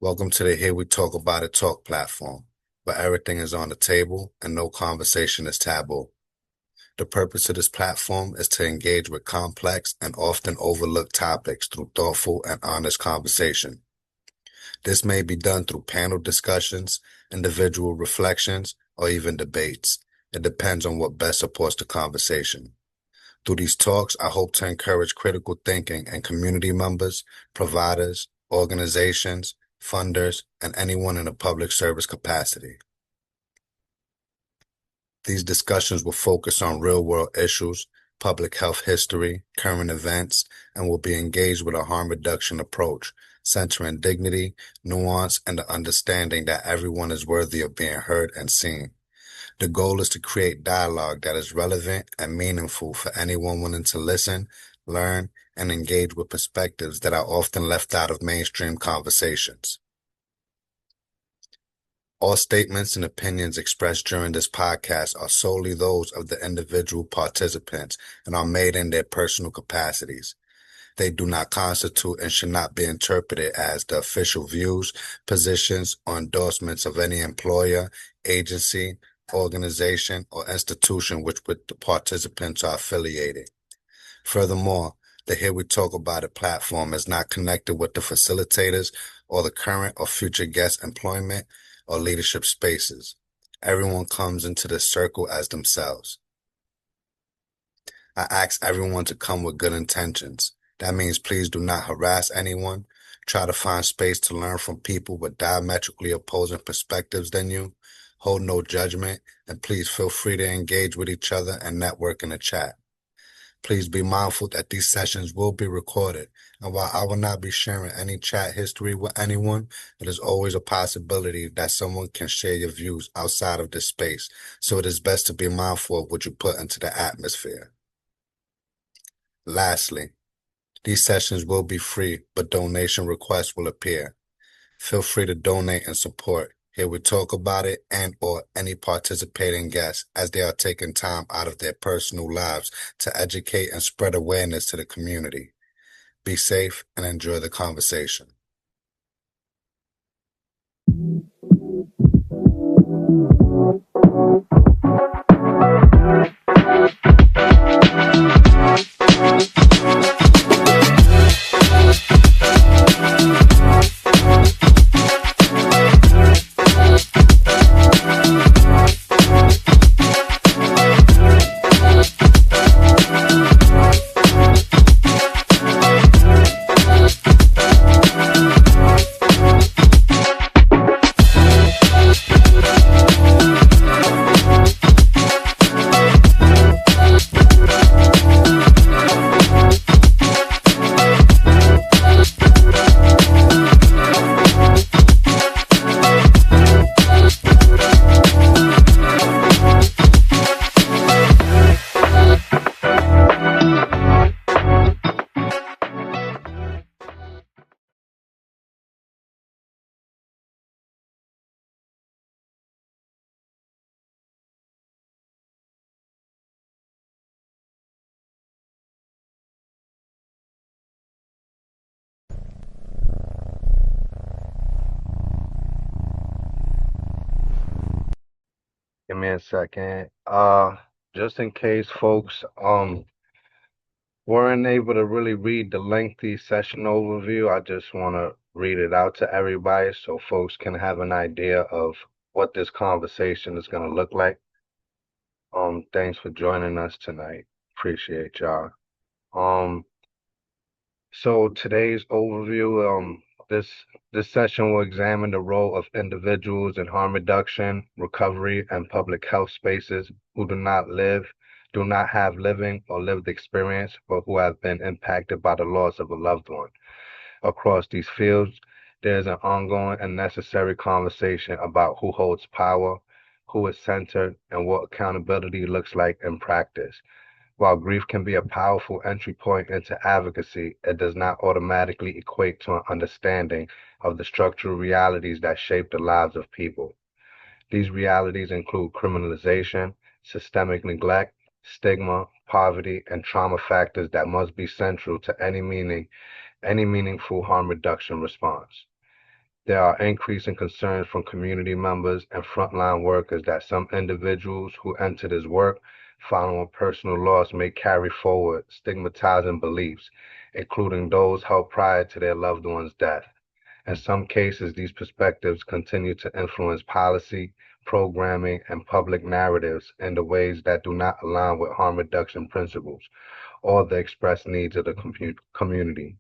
Welcome to the Here We Talk About It Talk platform, where everything is on the table and no conversation is taboo. The purpose of this platform is to engage with complex and often overlooked topics through thoughtful and honest conversation. This may be done through panel discussions, individual reflections, or even debates. It depends on what best supports the conversation. Through these talks, I hope to encourage critical thinking and community members, providers, organizations, funders, and anyone in a public service capacity. These discussions will focus on real-world issues, public health history, current events, and will be engaged with a harm reduction approach, centering dignity, nuance, and the understanding that everyone is worthy of being heard and seen. The goal is to create dialogue that is relevant and meaningful for anyone wanting to listen, learn, and engage with perspectives that are often left out of mainstream conversations. All statements and opinions expressed during this podcast are solely those of the individual participants and are made in their personal capacities. They do not constitute and should not be interpreted as the official views, positions, or endorsements of any employer, agency, organization, or institution with the participants are affiliated. Furthermore, the Here We Talk About It platform is not connected with the facilitators or the current or future guest employment or leadership spaces. Everyone comes into this circle as themselves. I ask everyone to come with good intentions. That means please do not harass anyone. Try to find space to learn from people with diametrically opposing perspectives than you. Hold no judgment, and please feel free to engage with each other and network in the chat. Please be mindful that these sessions will be recorded, and while I will not be sharing any chat history with anyone, it is always a possibility that someone can share your views outside of this space, so it is best to be mindful of what you put into the atmosphere. Lastly, these sessions will be free, but donation requests will appear. Feel free to donate and support. Here we talk about it and or any participating guests as they are taking time out of their personal lives to educate and spread awareness to the community. Be safe and enjoy the conversation. Give me a second. Just in case folks weren't able to really read the lengthy session overview, I just want to read it out to everybody so folks can have an idea of what this conversation is going to look like. Thanks for joining us tonight. Appreciate y'all. So today's overview, this session will examine the role of individuals in harm reduction, recovery, and public health spaces who do not have living or lived experience, but who have been impacted by the loss of a loved one. Across these fields, there is an ongoing and necessary conversation about who holds power, who is centered, and what accountability looks like in practice. While grief can be a powerful entry point into advocacy, it does not automatically equate to an understanding of the structural realities that shape the lives of people. These realities include criminalization, systemic neglect, stigma, poverty, and trauma factors that must be central to any meaningful harm reduction response. There are increasing concerns from community members and frontline workers that some individuals who enter this work following personal loss may carry forward stigmatizing beliefs, including those held prior to their loved one's death. In some cases, these perspectives continue to influence policy, programming, and public narratives in the ways that do not align with harm reduction principles or the expressed needs of the community.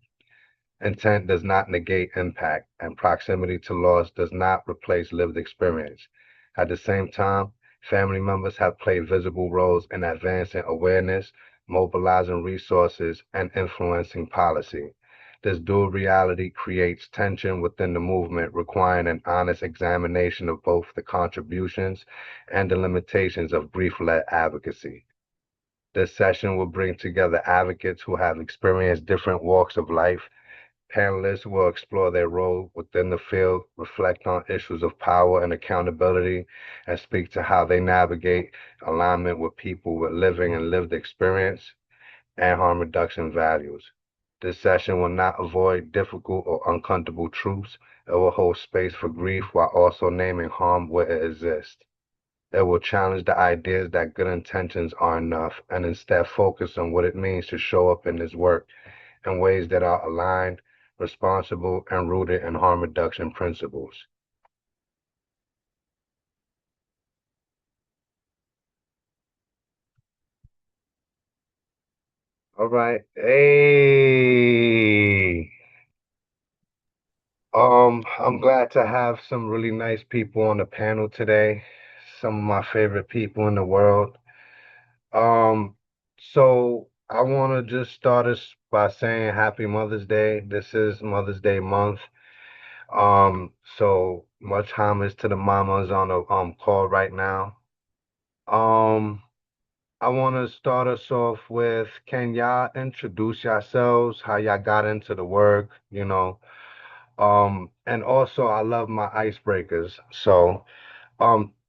Intent does not negate impact, and proximity to loss does not replace lived experience. At the same time, family members have played visible roles in advancing awareness, mobilizing resources, and influencing policy. This dual reality creates tension within the movement, requiring an honest examination of both the contributions and the limitations of grief led advocacy. This session will bring together advocates who have experienced different walks of life. Panelists will explore their role within the field, reflect on issues of power and accountability, and speak to how they navigate alignment with people with living and lived experience and harm reduction values. This session will not avoid difficult or uncomfortable truths. It will hold space for grief while also naming harm where it exists. It will challenge the ideas that good intentions are enough and instead focus on what it means to show up in this work in ways that are aligned, responsible, and rooted in harm reduction principles. All right. Hey. I'm glad to have some really nice people on the panel today. Some of my favorite people in the world. Um, so I want to just start us by saying Happy Mother's Day. This is Mother's Day month. So much homage to the mamas on the call right now. Um, I want to start us off with, can y'all introduce yourselves, how y'all got into the work, you know? And also I love my icebreakers. So,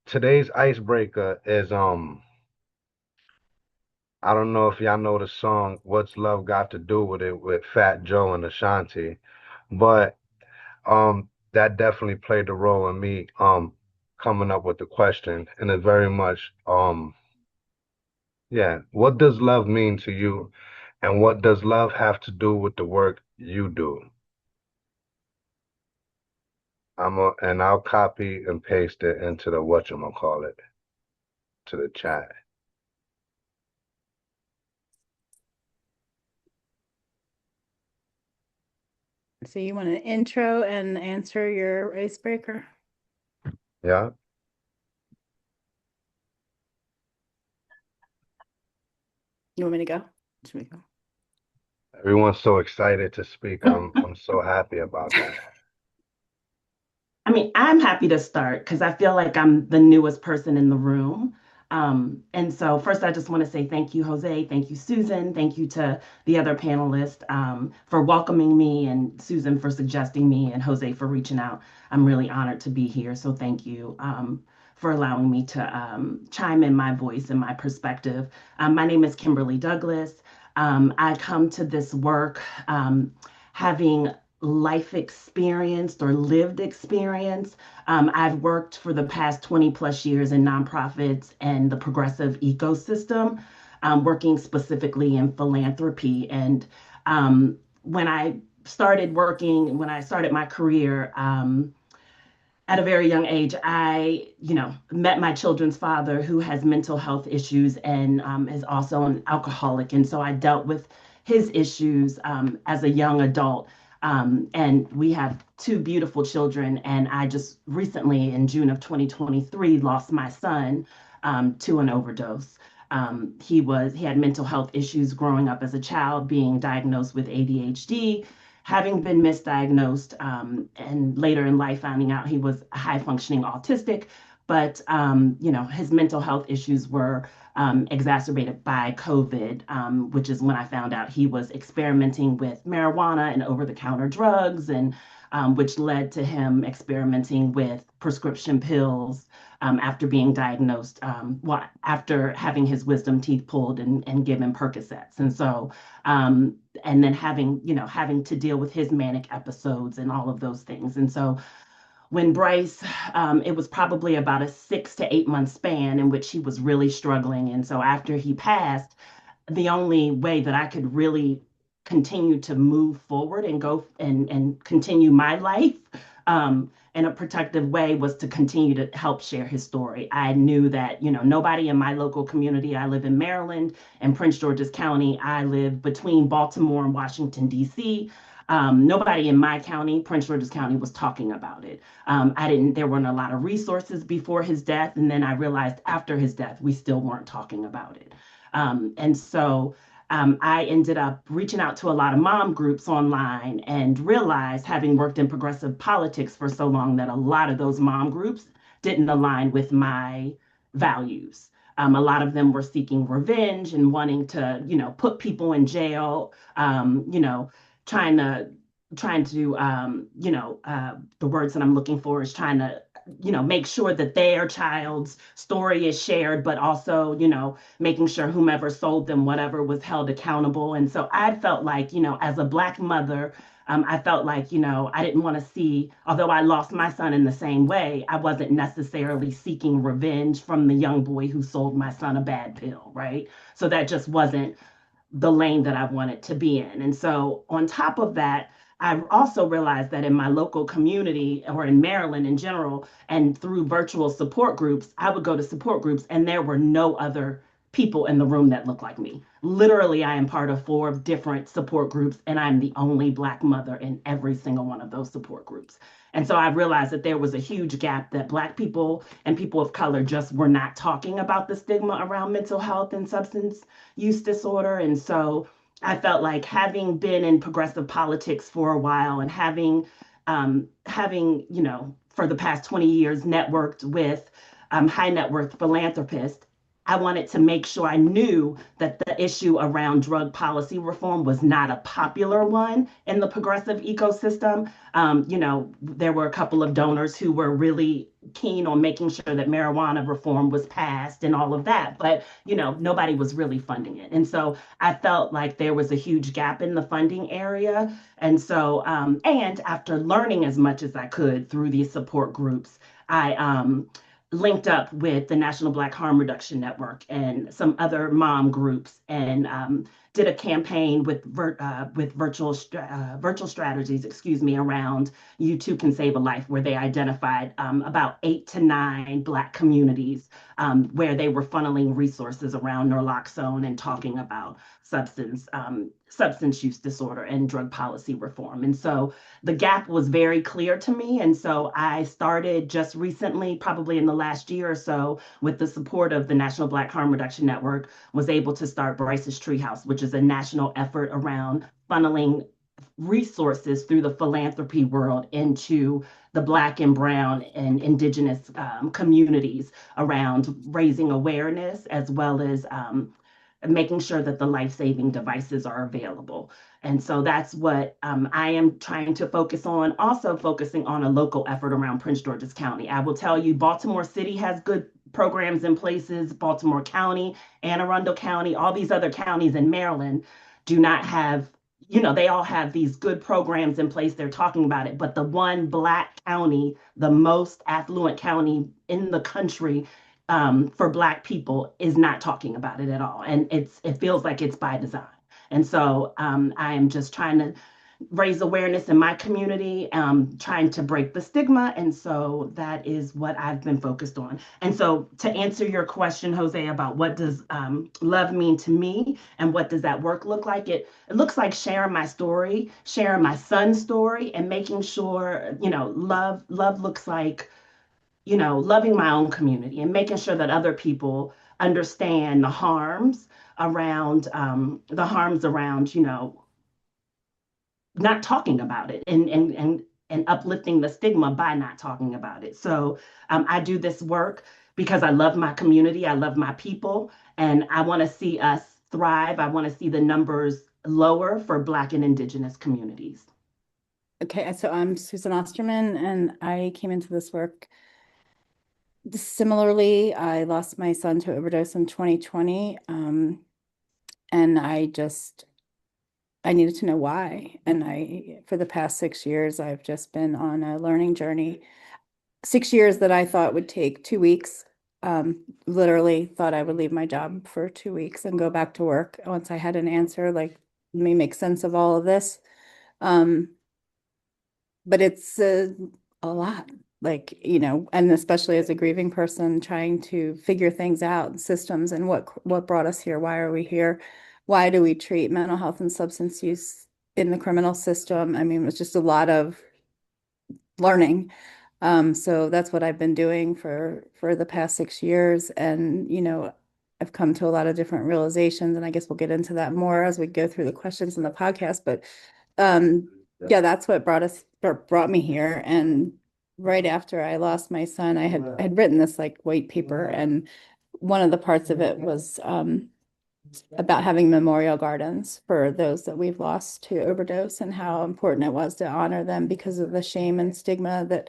today's icebreaker is, I don't know if y'all know the song What's Love Got to Do with It with Fat Joe and Ashanti, but that definitely played a role in me coming up with the question, and it very much yeah, what does love mean to you, and what does love have to do with the work you do? And I'll copy and paste it into the whatchamacallit, to the chat. So you want an intro and answer your icebreaker? Yeah, You want me to go? Should we go? everyone's so excited to speak. I'm so happy about that. I mean, I'm happy to start because I feel like I'm the newest person in the room. And so, first, I just want to say thank you, Jose. Thank you, Susan. Thank you to the other panelists for welcoming me, and Susan for suggesting me, and Jose for reaching out. I'm really honored to be here. So, thank you for allowing me to chime in my voice and my perspective. My name is Kimberly Douglas. I come to this work having life experience or lived experience. I've worked for the past 20 plus years in nonprofits and the progressive ecosystem, working specifically in philanthropy. And when I started my career, at a very young age, I, met my children's father who has mental health issues and is also an alcoholic. And so I dealt with his issues as a young adult. And we have two beautiful children. And I just recently, in June of 2023, lost my son to an overdose. He had mental health issues growing up as a child, being diagnosed with ADHD, having been misdiagnosed, and later in life finding out he was high functioning autistic. But his mental health issues were exacerbated by COVID, which is when I found out he was experimenting with marijuana and over the counter drugs, and which led to him experimenting with prescription pills after being diagnosed, after having his wisdom teeth pulled and given Percocets. And so, and then having to deal with his manic episodes and all of those things. And so, when Bryce, it was probably about a 6 to 8 month span in which he was really struggling. And so after he passed, the only way that I could really continue to move forward and go and continue my life in a protective way was to continue to help share his story. I knew that, nobody in my local community, I live in Maryland and Prince George's County, I live between Baltimore and Washington, D.C. Nobody in my county, Prince George's County, was talking about it. There weren't a lot of resources before his death. And then I realized after his death, we still weren't talking about it. And so I ended up reaching out to a lot of mom groups online and realized, having worked in progressive politics for so long, that a lot of those mom groups didn't align with my values. A lot of them were seeking revenge and wanting to, put people in jail, trying to, the words that I'm looking for is trying to, make sure that their child's story is shared, but also, making sure whomever sold them whatever was held accountable. And so I felt like, as a Black mother, I felt like, I didn't want to see, although I lost my son in the same way, I wasn't necessarily seeking revenge from the young boy who sold my son a bad pill, right? So that just wasn't the lane that I wanted to be in. And so, on top of that, I also realized that in my local community or in Maryland in general, and through virtual support groups, I would go to support groups and there were no other people in the room that looked like me. Literally, I am part of 4 different support groups and I'm the only Black mother in every single one of those support groups. And so I realized that there was a huge gap, that Black people and people of color just were not talking about the stigma around mental health and substance use disorder. And so I felt like, having been in progressive politics for a while and having for the past 20 years networked with high net worth philanthropists, I wanted to make sure I knew that the issue around drug policy reform was not a popular one in the progressive ecosystem. There were a couple of donors who were really keen on making sure that marijuana reform was passed and all of that, but nobody was really funding it. And so I felt like there was a huge gap in the funding area. And so, and after learning as much as I could through these support groups, I linked up with the National Black Harm Reduction Network and some other mom groups, and did a campaign with virtual strategies, around You Too Can Save a Life, where they identified about 8 to 9 Black communities where they were funneling resources around naloxone and talking about substance use disorder and drug policy reform. And so the gap was very clear to me. And so I started just recently, probably in the last year or so, with the support of the National Black Harm Reduction Network, was able to start Bryce's Treehouse, which is a national effort around funneling resources through the philanthropy world into the Black and Brown and Indigenous communities, around raising awareness, as well as making sure that the life-saving devices are available. And so that's what I am trying to focus on, also focusing on a local effort around Prince George's County. I will tell you, Baltimore City has good programs in places. Baltimore County, Anne Arundel County, all these other counties in Maryland do not have, they all have these good programs in place. They're talking about it. But the one Black county, the most affluent county in the country, for Black people, is not talking about it at all. And it feels like it's by design. And so I am just trying to raise awareness in my community, trying to break the stigma. And so that is what I've been focused on. And so, to answer your question, Jose, about what does love mean to me and what does that work look like, it looks like sharing my story, sharing my son's story, and making sure, love looks like, loving my own community and making sure that other people understand the harms around, not talking about it, and uplifting the stigma by not talking about it. So I do this work because I love my community, I love my people, and I want to see us thrive. I want to see the numbers lower for Black and Indigenous communities. Okay, so I'm Susan Osterman, and I came into this work similarly. I lost my son to overdose in 2020, and I needed to know why. And for the past 6 years, I've just been on a learning journey. 6 years that I thought would take 2 weeks. Literally thought I would leave my job for 2 weeks and go back to work once I had an answer, like, let me make sense of all of this. Um, but it's a lot, like, and especially as a grieving person, trying to figure things out, systems, and what brought us here. Why are we here? Why do we treat mental health and substance use in the criminal system? I mean, it's just a lot of learning. So that's what I've been doing for the past 6 years. And, I've come to a lot of different realizations, and I guess we'll get into that more as we go through the questions in the podcast. But um, yeah, that's what brought me here. And right after I lost my son, I had written this like white paper, and one of the parts of it was about having memorial gardens for those that we've lost to overdose, and how important it was to honor them because of the shame and stigma that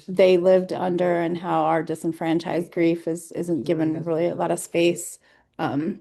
they lived under, and how our disenfranchised grief isn't given really a lot of space. Um,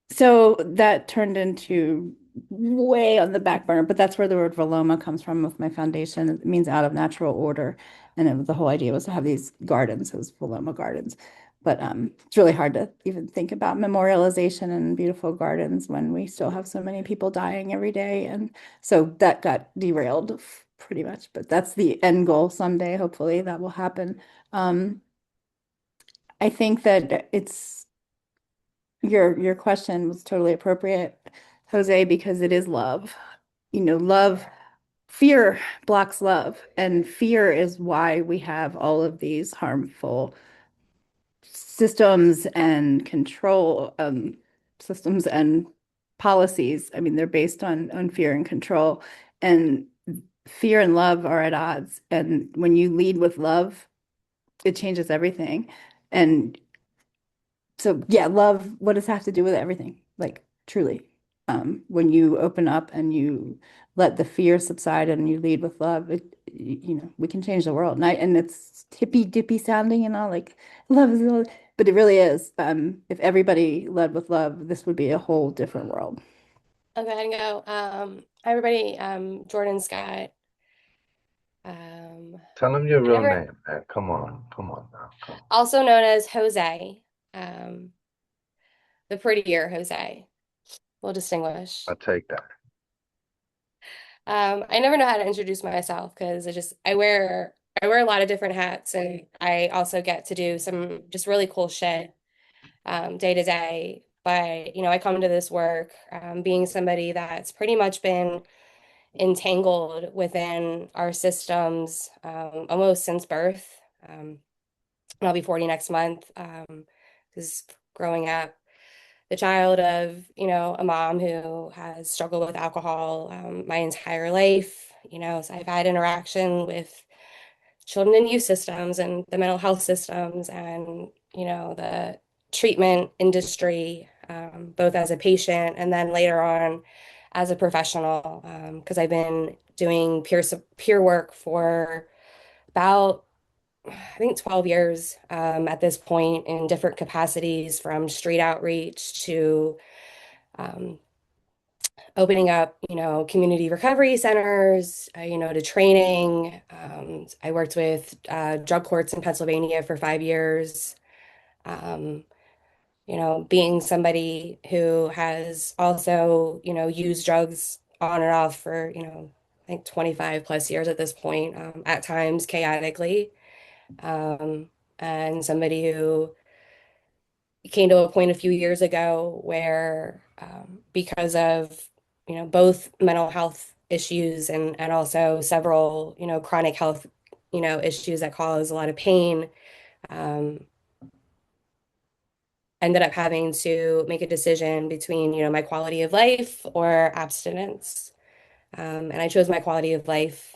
so that turned into way on the back burner, but that's where the word Veloma comes from with my foundation. It means out of natural order. And the whole idea was to have these gardens, those Veloma gardens. But it's really hard to even think about memorialization and beautiful gardens when we still have so many people dying every day. And so that got derailed pretty much, but that's the end goal someday. Hopefully that will happen. Um, I think that your question was totally appropriate, Jose, because it is love. Love, fear blocks love, and fear is why we have all of these harmful systems and control systems and policies. I mean, they're based on fear and control, and fear and love are at odds. And when you lead with love, it changes everything. And so yeah, love, what does it have to do with everything? Like, truly. When you open up and you let the fear subside and you lead with love, we can change the world. And it's hippy dippy sounding, like love is love, but it really is. If everybody led with love, this would be a whole different world. I'll go ahead and go. Hi everybody, Jordan Scott. Tell him your I real never, name, man. Come on now. Come on. also known as Jose, um, the prettier Jose. We'll distinguish. I take that. I never know how to introduce myself because I wear a lot of different hats, and I also get to do some just really cool shit day to day. But I come to this work being somebody that's pretty much been entangled within our systems almost since birth. And I'll be 40 next month. Because growing up, the child of, a mom who has struggled with alcohol my entire life, so I've had interaction with children and youth systems and the mental health systems and, the treatment industry, both as a patient and then later on as a professional, because I've been doing peer work for about I think 12 years at this point in different capacities from street outreach to um, opening up, community recovery centers, to training. I worked with drug courts in Pennsylvania for 5 years. Um, being somebody who has also, used drugs on and off for, I think 25 plus years at this point, at times chaotically. Um, and somebody who came to a point a few years ago where, because of, both mental health issues and also several, chronic health, issues that cause a lot of pain, um, ended up having to make a decision between, my quality of life or abstinence. And I chose my quality of life.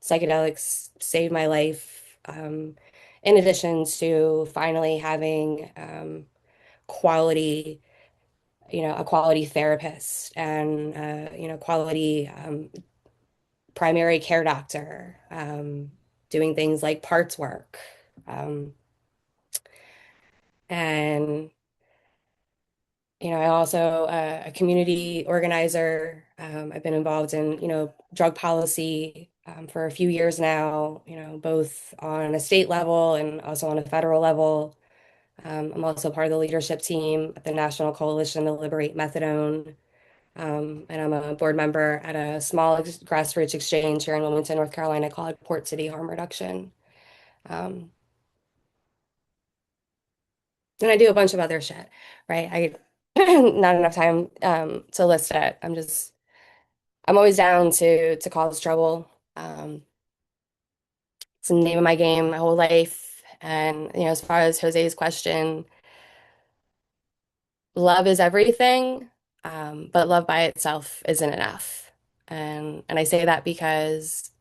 Psychedelics saved my life. In addition to finally having quality, a quality therapist and, quality primary care doctor, doing things like parts work. And I also a community organizer. I've been involved in, drug policy for a few years now, both on a state level and also on a federal level. I'm also part of the leadership team at the National Coalition to Liberate Methadone. And I'm a board member at a small grassroots exchange here in Wilmington, North Carolina called Port City Harm Reduction. Um, and I do a bunch of other shit, right? Not enough time to list it. I'm always down to cause trouble. It's the name of my game my whole life. And, as far as Jose's question, love is everything, but love by itself isn't enough. And I say that because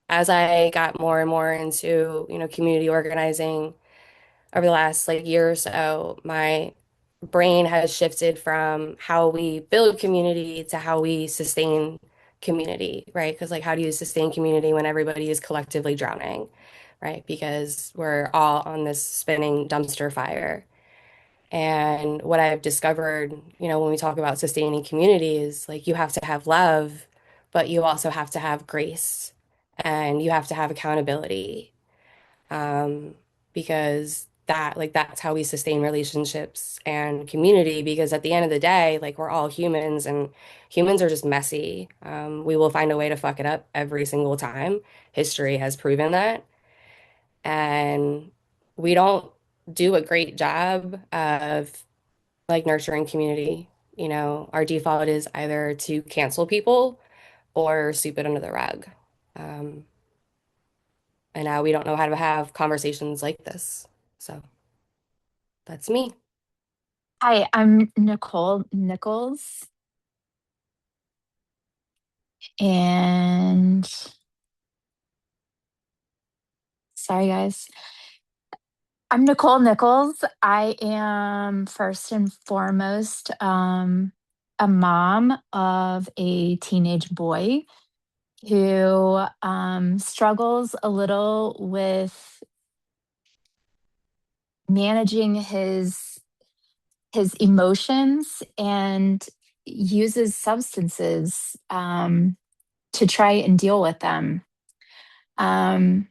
as I got more and more into, community organizing over the last like year or so, my brain has shifted from how we build community to how we sustain community, right? Because like how do you sustain community when everybody is collectively drowning, right? Because we're all on this spinning dumpster fire. And what I've discovered, when we talk about sustaining community is like you have to have love, but you also have to have grace and you have to have accountability. Um, because that's how we sustain relationships and community. Because at the end of the day, like we're all humans and humans are just messy. We will find a way to fuck it up every single time. History has proven that. And we don't do a great job of like nurturing community. Our default is either to cancel people or sweep it under the rug. Um, and now we don't know how to have conversations like this. So that's me. Hi, I'm Nicole Nichols, and sorry, guys. I'm Nicole Nichols. I am first and foremost a mom of a teenage boy who struggles a little with managing his emotions and uses substances to try and deal with them. Um,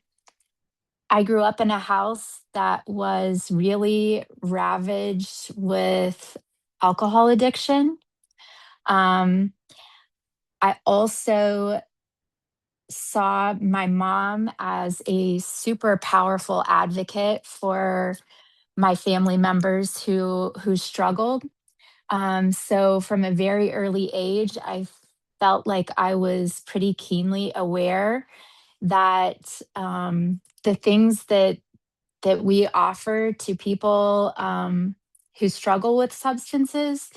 I grew up in a house that was really ravaged with alcohol addiction. Um, I also saw my mom as a super powerful advocate for my family members who struggled. So from a very early age, I felt like I was pretty keenly aware that the things that we offer to people who struggle with substances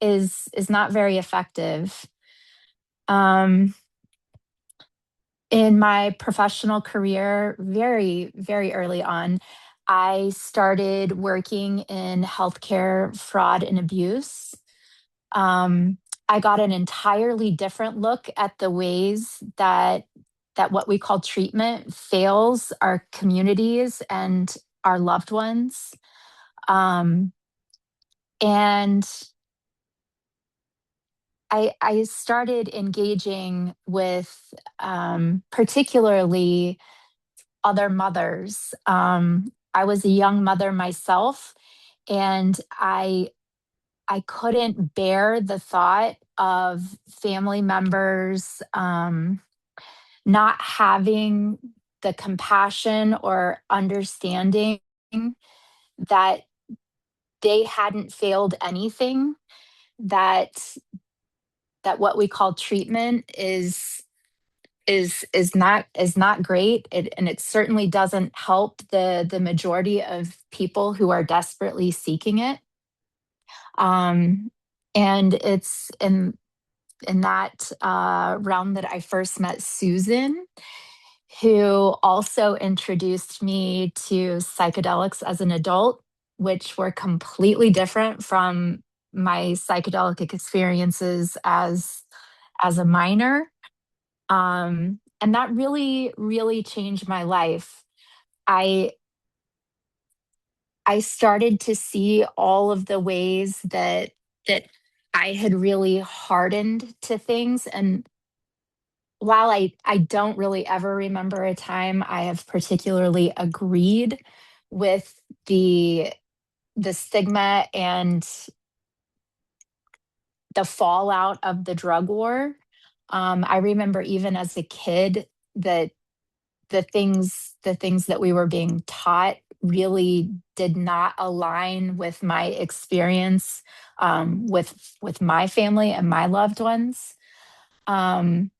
is not very effective. Um, in my professional career, very very early on, I started working in healthcare fraud and abuse. Um, I got an entirely different look at the ways that what we call treatment fails our communities and our loved ones. Um, and I started engaging with particularly other mothers. I was a young mother myself, and I couldn't bear the thought of family members not having the compassion or understanding that they hadn't failed anything, that what we call treatment is not great, and it certainly doesn't help the majority of people who are desperately seeking it. um and it's in that realm that I first met Susan, who also introduced me to psychedelics as an adult, which were completely different from my psychedelic experiences as a minor. And that really, really changed my life. I I started to see all of the ways that I had really hardened to things, and while I don't really ever remember a time I have particularly agreed with the the stigma and the fallout of the drug war. I remember even as a kid that the things that we were being taught really did not align with my experience with my family and my loved ones. Um,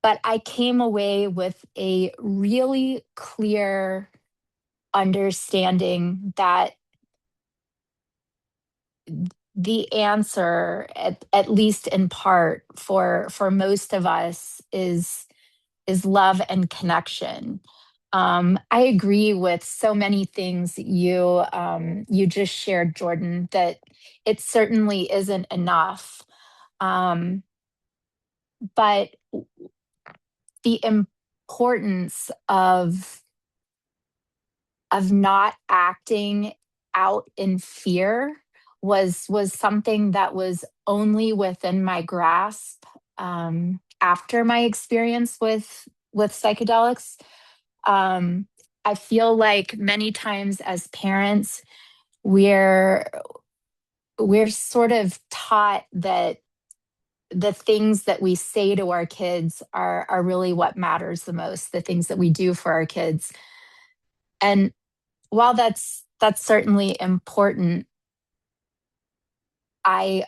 but I came away with a really clear understanding that the answer, at least in part, for most of us is love and connection. I agree with so many things you just shared, Jordan, that it certainly isn't enough. Um, but the importance of not acting out in fear was something that was only within my grasp after my experience with psychedelics. um, I feel like many times as parents, we're we're sort of taught that the things that we say to our kids are really what matters the most, the things that we do for our kids. And while that's certainly important, I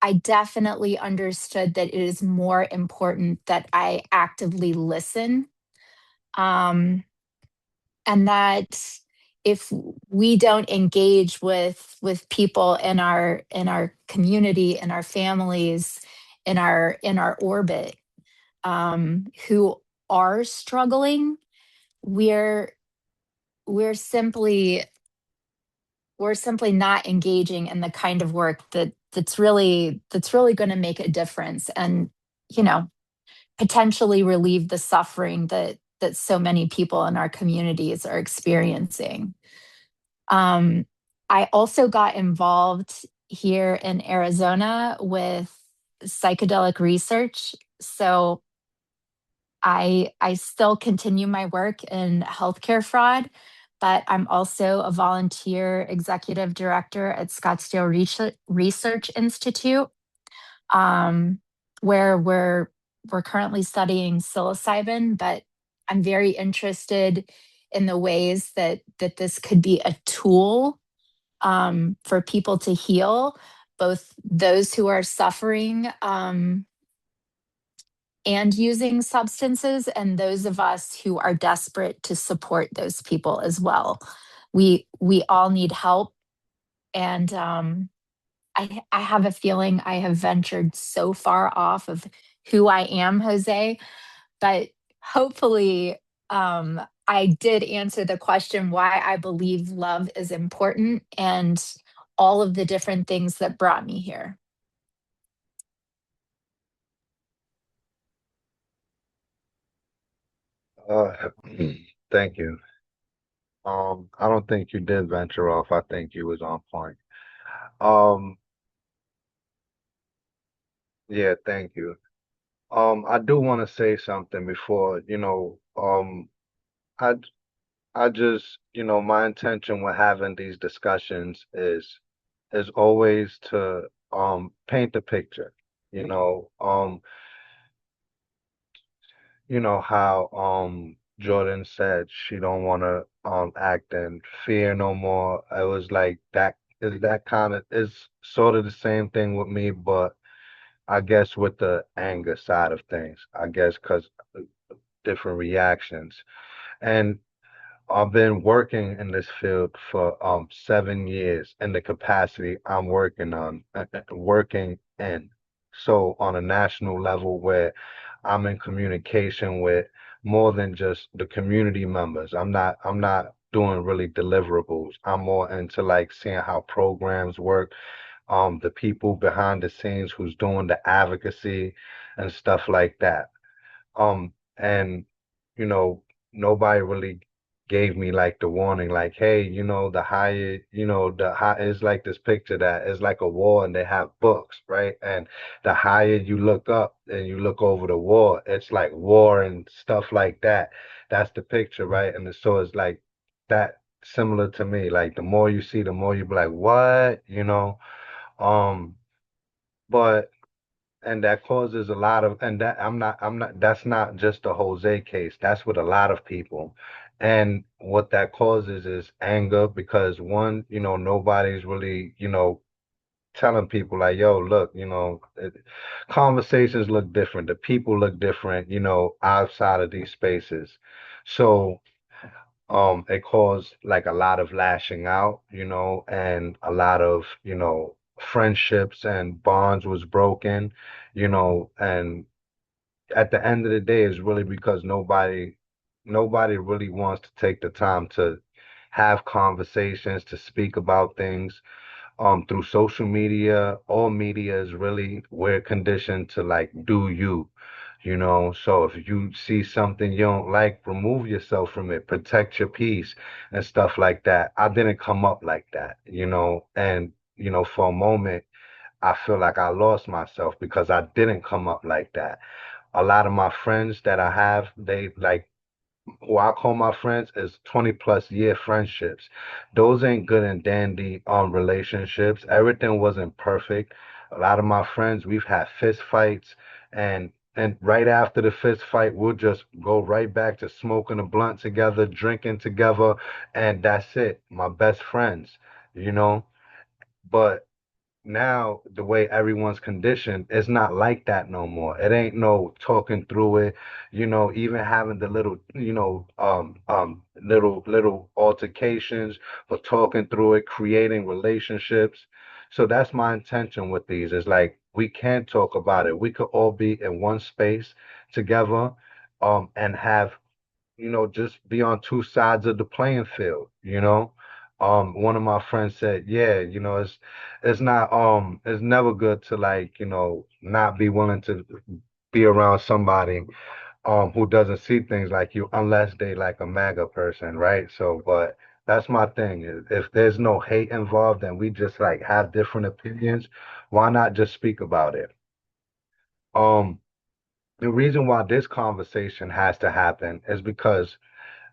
I definitely understood that it is more important that I actively listen. Um, and that if we don't engage with people in our community, in our families, in our orbit, who are struggling, we're we're simply we're simply not engaging in the kind of work that's really going to make a difference, and you know, potentially relieve the suffering that so many people in our communities are experiencing. Um, I also got involved here in Arizona with psychedelic research. So I still continue my work in healthcare fraud, but I'm also a volunteer executive director at Scottsdale Research Institute, um, where we're currently studying psilocybin, but I'm very interested in the ways that this could be a tool for people to heal, both those who are suffering and using substances, and those of us who are desperate to support those people as well. We all need help, and I have a feeling I have ventured so far off of who I am, Jose, but hopefully I did answer the question why I believe love is important and all of the different things that brought me here. Uh, thank you. I don't think you did venture off. I think you was on point. Um, yeah, thank you. I do want to say something before, I I just, my intention with having these discussions is always to paint the picture. You know, um, you know how Jordan said she don't want to act in fear no more. It was like that is that kind of is sort of the same thing with me, but I guess with the anger side of things. I guess because different reactions. And I've been working in this field for 7 years in the capacity I'm working on, working in. So on a national level where I'm in communication with more than just the community members. I'm not doing really deliverables. I'm more into like seeing how programs work, the people behind the scenes who's doing the advocacy and stuff like that. And you know, nobody really gave me like the warning, like, hey, the higher, the high is like this picture that is like a wall and they have books, right? And the higher you look up and you look over the wall, it's like war and stuff like that. That's the picture, right? And so it's like that similar to me. Like the more you see, the more you be like, what? Um, but and that causes a lot of, and that I'm not that's not just a Jose case, that's with a lot of people. And what that causes is anger because one, nobody's really, telling people like, yo, look, conversations look different, the people look different, outside of these spaces. So it caused like a lot of lashing out, and a lot of, friendships and bonds was broken, and at the end of the day, it's really because nobody really wants to take the time to have conversations, to speak about things. Through social media, all media is really, we're conditioned to like do you, so if you see something you don't like, remove yourself from it, protect your peace and stuff like that. I didn't come up like that, and for a moment I feel like I lost myself because I didn't come up like that. A lot of my friends that I have, they like, who I call my friends, is 20 plus year friendships. Those ain't good and dandy relationships. Everything wasn't perfect. A lot of my friends, we've had fist fights, and right after the fist fight, we'll just go right back to smoking a blunt together, drinking together, and that's it. My best friends, you know. But now the way everyone's conditioned, it's not like that no more. It ain't no talking through it, even having the little, little altercations, but talking through it, creating relationships. So that's my intention with these, is like we can talk about it. We could all be in one space together, and have, just be on two sides of the playing field. One of my friends said, yeah, it's never good to like, not be willing to be around somebody who doesn't see things like you unless they like a MAGA person, right? So, but that's my thing. If there's no hate involved and we just like have different opinions, why not just speak about it? Um, the reason why this conversation has to happen is because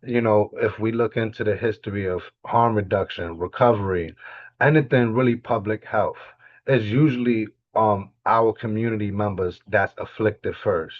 if we look into the history of harm reduction, recovery, anything really public health, it's usually our community members that's afflicted first.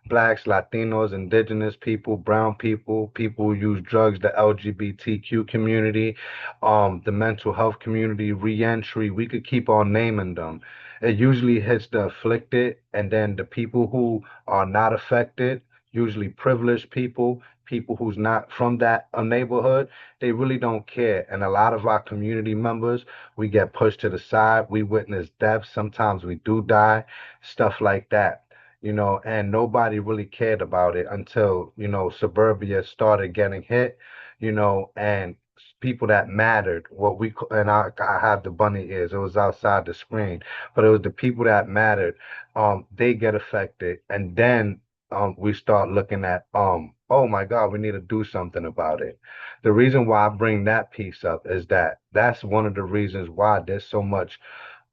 Blacks, Latinos, indigenous people, brown people, people who use drugs, the LGBTQ community, the mental health community, reentry, we could keep on naming them. It usually hits the afflicted, and then the people who are not affected, usually privileged people, people who's not from that neighborhood, they really don't care. And a lot of our community members, we get pushed to the side. We witness deaths. Sometimes we do die, stuff like that. And nobody really cared about it until, suburbia started getting hit, and people that mattered, and I had the bunny ears, it was outside the screen, but it was the people that mattered, they get affected. And then we start looking at, oh my God, we need to do something about it. The reason why I bring that piece up is that that's one of the reasons why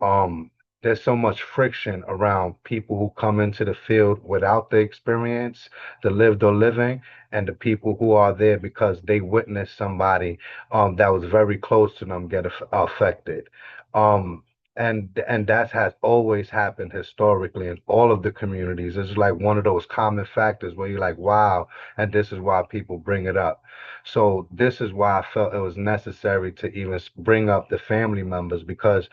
um there's so much friction around people who come into the field without the experience, the lived or living, and the people who are there because they witnessed somebody that was very close to them get affected. Um, and that has always happened historically in all of the communities. It's like one of those common factors where you're like, wow, and this is why people bring it up. So this is why I felt it was necessary to even bring up the family members because,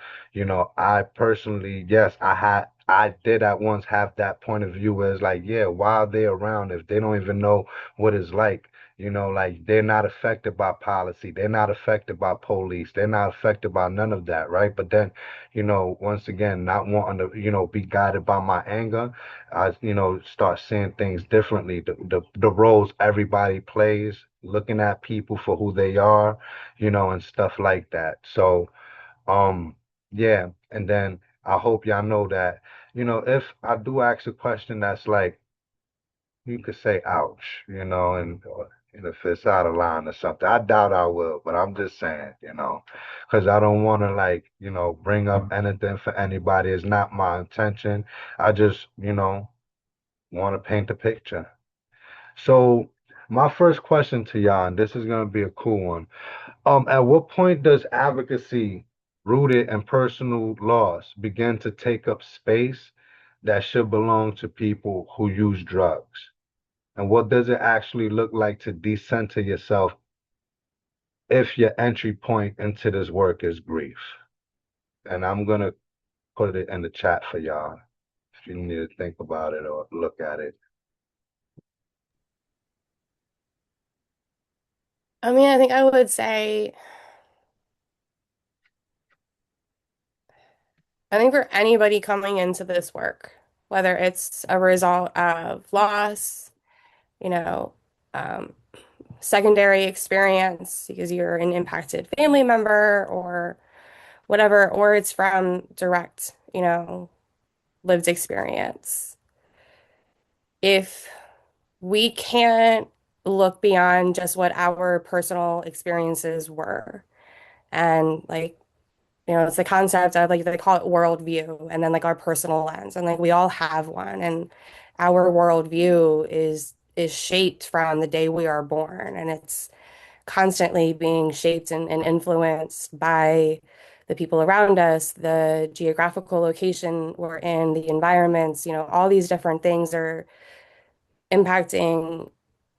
I personally, yes, I did at once have that point of view where it's like, yeah, why are they around if they don't even know what it's like? Like they're not affected by policy, they're not affected by police, they're not affected by none of that, right? But then, once again, not wanting to, be guided by my anger, I, start seeing things differently. The roles everybody plays, looking at people for who they are, and stuff like that. So, um, yeah, and then I hope y'all know that, if I do ask a question that's like, you could say ouch, and if it's out of line or something. I doubt I will, but I'm just saying, because I don't want to like, bring up anything for anybody. It's not my intention. I just, want to paint the picture. So my first question to y'all, and this is gonna be a cool one. At what point does advocacy rooted in personal loss begin to take up space that should belong to people who use drugs? And what does it actually look like to decenter yourself if your entry point into this work is grief? And I'm gonna put it in the chat for y'all if you need to think about it or look at it. I mean, I think I would say, I think for anybody coming into this work, whether it's a result of loss, you know, um, secondary experience because you're an impacted family member or whatever, or it's from direct, lived experience. If we can't look beyond just what our personal experiences were and like, it's the concept of like they call it worldview and then like our personal lens and like we all have one and our worldview is shaped from the day we are born and it's constantly being shaped and influenced by the people around us, the geographical location we're in, the environments, all these different things are impacting,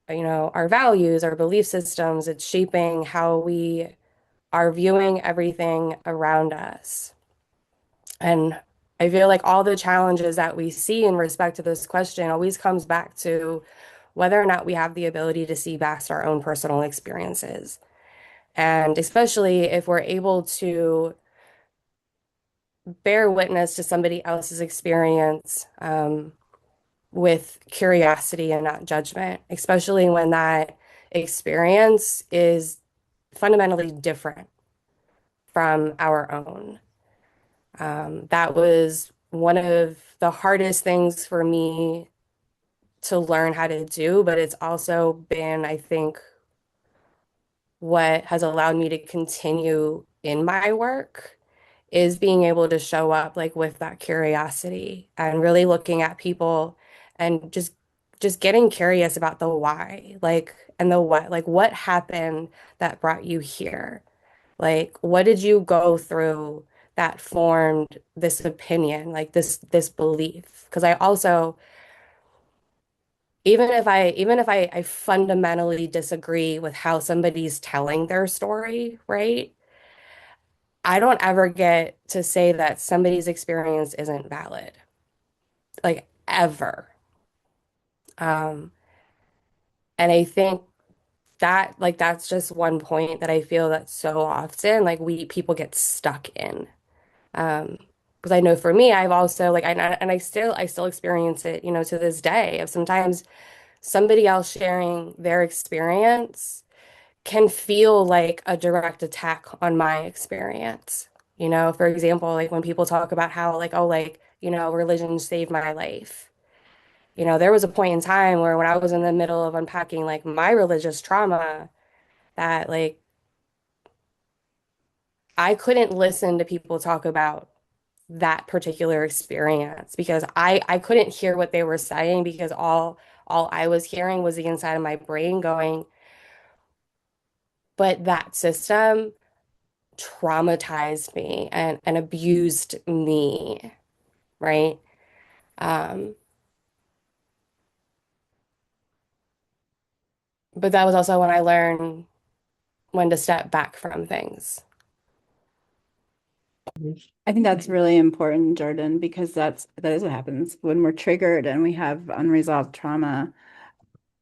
our values, our belief systems. It's shaping how we are viewing everything around us. And I feel like all the challenges that we see in respect to this question always comes back to whether or not we have the ability to see past our own personal experiences. And especially if we're able to bear witness to somebody else's experience with curiosity and not judgment, especially when that experience is fundamentally different from our own. That was one of the hardest things for me to learn how to do, but it's also been, I think, what has allowed me to continue in my work is being able to show up like with that curiosity and really looking at people and just getting curious about the why, like and the what, like what happened that brought you here? Like what did you go through that formed this opinion, like this belief? Because I also even if I fundamentally disagree with how somebody's telling their story, right? I don't ever get to say that somebody's experience isn't valid, like ever. Um, and I think that like that's just one point that I feel that so often like we people get stuck in. Um, because I know for me, I've also like I still experience it, to this day of sometimes somebody else sharing their experience can feel like a direct attack on my experience. For example, like when people talk about how like, oh, like, religion saved my life. There was a point in time where when I was in the middle of unpacking like my religious trauma that like I couldn't listen to people talk about that particular experience because I couldn't hear what they were saying because all I was hearing was the inside of my brain going, but that system traumatized me and abused me, right? Um, but that was also when I learned when to step back from things. I think that's really important, Jordan, because that is what happens when we're triggered and we have unresolved trauma.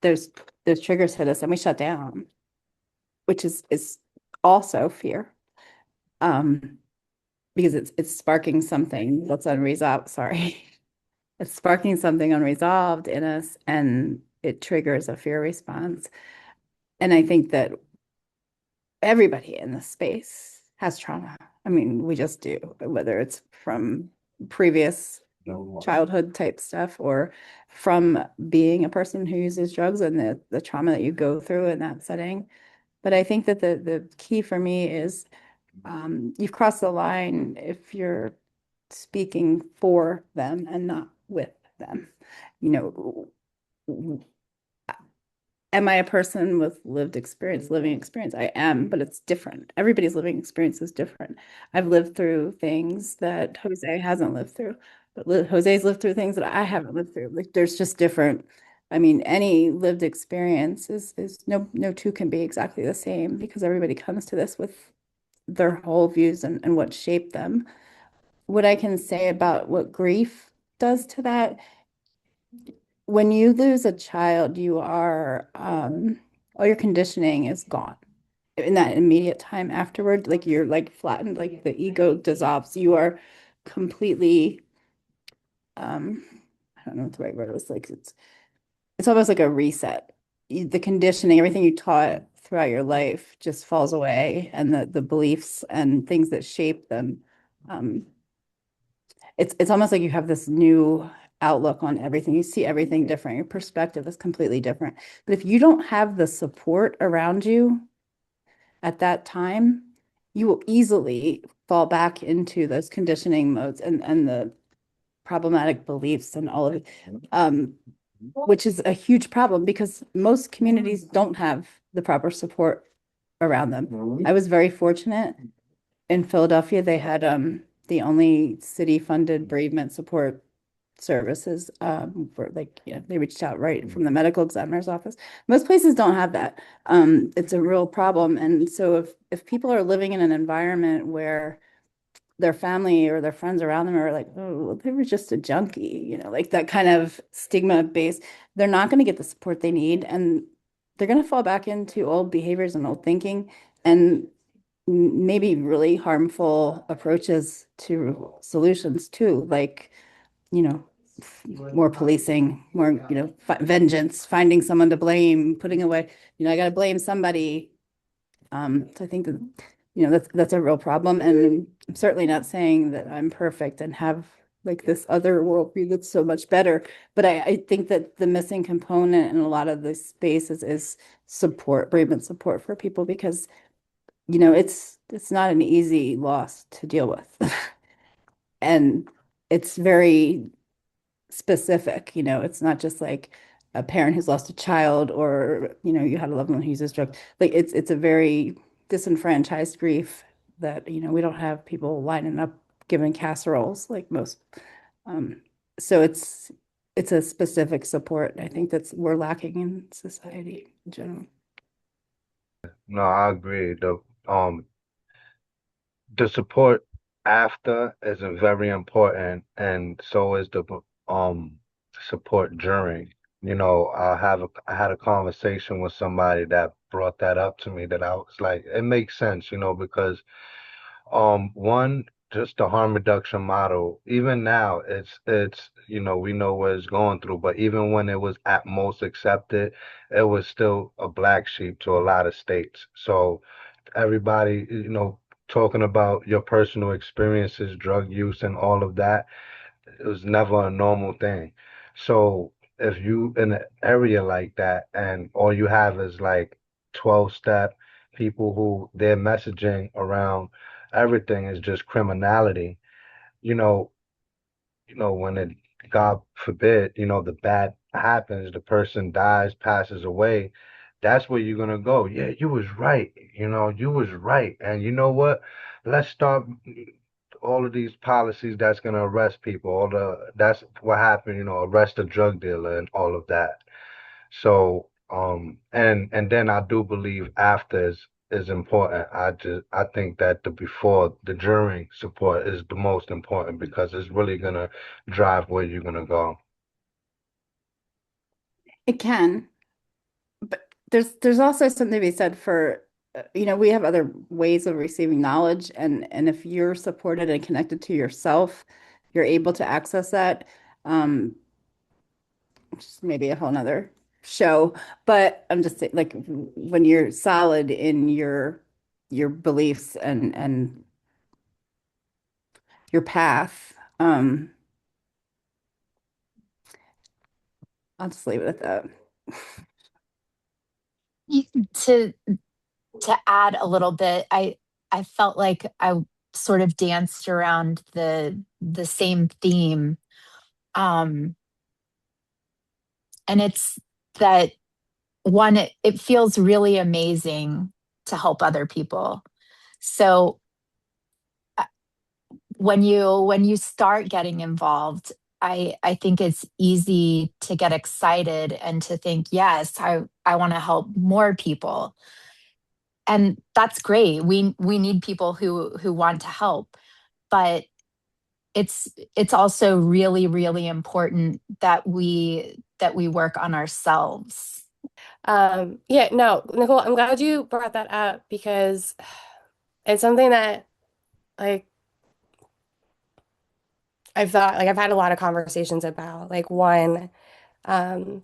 There's triggers hit us and we shut down, which is also fear. Because it's sparking something that's unresolved. Sorry. It's sparking something unresolved in us and it triggers a fear response. And I think that everybody in this space has trauma. I mean, we just do, whether it's from previous childhood type stuff, or from being a person who uses drugs and the trauma that you go through in that setting. But I think that the key for me is you've crossed the line if you're speaking for them and not with them. You know, am I a person with lived experience, living experience? I am, but it's different. Everybody's living experience is different. I've lived through things that Jose hasn't lived through, but Jose's lived through things that I haven't lived through. Like there's just different. I mean, any lived experience is no two can be exactly the same because everybody comes to this with their whole views and what shaped them. What I can say about what grief does to that, when you lose a child, you are all your conditioning is gone in that immediate time afterward. Like you're like flattened, like the ego dissolves. You are completely um I don't know what the right word was. Like it's almost like a reset. The conditioning, everything you taught throughout your life just falls away, and the beliefs and things that shape them. Um, it's almost like you have this new outlook on everything. You see everything different. Your perspective is completely different. But if you don't have the support around you at that time, you will easily fall back into those conditioning modes and the problematic beliefs and all of it, which is a huge problem because most communities don't have the proper support around them. I was very fortunate in Philadelphia. They had the only city-funded bereavement support services for like they reached out right from the medical examiner's office. Most places don't have that. It's a real problem, and so if people are living in an environment where their family or their friends around them are like, oh, well, they were just a junkie, like that kind of stigma based, they're not going to get the support they need, and they're going to fall back into old behaviors and old thinking and maybe really harmful approaches to solutions too, like, you know, more policing, more, vengeance, finding someone to blame, putting away, I got to blame somebody. So I think that, that's a real problem. And I'm certainly not saying that I'm perfect and have like this other worldview that's so much better. But I think that the missing component in a lot of this spaces is support, bereavement support for people because, it's not an easy loss to deal with. And it's very specific, it's not just like a parent who's lost a child or, you had a loved one who uses drugs. Like it's a very disenfranchised grief that, we don't have people lining up giving casseroles like most. Um, so it's a specific support. I think that's we're lacking in society in general. No, I agree. The support after is very important, and so is the support during. I had a conversation with somebody that brought that up to me that I was like, it makes sense, because one, just the harm reduction model, even now it's we know what it's going through, but even when it was at most accepted, it was still a black sheep to a lot of states. So everybody, talking about your personal experiences, drug use, and all of that, it was never a normal thing. So if you in an area like that and all you have is like 12 step people who their messaging around everything is just criminality, you know, when it, God forbid, the bad happens, the person dies, passes away, that's where you're gonna go. Yeah, you was right. You was right. And you know what? Let's start all of these policies that's gonna arrest people. That's what happened, arrest a drug dealer and all of that. So, and then I do believe after is important. I think that the before, the during support is the most important because it's really gonna drive where you're gonna go. It can, but there's also something to be said for, we have other ways of receiving knowledge, and if you're supported and connected to yourself, you're able to access that. Um, which is maybe a whole nother show, but I'm just saying, like when you're solid in your beliefs and your path, I'll just leave it at that. To add a little bit, I felt like I sort of danced around the same theme. Um, and it's that one, it feels really amazing to help other people. So uh, when you start getting involved, I think it's easy to get excited and to think, yes, I want to help more people. And that's great. We need people who want to help, but it's also really, really important that we work on ourselves. Yeah, no, Nicole, I'm glad you brought that up because it's something that like I've thought like I've had a lot of conversations about. Like one, um,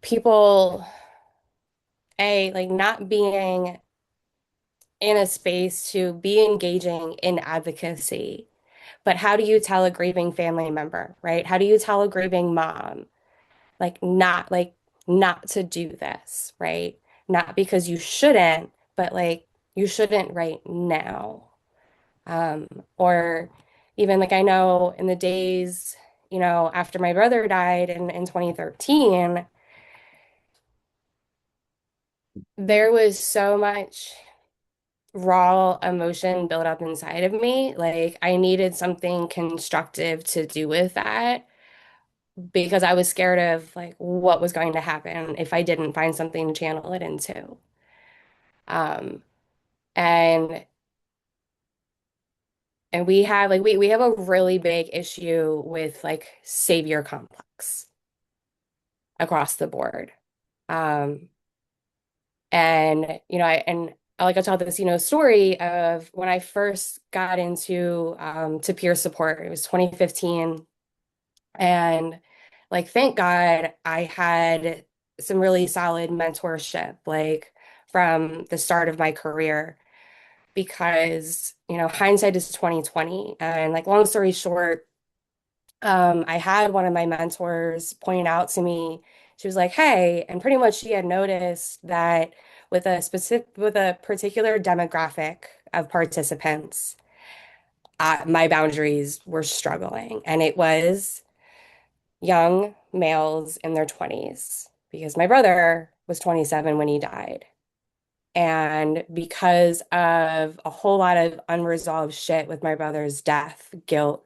people like not being in a space to be engaging in advocacy. But how do you tell a grieving family member, right? How do you tell a grieving mom, like not to do this, right? Not because you shouldn't, but like you shouldn't right now. Um, or even like I know in the days, after my brother died in 2013, there was so much raw emotion built up inside of me. Like I needed something constructive to do with that because I was scared of like what was going to happen if I didn't find something to channel it into. Um, and and we have like we have a really big issue with like savior complex across the board. Um, and I like to tell this, story of when I first got into to peer support. It was 2015. And like, thank God I had some really solid mentorship, like from the start of my career, because, hindsight is 2020. And like, long story short, I had one of my mentors point out to me, she was like, hey, and pretty much she had noticed that with a particular demographic of participants, my boundaries were struggling. And it was young males in their 20s because my brother was 27 when he died. And because of a whole lot of unresolved shit with my brother's death, guilt,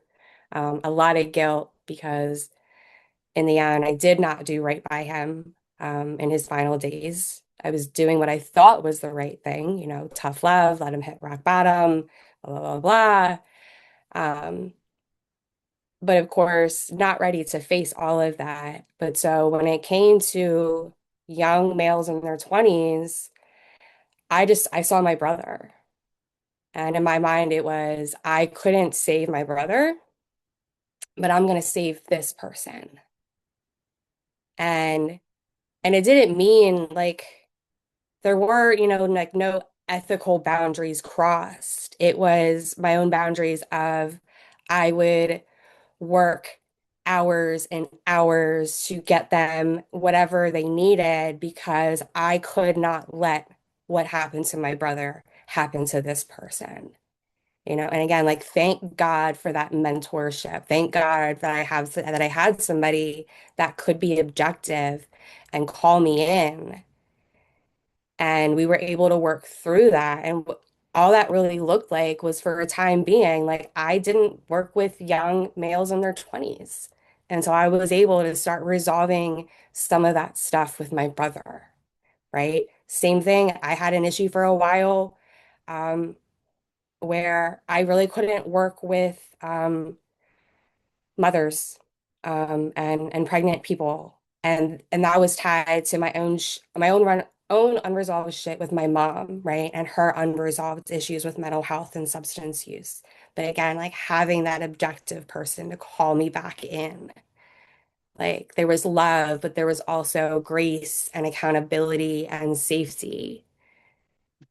a lot of guilt because in the end, I did not do right by him in his final days. I was doing what I thought was the right thing, tough love, let him hit rock bottom, blah, blah, blah, blah. But of course, not ready to face all of that. But so when it came to young males in their 20s, I saw my brother. And in my mind, it was, I couldn't save my brother, but I'm going to save this person. And it didn't mean like there were, like no ethical boundaries crossed. It was my own boundaries of I would work hours and hours to get them whatever they needed because I could not let what happened to my brother happen to this person. And again, like thank God for that mentorship. Thank God that I had somebody that could be objective and call me in, and we were able to work through that. And all that really looked like was for a time being, like I didn't work with young males in their 20s. And so I was able to start resolving some of that stuff with my brother, right? Same thing. I had an issue for a while um, where I really couldn't work with mothers and pregnant people, and that was tied to my own unresolved shit with my mom, right, and her unresolved issues with mental health and substance use. But again, like having that objective person to call me back in, like there was love, but there was also grace and accountability and safety.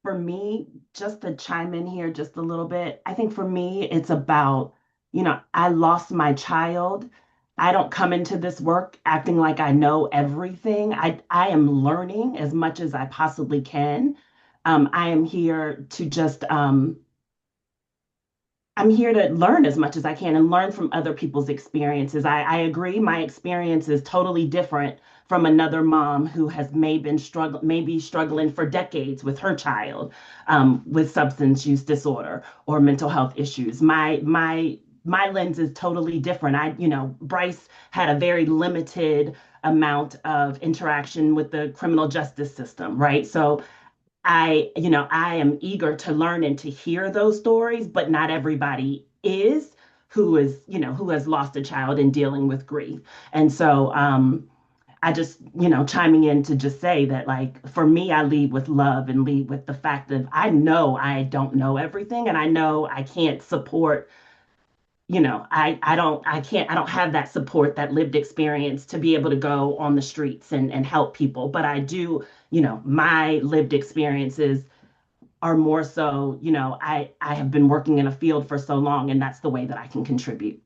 For me, just to chime in here just a little bit, I think for me, it's about, I lost my child I don't come into this work acting like I know everything. I am learning as much as I possibly can. I am here to just I'm here to learn as much as I can and learn from other people's experiences. I agree, my experience is totally different from another mom who has maybe struggling for decades with her child with substance use disorder or mental health issues. My lens is totally different. Bryce had a very limited amount of interaction with the criminal justice system, right? So I am eager to learn and to hear those stories, but not everybody is who has lost a child and dealing with grief. And so I just, chiming in to just say that, like, for me, I lead with love and lead with the fact that I know I don't know everything and I know I can't support I don't have that support, that lived experience to be able to go on the streets and help people. But I do, my lived experiences are more so, I have been working in a field for so long and that's the way that I can contribute.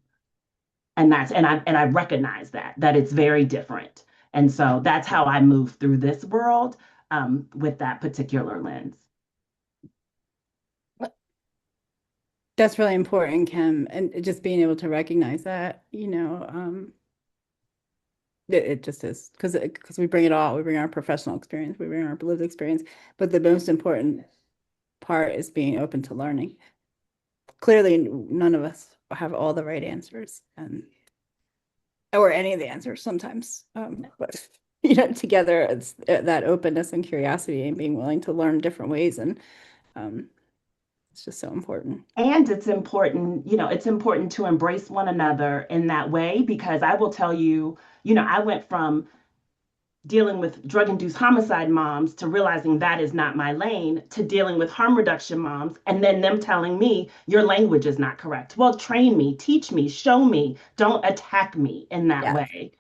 And I recognize that it's very different. And so that's how I move through this world with that particular lens. That's really important, Kim, and just being able to recognize that, it just is because we bring it all. We bring our professional experience, we bring our lived experience, but the most important part is being open to learning. Clearly, none of us have all the right answers, and or any of the answers sometimes. But together it's that openness and curiosity and being willing to learn different ways, and it's just so important. And it's important to embrace one another in that way because I will tell you, I went from dealing with drug induced homicide moms to realizing that is not my lane to dealing with harm reduction moms and then them telling me your language is not correct. Well, train me, teach me, show me, don't attack me in that Yeah. way.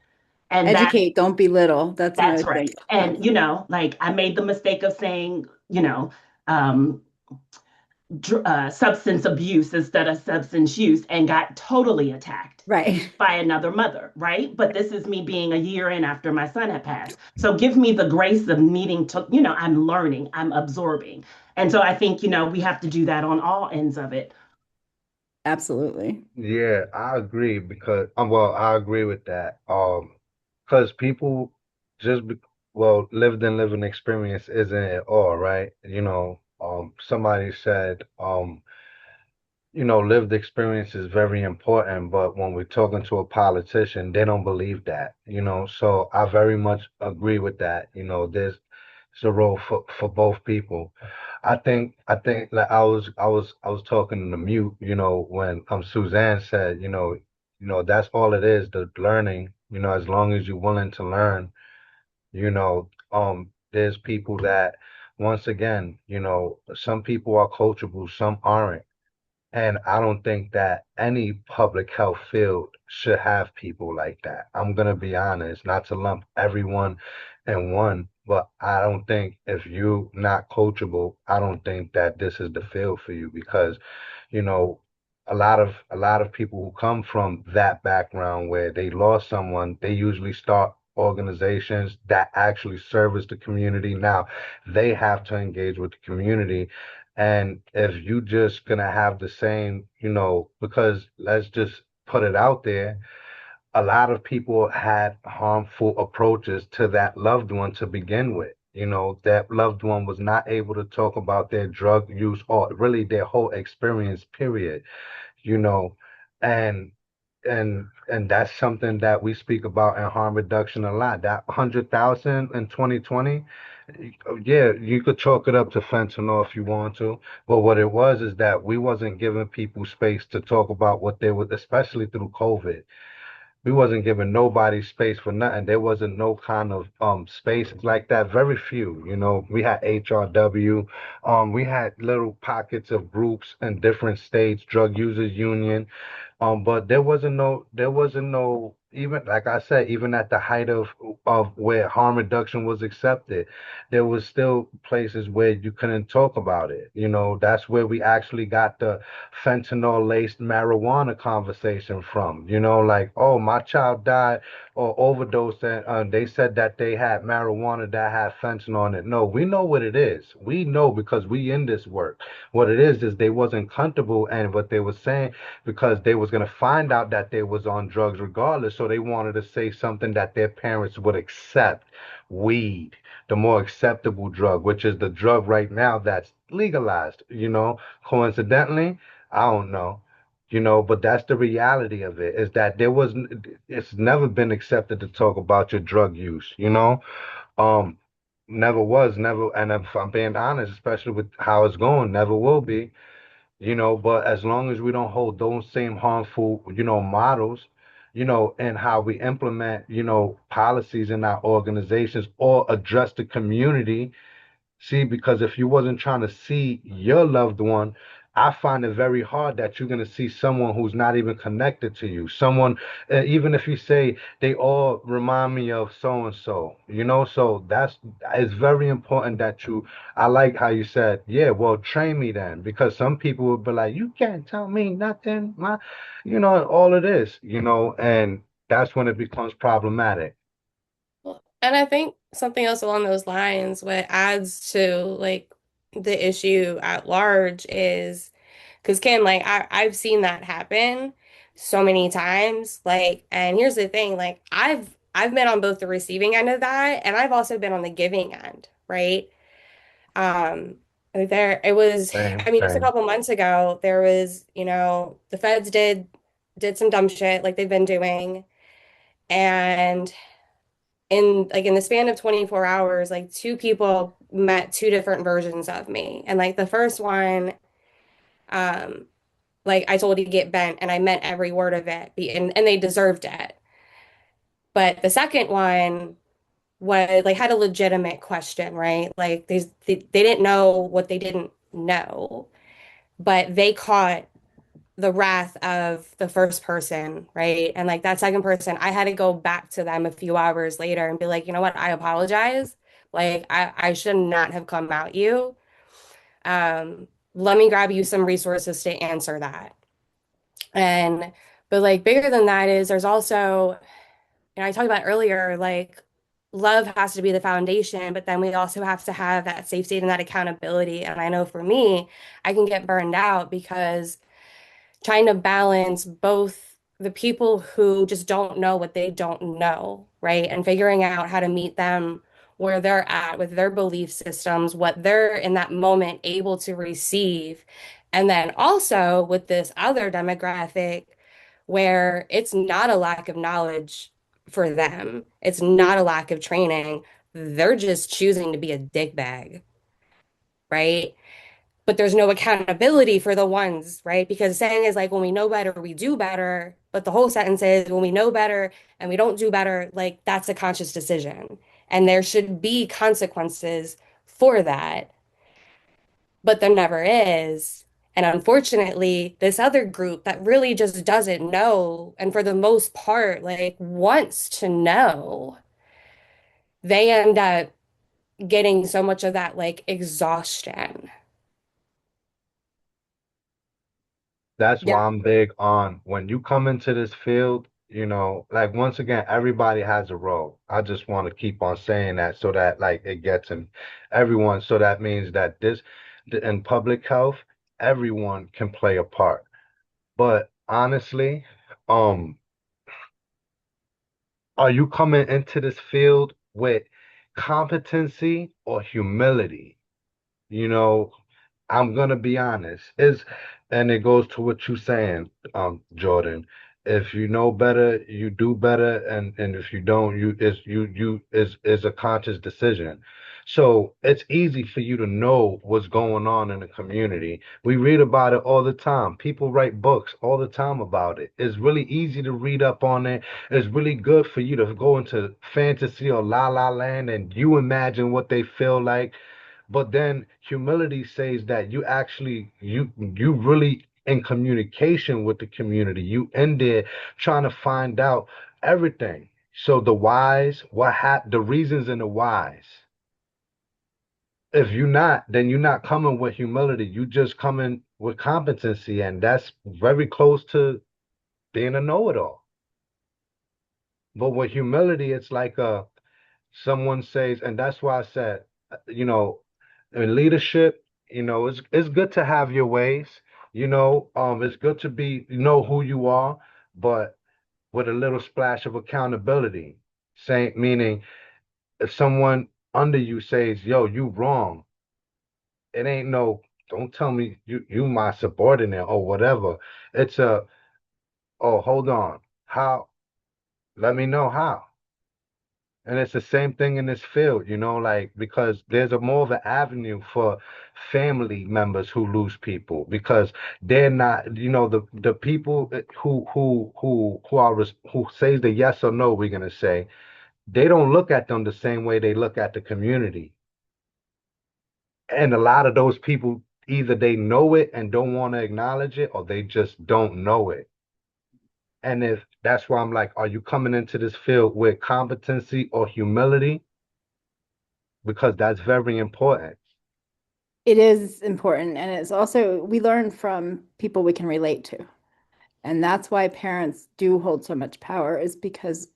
And Educate, don't belittle. That's another that's thing. right. And like I made the mistake of saying, um, substance abuse instead of substance use and got totally attacked Right. by another mother, right? But this is me being a year in after my son had passed. So give me the grace of needing to, I'm learning, I'm absorbing. And so I think, we have to do that on all ends of it. Absolutely. Yeah, I agree because well, I agree with that. Because people just be, well, lived and living experience isn't it all, right? Somebody said, lived experience is very important, but when we're talking to a politician, they don't believe that. So I very much agree with that. There's a role for both people. I think like I was talking in the mute, when Suzanne said, that's all it is, the learning, as long as you're willing to learn, there's people that once again, some people are coachable, some aren't. And I don't think that any public health field should have people like that. I'm gonna be honest, not to lump everyone in one, but I don't think if you're not coachable, I don't think that this is the field for you because, you know, a lot of people who come from that background where they lost someone, they usually start organizations that actually service the community. Now, they have to engage with the community and if you just gonna have the same, because let's just put it out there, a lot of people had harmful approaches to that loved one to begin with. That loved one was not able to talk about their drug use or really their whole experience, period. You know, and and that's something that we speak about in harm reduction a lot. That 100,000 in 2020, yeah, you could chalk it up to fentanyl if you want to, but what it was is that we wasn't giving people space to talk about what they would, especially through COVID. We wasn't giving nobody space for nothing. There wasn't no kind of spaces like that. Very few. We had HRW, we had little pockets of groups in different states, drug users union, but there wasn't no even like I said, even at the height of where harm reduction was accepted, there was still places where you couldn't talk about it. You know, that's where we actually got the fentanyl-laced marijuana conversation from. You know, like, oh, my child died or overdosed, and they said that they had marijuana that had fentanyl in it. No, we know what it is. We know because we in this work. What it is they wasn't comfortable, and what they were saying because they was going to find out that they was on drugs regardless, so they wanted to say something that their parents would accept. Weed, the more acceptable drug, which is the drug right now that's legalized, coincidentally, I don't know, but that's the reality of it, is that it's never been accepted to talk about your drug use, um never was, never, and if I'm being honest, especially with how it's going, never will be. But as long as we don't hold those same harmful, models, and how we implement, policies in our organizations or address the community. See, because if you wasn't trying to see your loved one, I find it very hard that you're going to see someone who's not even connected to you. Someone, even if you say they all remind me of so and so, so it's very important that I like how you said, yeah, well, train me then, because some people would be like, you can't tell me nothing, all of this, and that's when it becomes problematic. And I think something else along those lines, what adds to like the issue at large is because Kim, like I've seen that happen so many times. Like, and here's the thing, like I've been on both the receiving end of that and I've also been on the giving end, right? Um, there it was, Same, I mean, just a same. couple months ago, there was, the feds did some dumb shit like they've been doing. And in the span of 24 hours, like two people met two different versions of me. And like the first one, um, like I told you to get bent and I meant every word of it. And they deserved it. But the second one was like had a legitimate question, right? Like they didn't know what they didn't know, but they caught the wrath of the first person, right? And like that second person, I had to go back to them a few hours later and be like, you know what? I apologize. Like I should not have come at you. Let me grab you some resources to answer that. And but like bigger than that is there's also, I talked about earlier, like love has to be the foundation, but then we also have to have that safety and that accountability. And I know for me, I can get burned out because trying to balance both the people who just don't know what they don't know, right? And figuring out how to meet them where they're at with their belief systems, what they're in that moment able to receive. And then also with this other demographic where it's not a lack of knowledge for them, it's not a lack of training. They're just choosing to be a dickbag, right? But there's no accountability for the ones, right? Because saying is like when we know better, we do better. But the whole sentence is when we know better and we don't do better, like that's a conscious decision. And there should be consequences for that, but there never is. And unfortunately, this other group that really just doesn't know, and for the most part, like wants to know, they end up getting so much of that like exhaustion. That's Yeah. why I'm big on when you come into this field, like once again, everybody has a role. I just want to keep on saying that so that like it gets in everyone. So that means that in public health, everyone can play a part. But honestly, um, are you coming into this field with competency or humility? You know, I'm gonna be honest. And it goes to what you're saying, Jordan. If you know better, you do better, and if you don't, you is a conscious decision. So it's easy for you to know what's going on in the community. We read about it all the time. People write books all the time about it. It's really easy to read up on it. It's really good for you to go into fantasy or la la land and you imagine what they feel like, but then humility says that you really in communication with the community. You in there trying to find out everything. So the whys, the reasons and the whys. If you're not, then you're not coming with humility. You just coming with competency, and that's very close to being a know-it-all. But with humility, it's like someone says, and that's why I said, you know, in leadership, it's good to have your ways. It's good to know who you are, but with a little splash of accountability. Saying meaning if someone under you says, "Yo, you wrong," it ain't no. Don't tell me you my subordinate or whatever. It's oh, hold on. How? Let me know how. And it's the same thing in this field, like because there's a more of an avenue for family members who lose people because they're not, the people who says the yes or no, we're gonna say, they don't look at them the same way they look at the community. And a lot of those people either they know it and don't want to acknowledge it, or they just don't know it. And if that's why I'm like, are you coming into this field with competency or humility? Because that's very important. It is important. And it's also, we learn from people we can relate to. And that's why parents do hold so much power, is because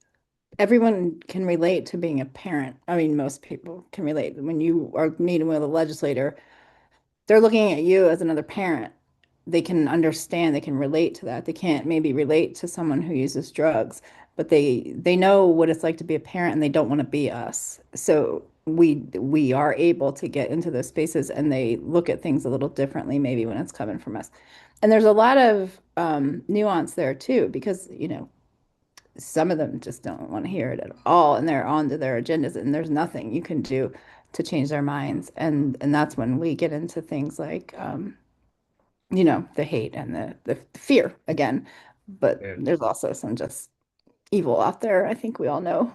everyone can relate to being a parent. I mean, most people can relate. When you are meeting with a legislator, they're looking at you as another parent. They can understand, they can relate to that. They can't maybe relate to someone who uses drugs, but they know what it's like to be a parent and they don't want to be us. So we are able to get into those spaces and they look at things a little differently maybe when it's coming from us. And there's a lot of nuance there too, because some of them just don't want to hear it at all and they're on to their agendas and there's nothing you can do to change their minds. And that's when we get into things like the hate and the fear again. But Yeah. there's also some just evil out there. I think we all know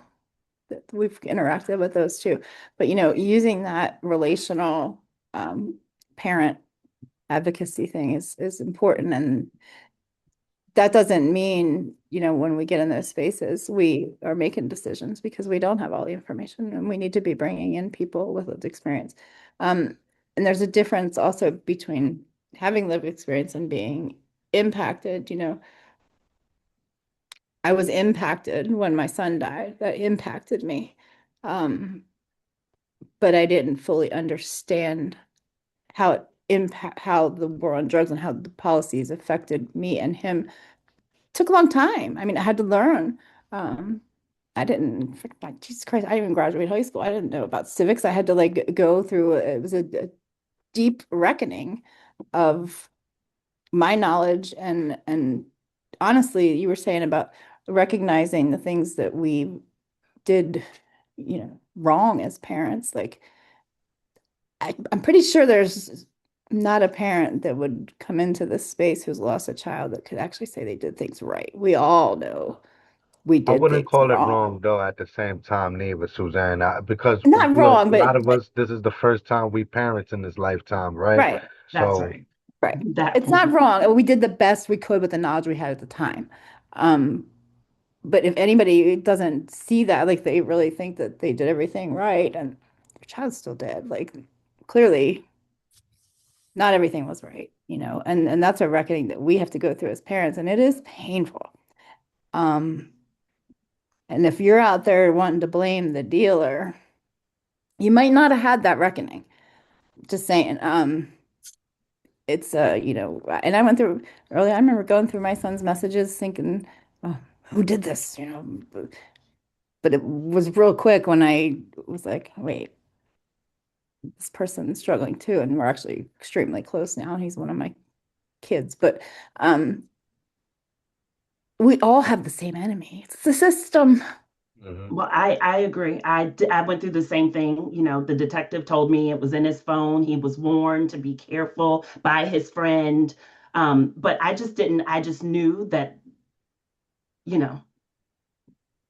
that we've interacted with those too. But using that relational parent advocacy thing is important. And that doesn't mean, when we get in those spaces, we are making decisions because we don't have all the information and we need to be bringing in people with lived experience. And there's a difference also between having lived experience and being impacted. I was impacted when my son died. That impacted me. Um, but I didn't fully understand how the war on drugs and how the policies affected me and him. Took a long time. I mean, I had to learn. Um, I didn't, like, Jesus Christ, I didn't even graduate high school. I didn't know about civics. I had to like go through, it was a deep reckoning of my knowledge and honestly, you were saying about recognizing the things that we did, wrong as parents. Like, I'm pretty sure there's not a parent that would come into this space who's lost a child that could actually say they did things right. We all know we I did wouldn't things call it wrong. wrong though at the same time neither, Suzanne, because Not look, wrong, a lot but of us, this is the first time we parents in this lifetime, right? right, That's So right. right. That It's not point. wrong. We did the best we could with the knowledge we had at the time. Um, but if anybody doesn't see that, like they really think that they did everything right and their child's still dead, like clearly not everything was right, and that's a reckoning that we have to go through as parents, and it is painful. Um, and if you're out there wanting to blame the dealer, you might not have had that reckoning. Just saying. It's and I went through early. I remember going through my son's messages thinking, oh, who did this? But it was real quick when I was like, wait, this person's struggling too. And we're actually extremely close now. He's one of my kids. But um, we all have the same enemy. It's the system. mhm. Well, I agree. I went through the same thing. The detective told me it was in his phone. He was warned to be careful by his friend. But I just didn't, I just knew that, you know,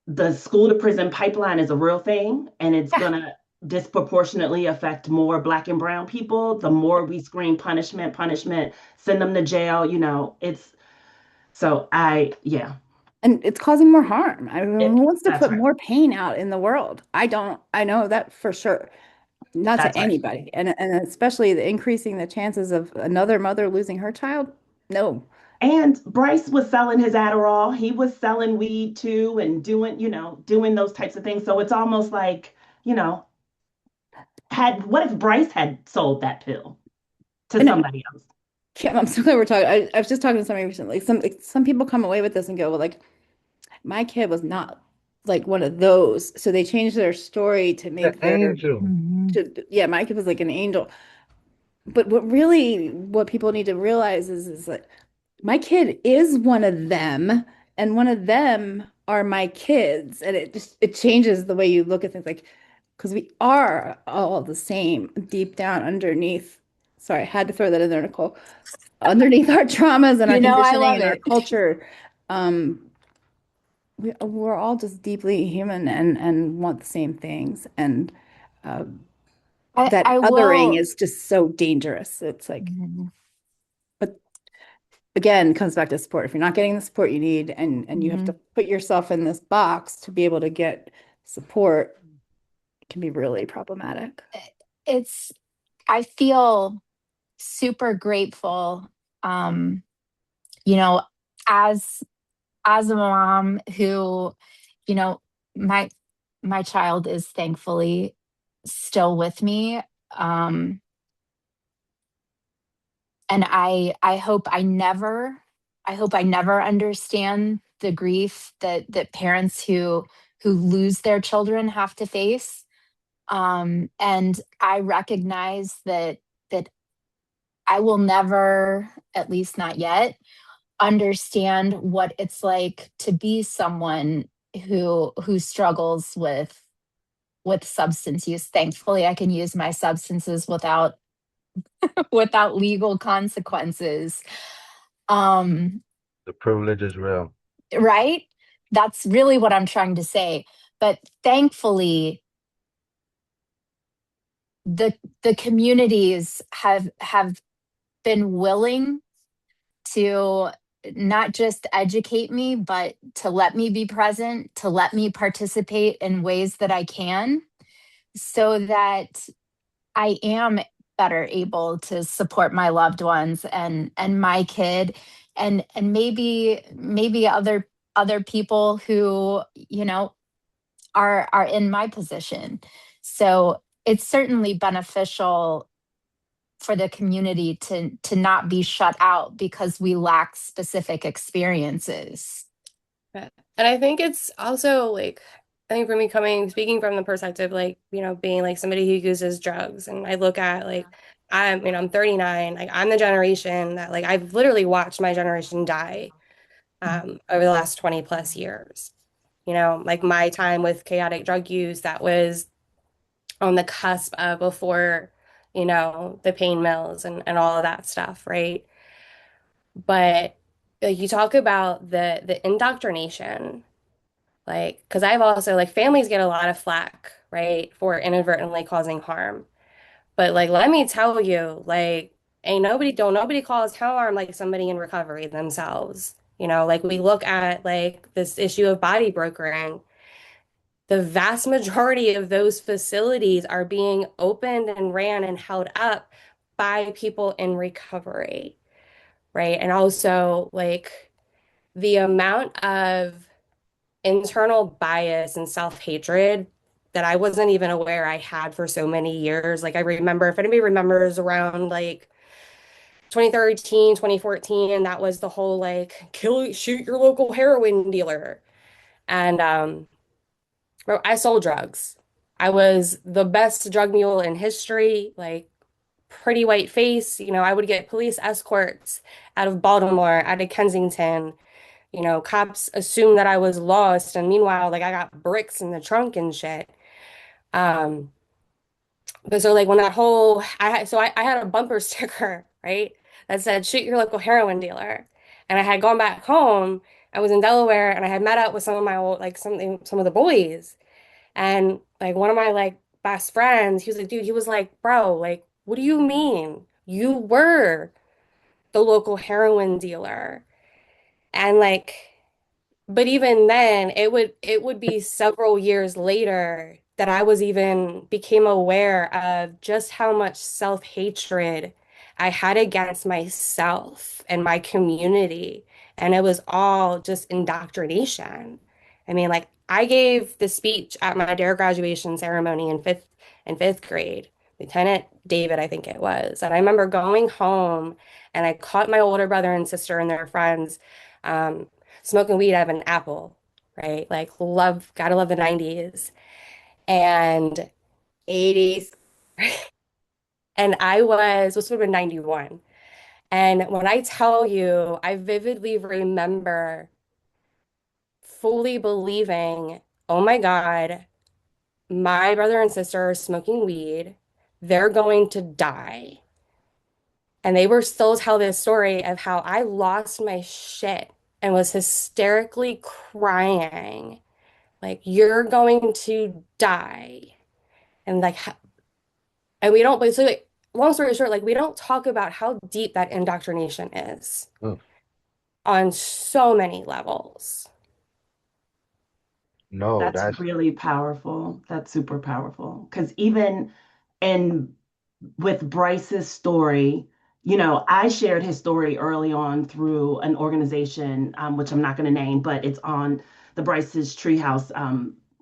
the school to prison pipeline is a real thing and it's Yeah. going to disproportionately affect more Black and brown people. The more we scream punishment, punishment, send them to jail, it's so yeah. And it's causing more harm. I mean, who wants to That's put right. more pain out in the world? I don't. I know that for sure. Not to That's right. anybody. And especially the increasing the chances of another mother losing her child. No. And Bryce was selling his Adderall. He was selling weed too and doing, doing those types of things. So it's almost like, you know, had what if Bryce had sold that pill to And somebody else? Kim, I'm so glad we're talking. I was just talking to somebody recently. Some people come away with this and go, well, like, my kid was not like one of those. So they changed their story to The make their angel. Mhm. yeah, my kid was like an angel. But what people need to realize is that my kid is one of them, and one of them are my kids. And it changes the way you look at things, like, because we are all the same deep down underneath. Sorry, I had to throw that in there, Nicole. Underneath our traumas and our I conditioning love and our it. culture, um, we're all just deeply human and want the same things. And uh, that I othering will. is just so dangerous. It's like, Mhm. but again, it comes back to support. If you're not getting the support you need and you have to Mhm. put yourself in this box to be able to get support, it can be really problematic. It's, I feel super grateful, um, you know, as as a mom who, you know, my my child is thankfully still with me. Um, and I hope I never understand the grief that parents who lose their children have to face. And I recognize that I will never, at least not yet, understand what it's like to be someone who struggles with substance use. Thankfully, I can use my substances without without legal consequences. Um, The privilege is real. right? That's really what I'm trying to say. But thankfully, the the communities have been willing to not just educate me, but to let me be present, to let me participate in ways that I can, so that I am better able to support my loved ones and my kid, and maybe other people who, are in my position. So it's certainly beneficial for the community to not be shut out because we lack specific experiences. Yeah. And I think it's also like, I think for me speaking from the perspective, like, being like somebody who uses drugs, and I look at like, I'm 39, like I'm the generation that like I've literally watched my generation die over the last 20 plus years. Like my time with chaotic drug use, that was on the cusp of before, the pain mills and all of that stuff, right? But like you talk about the indoctrination, like, because I've also like families get a lot of flack, right, for inadvertently causing harm. But like, let me tell you, like, ain't nobody don't nobody cause harm like somebody in recovery themselves. Like we look at like this issue of body brokering. The vast majority of those facilities are being opened and ran and held up by people in recovery, right? And also like the amount of internal bias and self-hatred that I wasn't even aware I had for so many years. Like I remember, if anybody remembers around like 2013, 2014, that was the whole like shoot your local heroin dealer. And bro, I sold drugs. I was the best drug mule in history, like pretty white face. I would get police escorts out of Baltimore, out of Kensington. Cops assumed that I was lost, and meanwhile, like I got bricks in the trunk and shit. Um, but so like when that whole I had a bumper sticker, right, that said shoot your local heroin dealer. And I had gone back home. I was in Delaware and I had met up with some of my old like some of the boys. And like one of my like best friends, he was like, dude, he was like, bro, like, what do you mean? You were the local heroin dealer. And like but even then, it would be several years later that I was even became aware of just how much self-hatred I had against myself and my community. And it was all just indoctrination. I mean, like I gave the speech at my dare graduation ceremony in fifth grade. Lieutenant David, I think it was. And I remember going home and I caught my older brother and sister and their friends. Smoking weed out of an apple, right? Like love, gotta love the 90s and 80s. And I was, this would have been 91. And when I tell you, I vividly remember fully believing, oh my God, my brother and sister are smoking weed. They're going to die. And they were still tell this story of how I lost my shit and was hysterically crying like you're going to die. And like and we don't so like long story short, like we don't talk about how deep that indoctrination is Mm. on so many levels. No, That's that's really powerful. That's super powerful. Because even in with Bryce's story, I shared his story early on through an organization, which I'm not going to name, but it's on the Bryce's Treehouse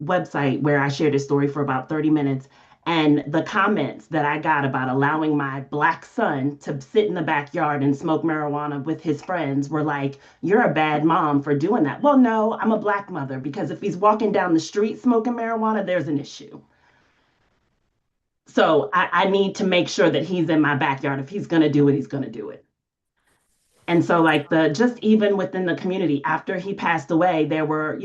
website where I shared his story for about 30 minutes. And the comments that I got about allowing my Black son to sit in the backyard and smoke marijuana with his friends were like, you're a bad mom for doing that. Well, no, I'm a Black mother because if he's walking down the street smoking marijuana, there's an issue. So I need to make sure that he's in my backyard. If he's going to do it, he's going to do it. And so, like, the just even within the community, after he passed away, there were,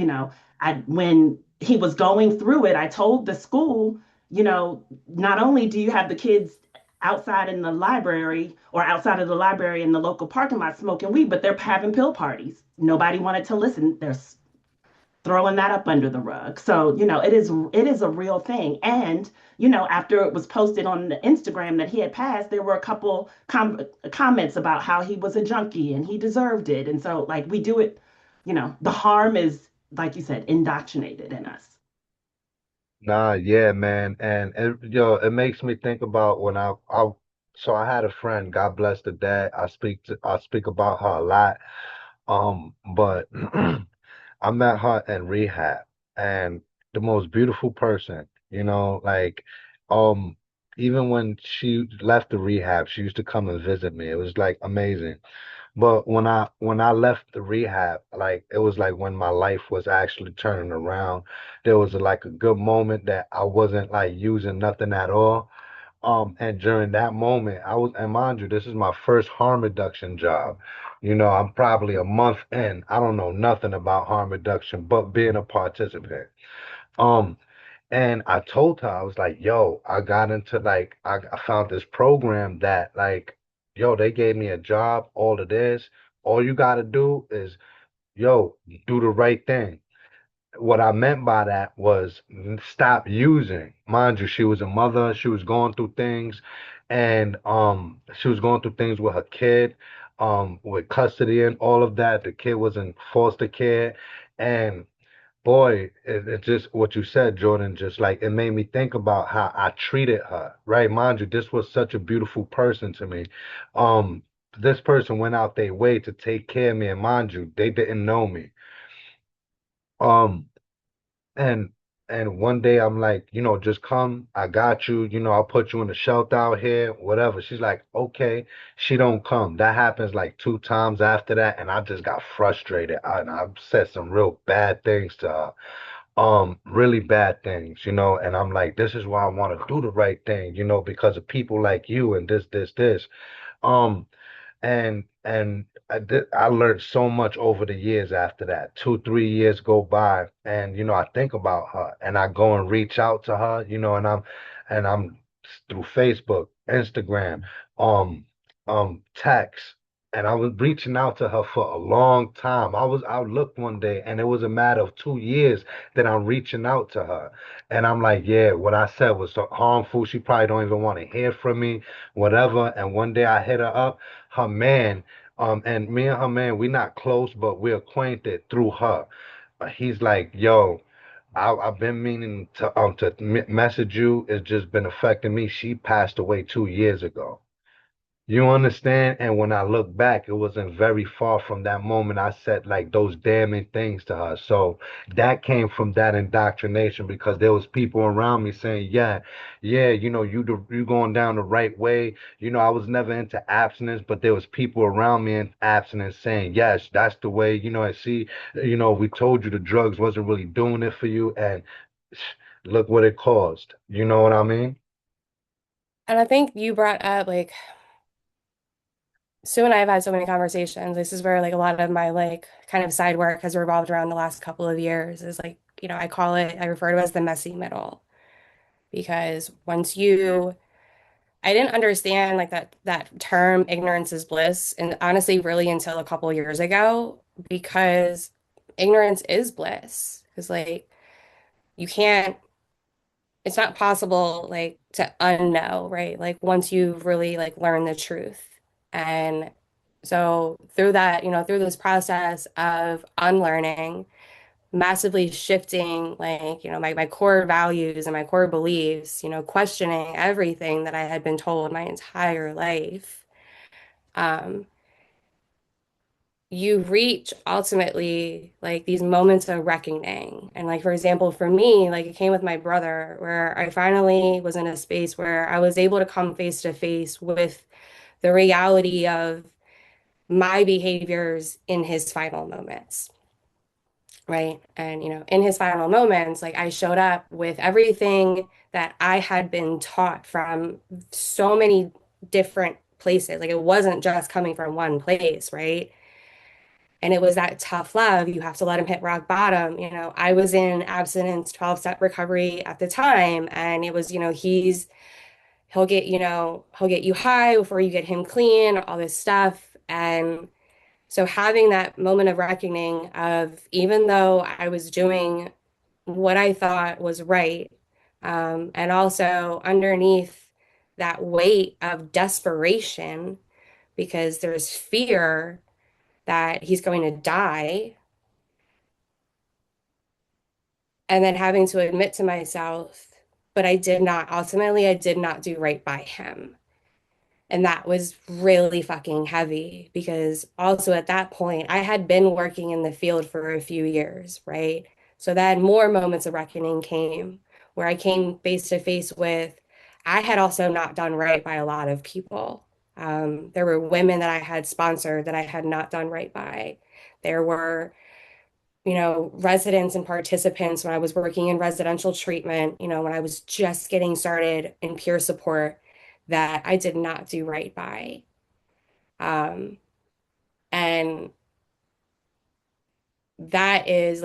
when he was going through it, I told the school, not only do you have the kids outside in the library or outside of the library in the local parking lot smoking weed, but they're having pill parties. Nobody wanted to listen. There's throwing that up under the rug. So, it is a real thing. And, after it was posted on the Instagram that he had passed, there were a couple comments about how he was a junkie and he deserved it. And so like we do it, the harm is, like you said, indoctrinated in us. nah, yeah, man. And it makes me think about when so I had a friend, God bless the dad. I speak about her a lot. But I met her in rehab and the most beautiful person, like um even when she left the rehab, she used to come and visit me. It was like amazing. But when I left the rehab, like it was like when my life was actually turning around. There was like a good moment that I wasn't like using nothing at all. And during that moment, and mind you, this is my first harm reduction job. I'm probably a month in. I don't know nothing about harm reduction, but being a participant. Um, and I told her, I was like, yo, I got into like, I found this program that like, yo, they gave me a job, all of this. All you got to do is, yo, do the right thing. What I meant by that was stop using. Mind you, she was a mother, she was going through things, and she was going through things with her kid, with custody and all of that. The kid was in foster care, and boy, it just what you said, Jordan, just like it made me think about how I treated her, right? Mind you, this was such a beautiful person to me. Um, this person went out their way to take care of me, and mind you, they didn't know me. Um, and and one day I'm like, just come, I got you, I'll put you in the shelter out here, whatever. She's like, okay. She don't come. That happens like two times after that, and I just got frustrated. I said some real bad things to her. Really bad things, and I'm like, this is why I want to do the right thing, because of people like you and this. Um, and I learned so much over the years after that. 2, 3 years go by, and I think about her, and I go and reach out to her, and I'm through Facebook, Instagram, um, text, and I was reaching out to her for a long time. I looked one day, and it was a matter of 2 years that I'm reaching out to her, and I'm like, yeah, what I said was so harmful. She probably don't even want to hear from me, whatever. And one day I hit her up, her man, and me and her man, we not close, but we're acquainted through her. he's like, yo, I've been meaning to message you. It's just been affecting me. She passed away 2 years ago. You understand? And when I look back, it wasn't very far from that moment I said like those damning things to her. So that came from that indoctrination because there was people around me saying, yeah, yeah, you going down the right way. I was never into abstinence, but there was people around me in abstinence saying, yes, that's the way. I see, we told you the drugs wasn't really doing it for you, and look what it caused. You know what I mean? And I think you brought up like Sue and I have had so many conversations. This is where like a lot of my like kind of side work has revolved around the last couple of years is like, I refer to it as the messy middle because I didn't understand like that term ignorance is bliss and honestly really until a couple of years ago because ignorance is bliss because like you can't it's not possible like to unknow, right? Like once you've really like learned the truth. And so through that, through this process of unlearning, massively shifting like, my core values and my core beliefs, questioning everything that I had been told my entire life. Um, you reach ultimately like these moments of reckoning. And like for example, for me, like it came with my brother where I finally was in a space where I was able to come face to face with the reality of my behaviors in his final moments. Right. And, in his final moments, like I showed up with everything that I had been taught from so many different places. Like it wasn't just coming from one place, right? And it was that tough love. You have to let him hit rock bottom. I was in abstinence 12-step recovery at the time. And it was, he'll get you high before you get him clean, all this stuff. And so having that moment of reckoning of even though I was doing what I thought was right, and also underneath that weight of desperation, because there's fear that he's going to die, and then having to admit to myself, but ultimately, I did not do right by him. And that was really fucking heavy because also at that point, I had been working in the field for a few years, right? So then more moments of reckoning came where I came face to face with, I had also not done right by a lot of people. There were women that I had sponsored that I had not done right by. There were, residents and participants when I was working in residential treatment, when I was just getting started in peer support that I did not do right by. Um, and that is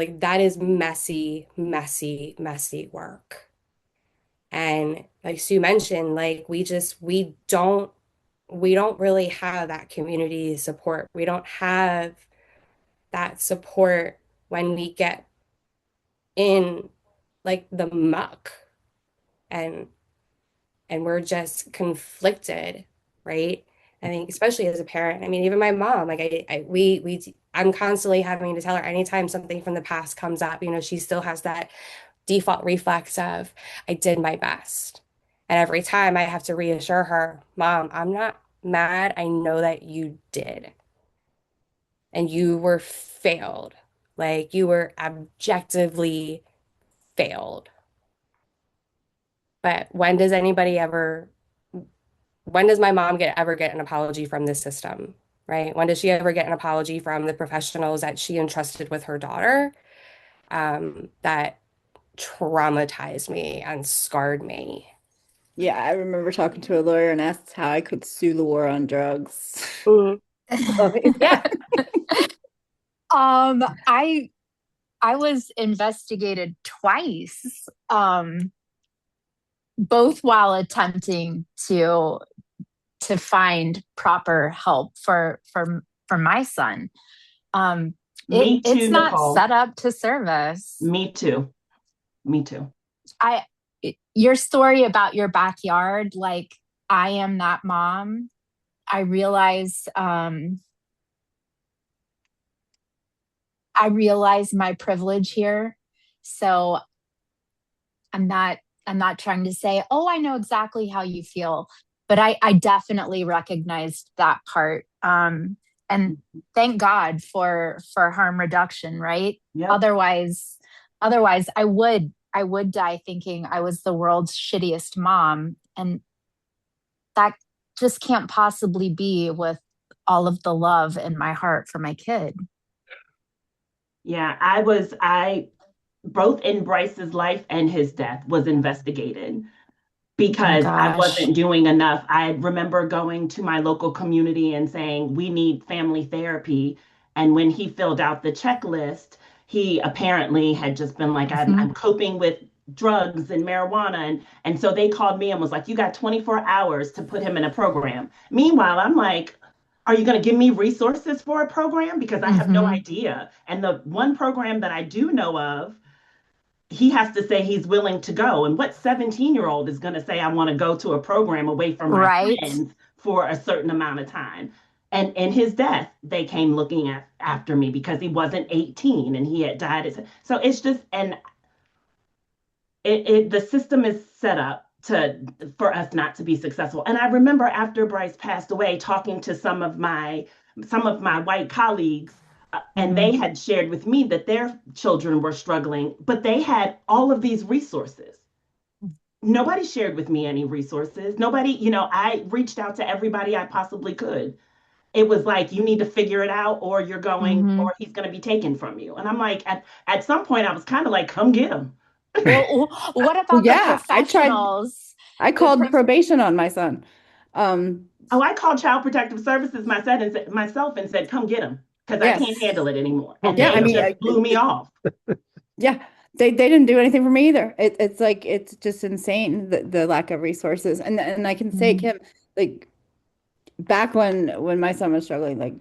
messy, messy, messy work. And like Sue mentioned, like we don't really have that community support. We don't have that support when we get in like the muck and we're just conflicted, right? I think especially as a parent, I mean, even my mom, like I'm constantly having to tell her anytime something from the past comes up, she still has that default reflex of I did my best. And every time I have to reassure her, Mom, I'm not mad. I know that you did. And you were failed. Like you were objectively failed. But when does my mom ever get an apology from this system, right? When does she ever get an apology from the professionals that she entrusted with her daughter, that traumatized me and scarred me? Yeah, I remember talking to a lawyer and asked how I could sue the war on drugs. Mhm. Yeah. Um, I I was investigated twice, both while attempting to find proper help for my son. Um, Me it's too, not Nicole. set up to serve us. Me too. Me too. I your story about your backyard, like I am that mom. I realize I realize my privilege here. So I'm not I'm not trying to say, oh, I know exactly how you feel, but I definitely recognized that part. And thank God for harm reduction, right? Yep. Otherwise I would die thinking I was the world's shittiest mom. And that just can't possibly be with all of the love in my heart for my kid. Yeah, I both in Bryce's life and his death was investigated Oh because I gosh. wasn't doing enough. I remember going to my local community and saying, we need family therapy. And when he filled out the checklist, he apparently had just been like, I'm Mhm. coping with drugs and marijuana. And so they called me and was like, you got 24 hours to put him in a program. Meanwhile, I'm like, are you going to give me resources for a program? Because I have no Mhm. idea. And the one program that I do know of, he has to say he's willing to go. And what 17-year-old is going to say, I want to go to a program away from my Right. friends for a certain amount of time? And in his death, they came looking after me because he wasn't 18 and he had died. So it's just, and the system is set up to for us not to be successful. And I remember after Bryce passed away, talking to some of my white colleagues, and they Mhm. had shared with me that their children were struggling, but they had all of these resources. Nobody shared with me any resources. Nobody, I reached out to everybody I possibly could. It was like, you need to figure it out, or you're going, Mhm. or he's going to be taken from you. And I'm like, at some point, I was kind of like, come get him. Well, what Well, about the yeah, professionals? I The called probation on my son. Um, Oh, I called Child Protective Services myself and said, come get him because I can't yes. handle it anymore. Come And Yeah, get I they him. mean, just blew me off. yeah, they didn't do anything for me either. It's like it's just insane the lack of resources. And I can say, Mhm. Kim, like back when my son was struggling, like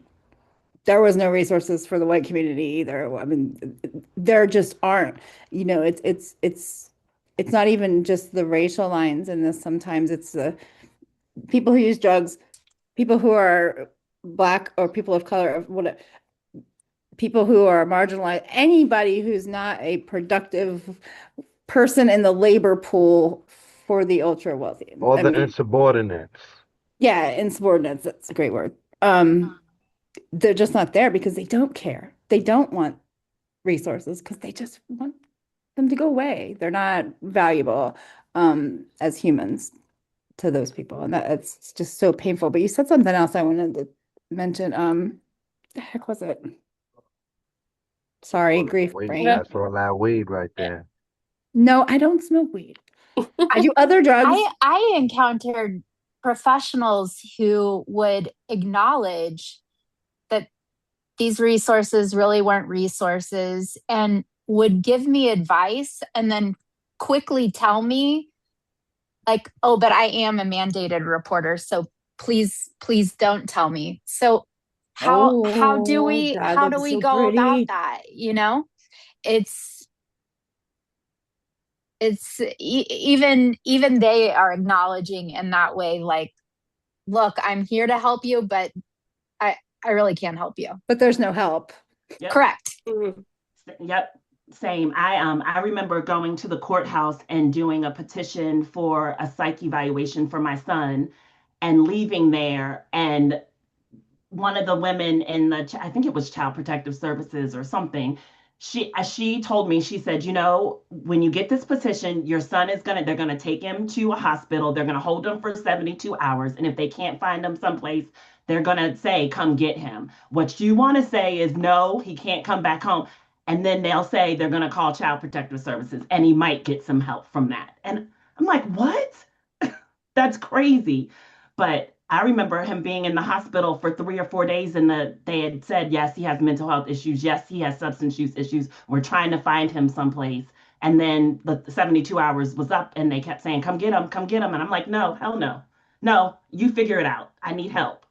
there was no resources for the white community either. I mean, there just aren't. It's not even just the racial lines in this. Sometimes it's the people who use drugs, people who are black or people of color, what people who are marginalized, anybody who's not a productive person in the labor pool for the ultra wealthy. All I the mean, insubordinates. yeah, insubordinates, that's a great word. They're just not there because they don't care. They don't want resources because they just want them to go away. They're not valuable as humans to those people. And it's just so painful. But you said something else I wanted to mention. The heck was it? Sorry, All that grief weed. brain. That's all that weed right there. No, I don't smoke weed. I do other drugs. I encountered professionals who would acknowledge that these resources really weren't resources and would give me advice and then quickly tell me like, oh, but I am a mandated reporter, so please don't tell me. So how do Oh, we God, how do that's we so go about pretty. that? It's even they are acknowledging in that way, like, look, I'm here to help you, but I I really can't help you. But there's no help. Yep. Correct. Mhm. Yep. Same. I remember going to the courthouse and doing a petition for a psych evaluation for my son and leaving there, and one of the women in I think it was Child Protective Services or something, she told me, she said, when you get this petition, your son is they're gonna take him to a hospital, they're gonna hold him for 72 hours, and if they can't find him someplace, they're gonna say, come get him. What you want to say is, no, he can't come back home. And then they'll say they're gonna call Child Protective Services and he might get some help from that. And I'm like, what? That's crazy. But I remember him being in the hospital for 3 or 4 days, and they had said, yes, he has mental health issues. Yes, he has substance use issues. We're trying to find him someplace. And then the 72 hours was up, and they kept saying, come get him, come get him. And I'm like, no, hell no. No, you figure it out. I need help.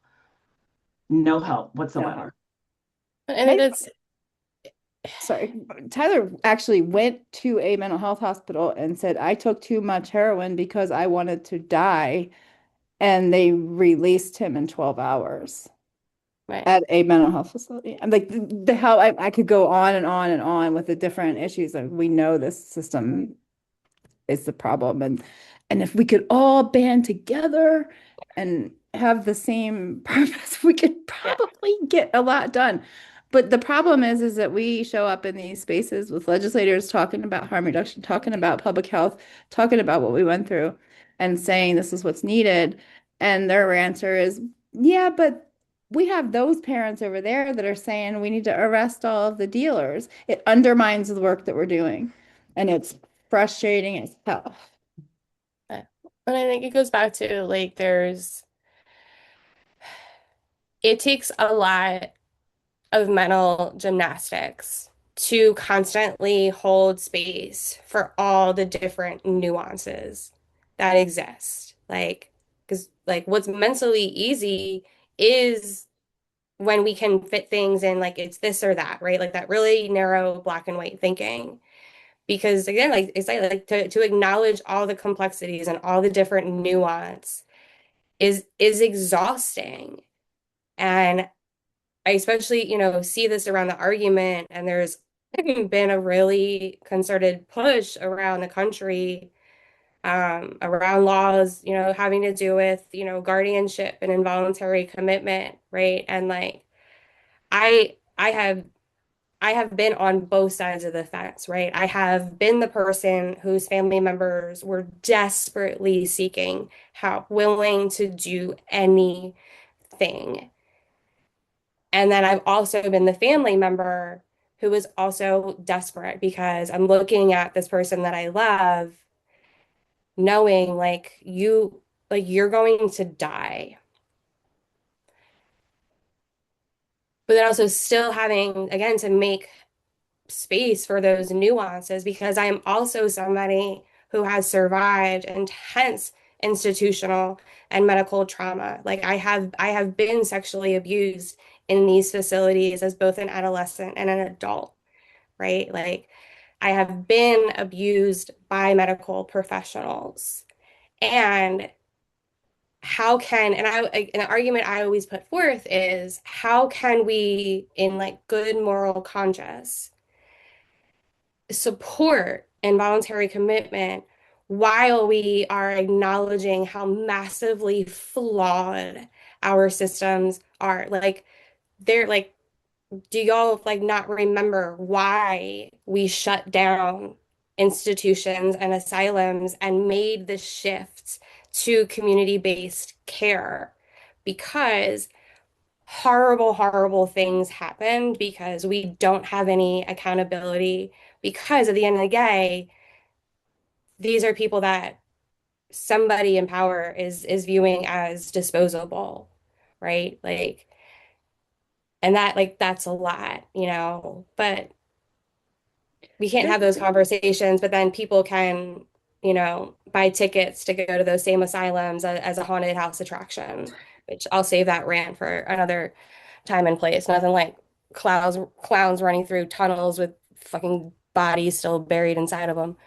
No help No help. whatsoever. And it's Sorry. Tyler actually went to a mental health hospital and said, I took too much heroin because I wanted to die. And they released him in 12 hours. Right. at a mental health facility. I'm like the how I could go on and on and on with the different issues. Like we know this system is the problem, and if we could all band together and have the same purpose, we could Yeah. probably get a lot done. But the problem is that we show up in these spaces with legislators talking about harm reduction, talking about public health, talking about what we went through, and saying this is what's needed. And their answer is, yeah, but we have those parents over there that are saying we need to arrest all of the dealers. It undermines the work that we're doing. And it's frustrating as hell. Yeah. And I think it goes back to like it takes a lot of mental gymnastics to constantly hold space for all the different nuances that exist. Like, because like what's mentally easy is when we can fit things in, like it's this or that, right? Like that really narrow black and white thinking. Because again, like it's like to acknowledge all the complexities and all the different nuance is exhausting. And I especially, see this around the argument, and there's been a really concerted push around the country, around laws, having to do with, guardianship and involuntary commitment, right? And like I have been on both sides of the fence, right? I have been the person whose family members were desperately seeking help, willing to do anything. And then I've also been the family member who is also desperate because I'm looking at this person that I love, knowing like you're going to die. But then also still having, again, to make space for those nuances because I am also somebody who has survived intense institutional and medical trauma. Like I have been sexually abused in these facilities as both an adolescent and an adult, right? Like I have been abused by medical professionals. And an argument I always put forth is how can we, in like good moral conscience, support involuntary commitment while we are acknowledging how massively flawed our systems are. Like, they're like, do y'all like not remember why we shut down institutions and asylums and made the shift to community-based care? Because horrible, horrible things happened because we don't have any accountability. Because at the end of the day, these are people that somebody in power is viewing as disposable, right? Like, and that like that's a lot, but we can't There's have those conversations, but then people can, buy tickets to go to those same asylums as a haunted house attraction, which I'll save that rant for another time and place. Nothing like clowns running through tunnels with fucking bodies still buried inside of them.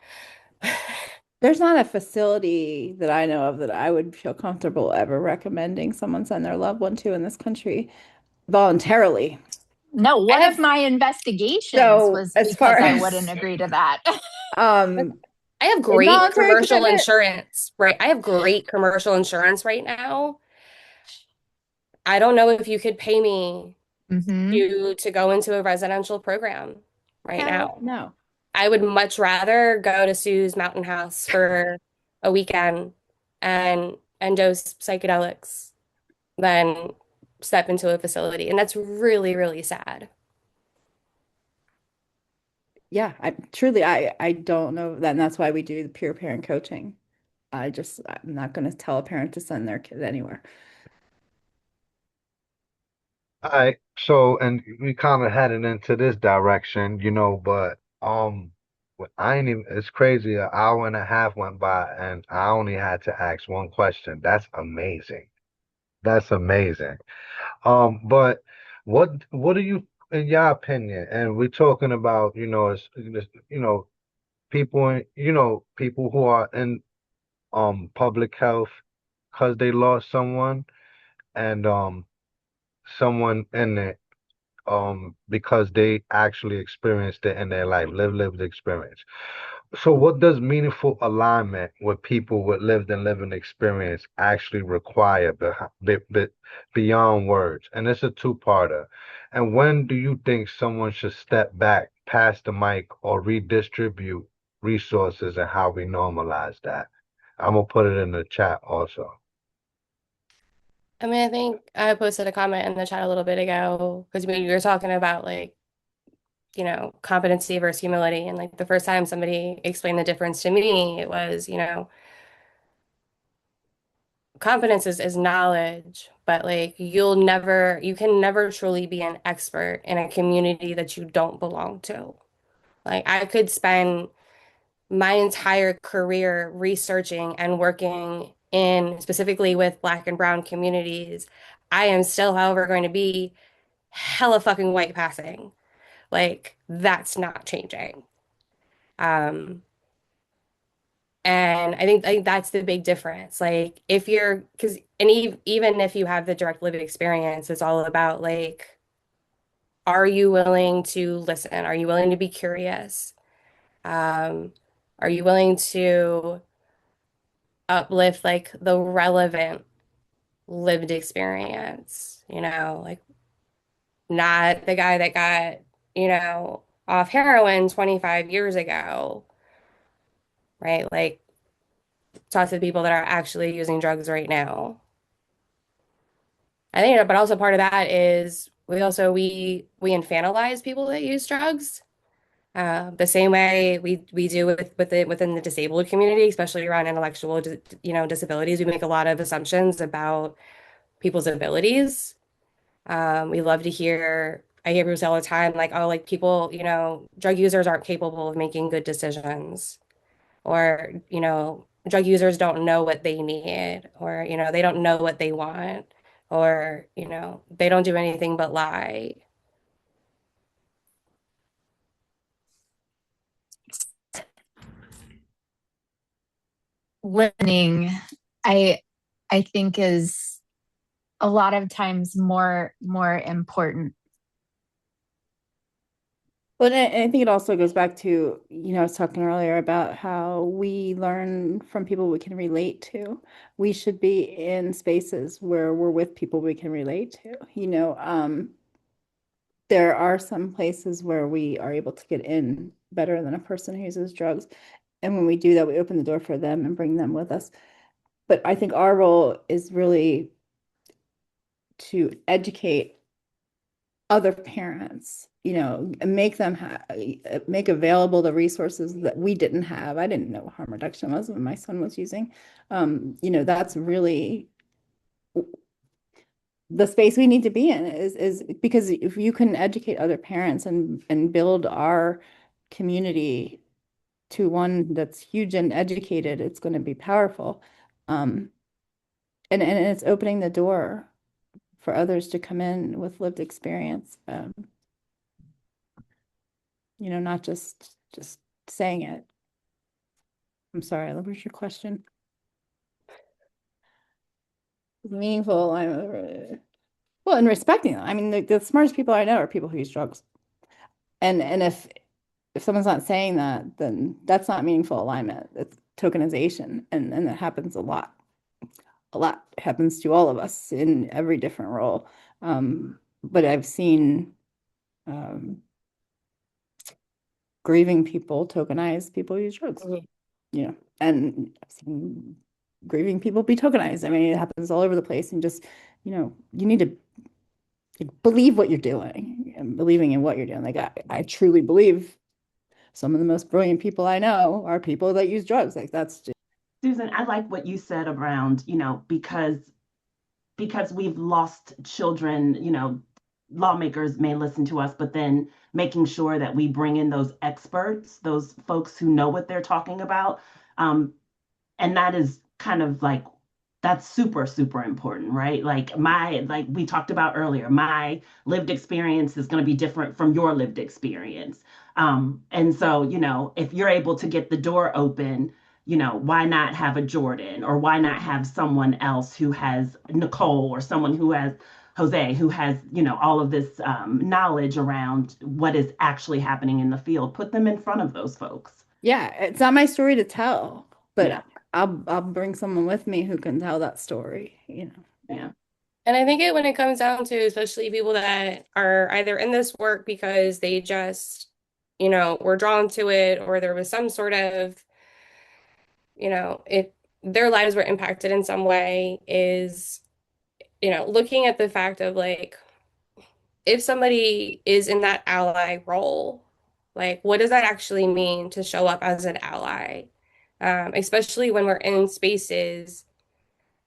there's not a facility that I know of that I would feel comfortable ever recommending someone send their loved one to in this country voluntarily. No, I one of have my investigations So was as far because I wouldn't as agree to that. um I have great involuntary commercial commitment, insurance, right? I have great commercial insurance right now. I don't know if you could pay me Hmm. to go into a residential program right hell now. no. I would much rather go to Sue's Mountain House for a weekend and dose psychedelics than step into a facility. And that's really, really sad. Yeah, I truly I don't know that, and that's why we do the peer parent coaching. I'm not going to tell a parent to send their kid anywhere. All right, so and we kind of headed into this direction, but I ain't even. It's crazy. An hour and a half went by, and I only had to ask one question. That's amazing. That's amazing. But what do you, in your opinion? And we're talking about, people, people who are in public health because they lost someone, and someone in it because they actually experienced it in their life, lived experience. So what does meaningful alignment with people with lived and living experience actually require beyond words? And it's a two-parter. And when do you think someone should step back, pass the mic, or redistribute resources, and how we normalize that? I'm gonna put it in the chat also. I mean, I think I posted a comment in the chat a little bit ago because when you were talking about like, competency versus humility. And like the first time somebody explained the difference to me, it was, competence is knowledge, but like you can never truly be an expert in a community that you don't belong to. Like I could spend my entire career researching and working in specifically with Black and Brown communities. I am still, however, going to be hella fucking white passing. Like that's not changing. Um, and I think that's the big difference. Like if you're, because and even if you have the direct lived experience, it's all about like, are you willing to listen? Are you willing to be curious? Um, are you willing to uplift like the relevant lived experience? Like not the guy that got, off heroin 25 years ago, right? Like talk to the people that are actually using drugs right now. I think, but also part of that is we infantilize people that use drugs. The same way we do within the disabled community, especially around intellectual, disabilities. We make a lot of assumptions about people's abilities. We love to hear, I hear people say all the time, like, oh, like people, drug users aren't capable of making good decisions, or, drug users don't know what they need, or, they don't know what they want, or, they don't do anything but lie. Listening, I I think is a lot of times more important. But I think it also goes back to, I was talking earlier about how we learn from people we can relate to. We should be in spaces where we're with people we can relate to. There are some places where we are able to get in better than a person who uses drugs. And when we do that, we open the door for them and bring them with us. But I think our role is really to educate other parents, and make available the resources that we didn't have. I didn't know what harm reduction was when my son was using. That's really the space we need to be in, is because if you can educate other parents and build our community to one that's huge and educated, it's going to be powerful. And it's opening the door for others to come in with lived experience. Not just saying it. I'm sorry, what was your question? Meaningful. Well, and respecting them. I mean, the smartest people I know are people who use drugs. And if someone's not saying that, then that's not meaningful alignment. It's tokenization, and that happens a lot. A lot. It happens to all of us in every different role. But I've seen grieving people tokenize people who use drugs. And I've seen grieving people be tokenized. I mean, it happens all over the place, and just, you need to believe what you're doing and believing in what you're doing. Like I truly believe some of the most brilliant people I know are people that use drugs. Like that's just. Susan, I like what you said around, because we've lost children, lawmakers may listen to us, but then making sure that we bring in those experts, those folks who know what they're talking about. And that is kind of like, that's super, super important, right? Like we talked about earlier, my lived experience is going to be different from your lived experience. And so, if you're able to get the door open, why not have a Jordan, or why not have someone else who has Nicole, or someone Jose, who has, all of this knowledge around what is actually happening in the field. Put them in front of those folks. Yeah, it's not my story to tell, Yeah, but I'll bring someone with me who can tell that story, yeah, And I think when it comes down to especially people that are either in this work because they just, were drawn to it, or there was some sort of, if their lives were impacted in some way, is, looking at the fact of like, if somebody is in that ally role, like, what does that actually mean to show up as an ally? Especially when we're in spaces,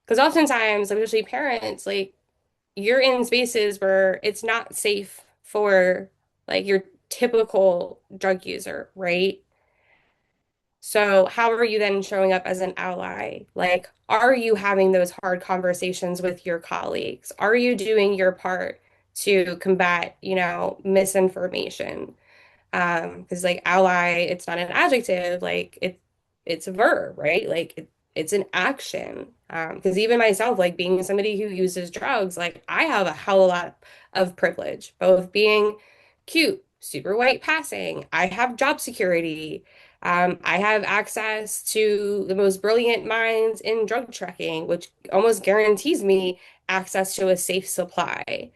because oftentimes, especially parents, like, you're in spaces where it's not safe for like your typical drug user, right? So how are you then showing up as an ally? Like, are you having those hard conversations with your colleagues? Are you doing your part to combat, misinformation? Because like ally, it's not an adjective, like it's a verb, right? Like it's an action. Because even myself, like being somebody who uses drugs, like I have a hell of a lot of privilege, both being cute, super white passing. I have job security. I have access to the most brilliant minds in drug tracking, which almost guarantees me access to a safe supply,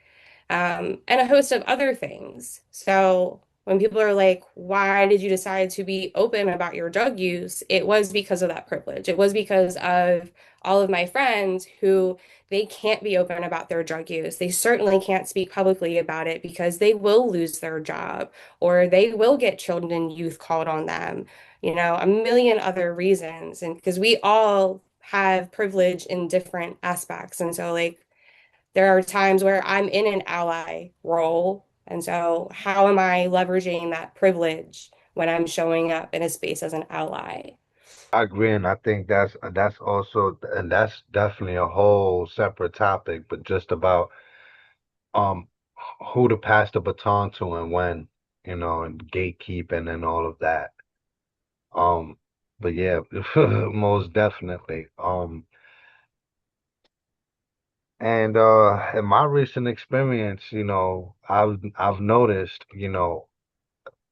and a host of other things. So when people are like, why did you decide to be open about your drug use? It was because of that privilege. It was because of all of my friends who they can't be open about their drug use. They certainly can't speak publicly about it because they will lose their job or they will get children and youth called on them, a million other reasons. And because we all have privilege in different aspects. And so, like, there are times where I'm in an ally role. And so, how am I leveraging that privilege when I'm showing up in a space as an ally? I agree, and I think that's also, and that's definitely a whole separate topic, but just about um who to pass the baton to and when, and gatekeeping and all of that. Um, but yeah, most definitely. And in my recent experience, I've noticed,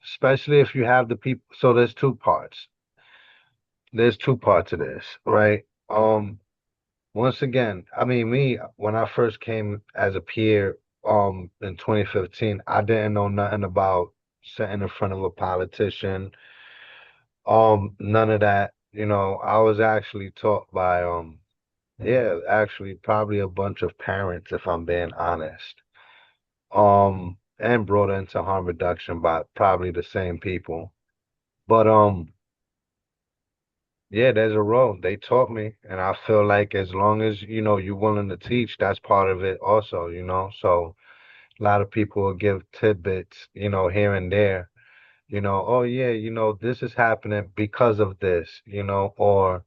especially if you have the people, so there's two parts. There's two parts of this, right? Once again, I mean, me, when I first came as a peer, in 2015, I didn't know nothing about sitting in front of a politician. None of that. I was actually taught by, yeah, actually probably a bunch of parents, if I'm being honest. And brought into harm reduction by probably the same people. But yeah, there's a role. They taught me, and I feel like as long as, you're willing to teach, that's part of it also. So a lot of people will give tidbits, here and there, oh yeah, this is happening because of this, or,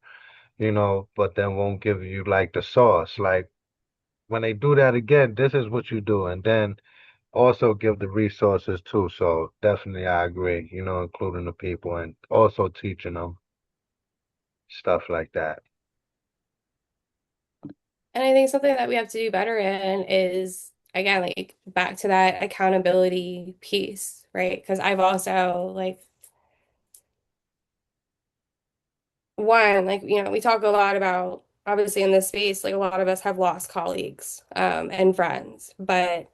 but then won't give you like the sauce. Like when they do that again, this is what you do, and then also give the resources too. So definitely I agree, including the people and also teaching them stuff like that. And I think something that we have to do better in is, again, like back to that accountability piece, right? Because I've also, like, one, like, we talk a lot about, obviously, in this space, like, a lot of us have lost colleagues, and friends, but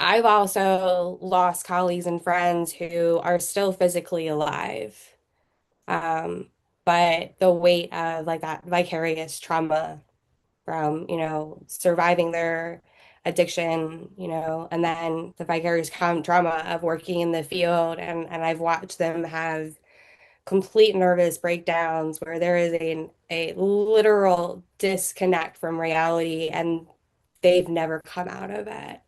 I've also lost colleagues and friends who are still physically alive. Um, but the weight of like that vicarious trauma from, surviving their addiction, and then the vicarious trauma of working in the field, and I've watched them have complete nervous breakdowns where there is a literal disconnect from reality and they've never come out of it.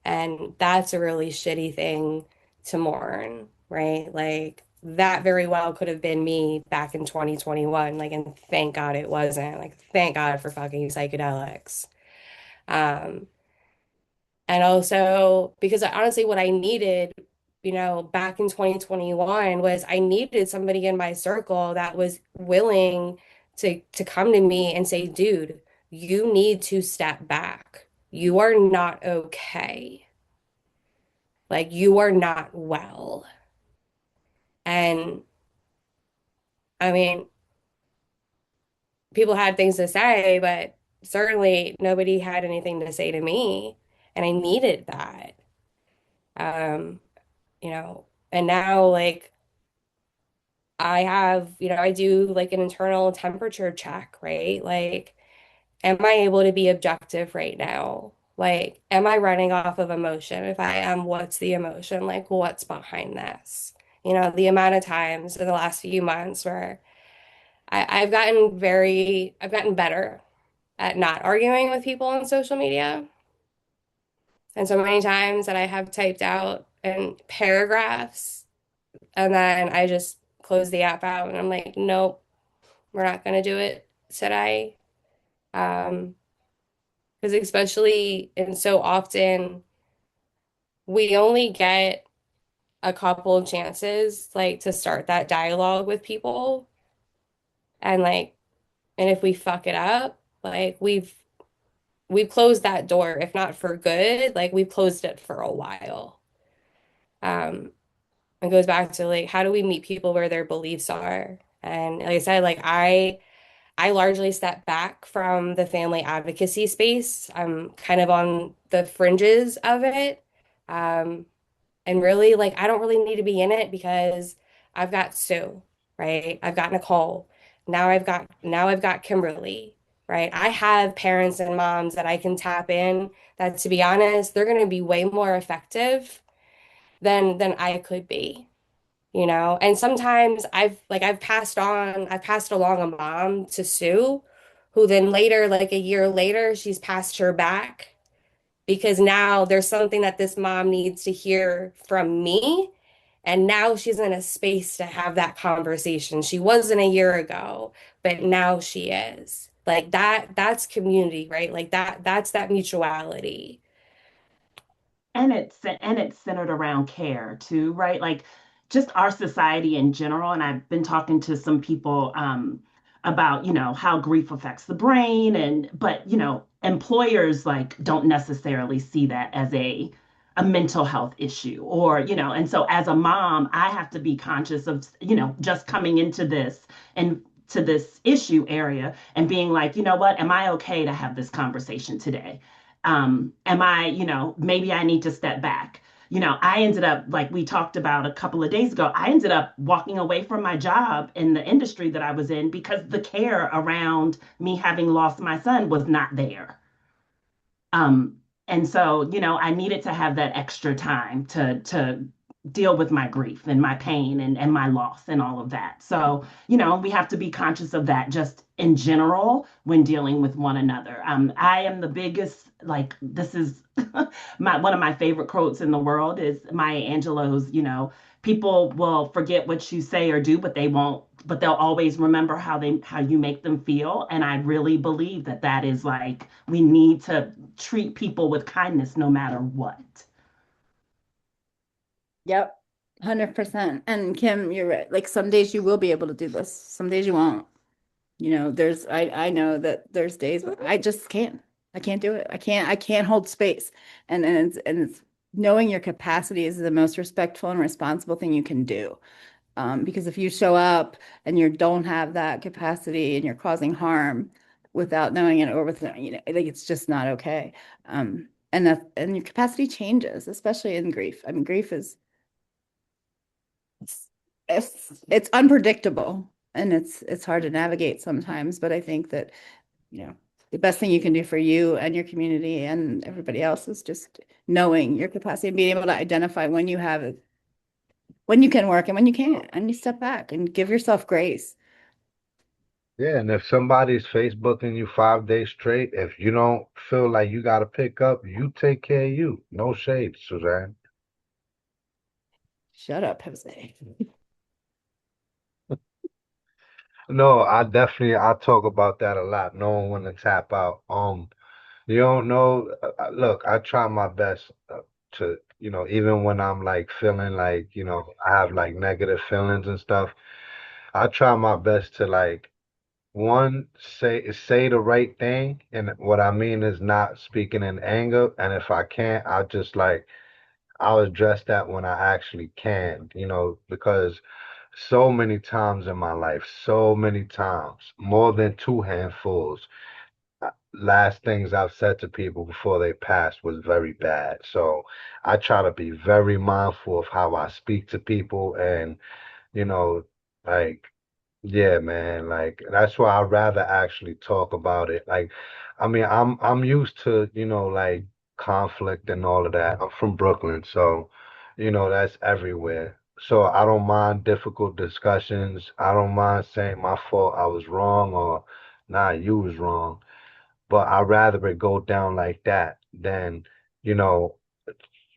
And that's a really shitty thing to mourn, right? Like that very well could have been me back in 2021. Like, and thank God it wasn't. Like, thank God for fucking psychedelics. Um, and also because honestly, what I needed, back in 2021 was I needed somebody in my circle that was willing to come to me and say, dude, you need to step back. you are not okay. Like you are not well. And I mean, people had things to say, but certainly nobody had anything to say to me. And I needed that. Um, you know, and now like I have, I do like an internal temperature check, right? Like, am I able to be objective right now? Like, am I running off of emotion? If I am, what's the emotion? Like, what's behind this? The amount of times in the last few months where I've gotten better at not arguing with people on social media. And so many times that I have typed out in paragraphs and then I just close the app out and I'm like, nope, we're not going to do it today. Um, because especially and so often we only get a couple of chances like to start that dialogue with people and like and if we fuck it up, like we've closed that door, if not for good, like we've closed it for a while. Um, it goes back to like how do we meet people where their beliefs are? And like I said, like I largely step back from the family advocacy space. I'm kind of on the fringes of it. Um, and really, like, I don't really need to be in it because I've got Sue, right? I've got Nicole. Now I've got Kimberly, right? I have parents and moms that I can tap in that, to be honest, they're going to be way more effective than I could be. And sometimes I've passed along a mom to Sue, who then later, like a year later, she's passed her back because now there's something that this mom needs to hear from me. And now she's in a space to have that conversation. She wasn't a year ago, but now she is. Like that's community, right? Like that's that mutuality. And it's centered around care too, right? Like just our society in general. And I've been talking to some people about how grief affects the brain, and but employers like don't necessarily see that as a mental health issue, or and so as a mom I have to be conscious of just coming into this and to this issue area and being like, what, am I okay to have this conversation today? Am I, maybe I need to step back. I ended up, like we talked about a couple of days ago, I ended up walking away from my job in the industry that I was in because the care around me having lost my son was not there. Um, and so, I needed to have that extra time to deal with my grief and my pain and my loss and all of that. So, we have to be conscious of that just in general when dealing with one another. I am the biggest, like, this is one of my favorite quotes in the world is Maya Angelou's, people will forget what you say or do, but they'll always remember how you make them feel. And I really believe that is like we need to treat people with kindness no matter what. Yep, 100%. And Kim, you're right. Like some days you will be able to do this, some days you won't. I know that there's days where I just can't. I can't do it. I can't hold space. And it's knowing your capacity is the most respectful and responsible thing you can do. Because if you show up and you don't have that capacity and you're causing harm without knowing it or with, like it's just not okay. And your capacity changes, especially in grief. I mean, grief is it's unpredictable and it's hard to navigate sometimes, but I think that, you know, the best thing you can do for you and your community and everybody else is just knowing your capacity and being able to identify when you have it, when you can work and when you can't, and you step back and give yourself grace. Yeah, and if somebody's Facebooking you 5 days straight, if you don't feel like you got to pick up, you take care of you. No shade, Suzanne. Shut up, Jose. No, I talk about that a lot, knowing when to tap out. You don't know. Look, I try my best to, even when I'm like feeling like, I have like negative feelings and stuff. I try my best to like one, say the right thing, and what I mean is not speaking in anger. And if I can't, I'll address that when I actually can, because so many times in my life, so many times, more than two handfuls, last things I've said to people before they passed was very bad. So I try to be very mindful of how I speak to people and, you know, like, yeah, man, like that's why I'd rather actually talk about it. Like, I mean, I'm used to, like conflict and all of that. I'm from Brooklyn, so, that's everywhere. So I don't mind difficult discussions. I don't mind saying my fault, I was wrong, or nah, you was wrong. But I'd rather it go down like that than, you know,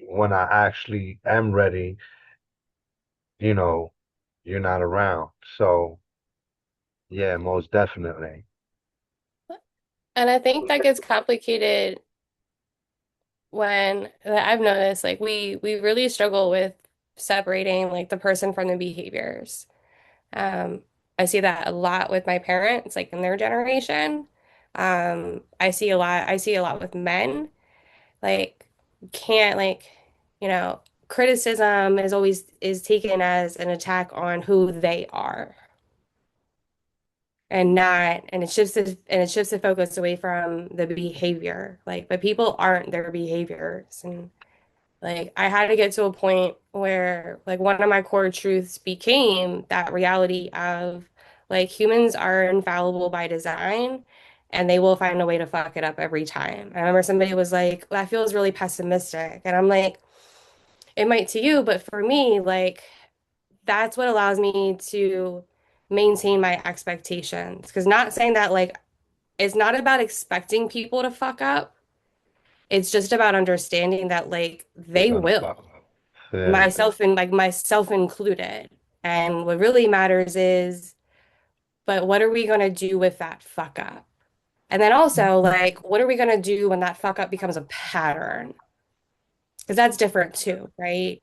when I actually am ready, you know, you're not around. So yeah, most definitely. And I think that gets complicated when that I've noticed like we really struggle with separating like the person from the behaviors. Um, I see that a lot with my parents, like in their generation. I see a lot with men. Like can't like, you know, criticism is taken as an attack on who they are and not and it shifts the focus away from the behavior. Like, but people aren't their behaviors. And like I had to get to a point where like one of my core truths became that reality of like humans are infallible by design and they will find a way to fuck it up every time. I remember somebody was like, that feels really pessimistic. And I'm like, it might to you, but for me, like that's what allows me to maintain my expectations. Because not saying that like it's not about expecting people to fuck up. It's just about understanding that like They're they gonna will. fuck up. Yeah. Myself and like myself included. And what really matters is, but what are we gonna do with that fuck up? And then also, like, what are we gonna do when that fuck up becomes a pattern? Because that's different too, right?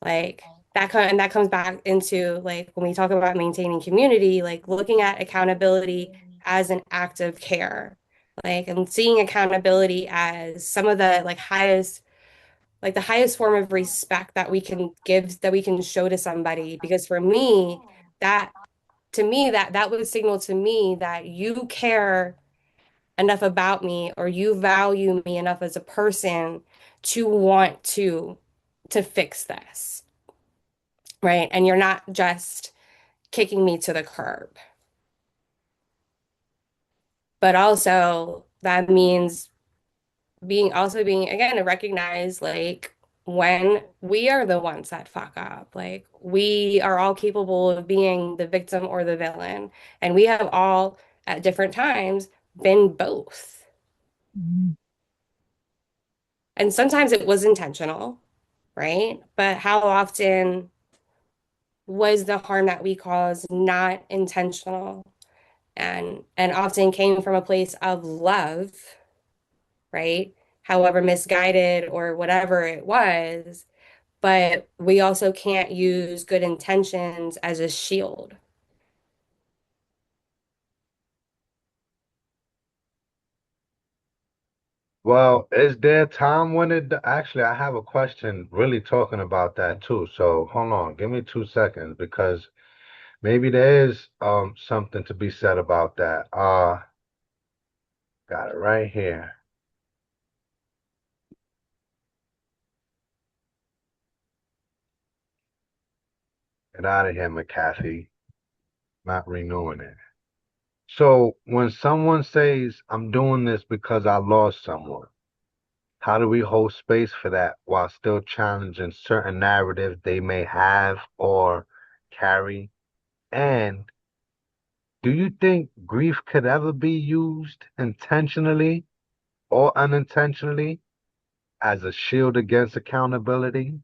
Like and that comes back into like when we talk about maintaining community, like looking at accountability as an act of care, like and seeing accountability as some of the like the highest form of respect that we can give, that we can show to somebody. Because for me, that that would signal to me that you care enough about me or you value me enough as a person to want to fix this, right? And you're not just kicking me to the curb. But also that means being again to recognize like when we are the ones that fuck up, like we are all capable of being the victim or the villain, and we have all at different times been both. Mhm. And sometimes it was intentional, right? But how often was the harm that we caused not intentional and often came from a place of love, right? However misguided or whatever it was, but we also can't use good intentions as a shield. Well, is there a time when actually I have a question really talking about that too. So hold on, give me 2 seconds because maybe there is something to be said about that. Got it right here. Get out of here, McAfee. Not renewing it. So when someone says, I'm doing this because I lost someone, how do we hold space for that while still challenging certain narratives they may have or carry? And do you think grief could ever be used intentionally or unintentionally as a shield against accountability?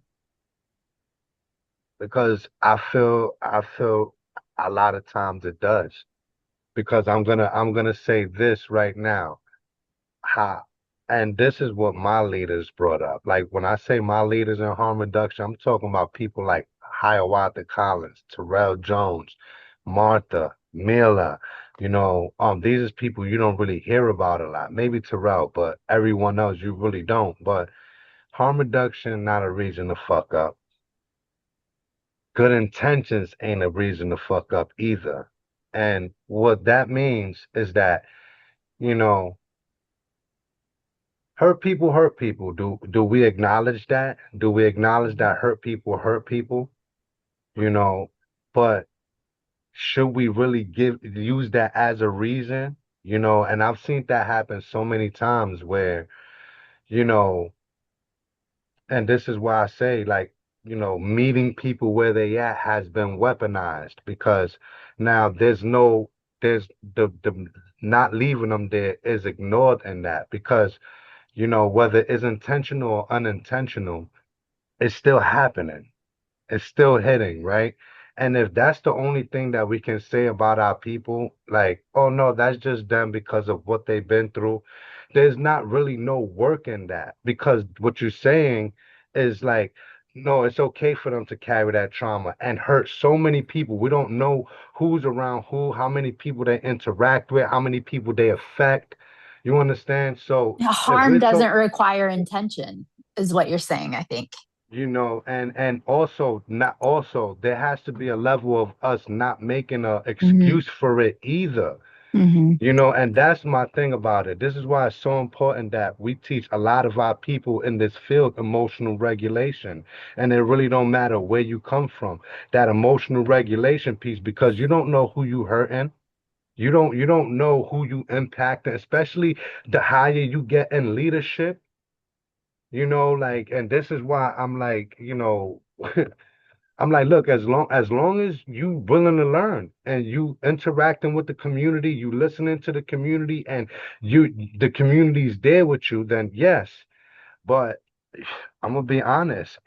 Because I feel a lot of times it does. Because I'm gonna say this right now. How and this is what my leaders brought up. Like when I say my leaders in harm reduction, I'm talking about people like Hiawatha Collins, Terrell Jones, Martha, Mila, These is people you don't really hear about a lot. Maybe Terrell, but everyone else you really don't. But harm reduction, not a reason to fuck up. Good intentions ain't a reason to fuck up either. And what that means is that, you know, hurt people hurt people. Do we acknowledge that? Do we acknowledge that hurt people? You know, but should we really give use that as a reason? And I've seen that happen so many times where, you know, and this is why I say, like, meeting people where they at has been weaponized because now there's the not leaving them there is ignored in that because, whether it's intentional or unintentional, it's still happening. It's still hitting, right? And if that's the only thing that we can say about our people, like, oh no, that's just them because of what they've been through, there's not really no work in that because what you're saying is like, no, it's okay for them to carry that trauma and hurt so many people. We don't know who's around who, how many people they interact with, how many people they affect. You understand? So if Harm we're so doesn't require intention, is what you're saying, I think. and also not also there has to be a level of us not making a Hmm. excuse for it either. Hmm. And that's my thing about it. This is why it's so important that we teach a lot of our people in this field emotional regulation. And it really don't matter where you come from, that emotional regulation piece, because you don't know who you hurting. You don't know who you impacting, especially the higher you get in leadership. Like, and this is why I'm like, I'm like, look, as long as you willing to learn and you interacting with the community, you listening to the community, and the community's there with you, then yes. But I'm gonna be honest,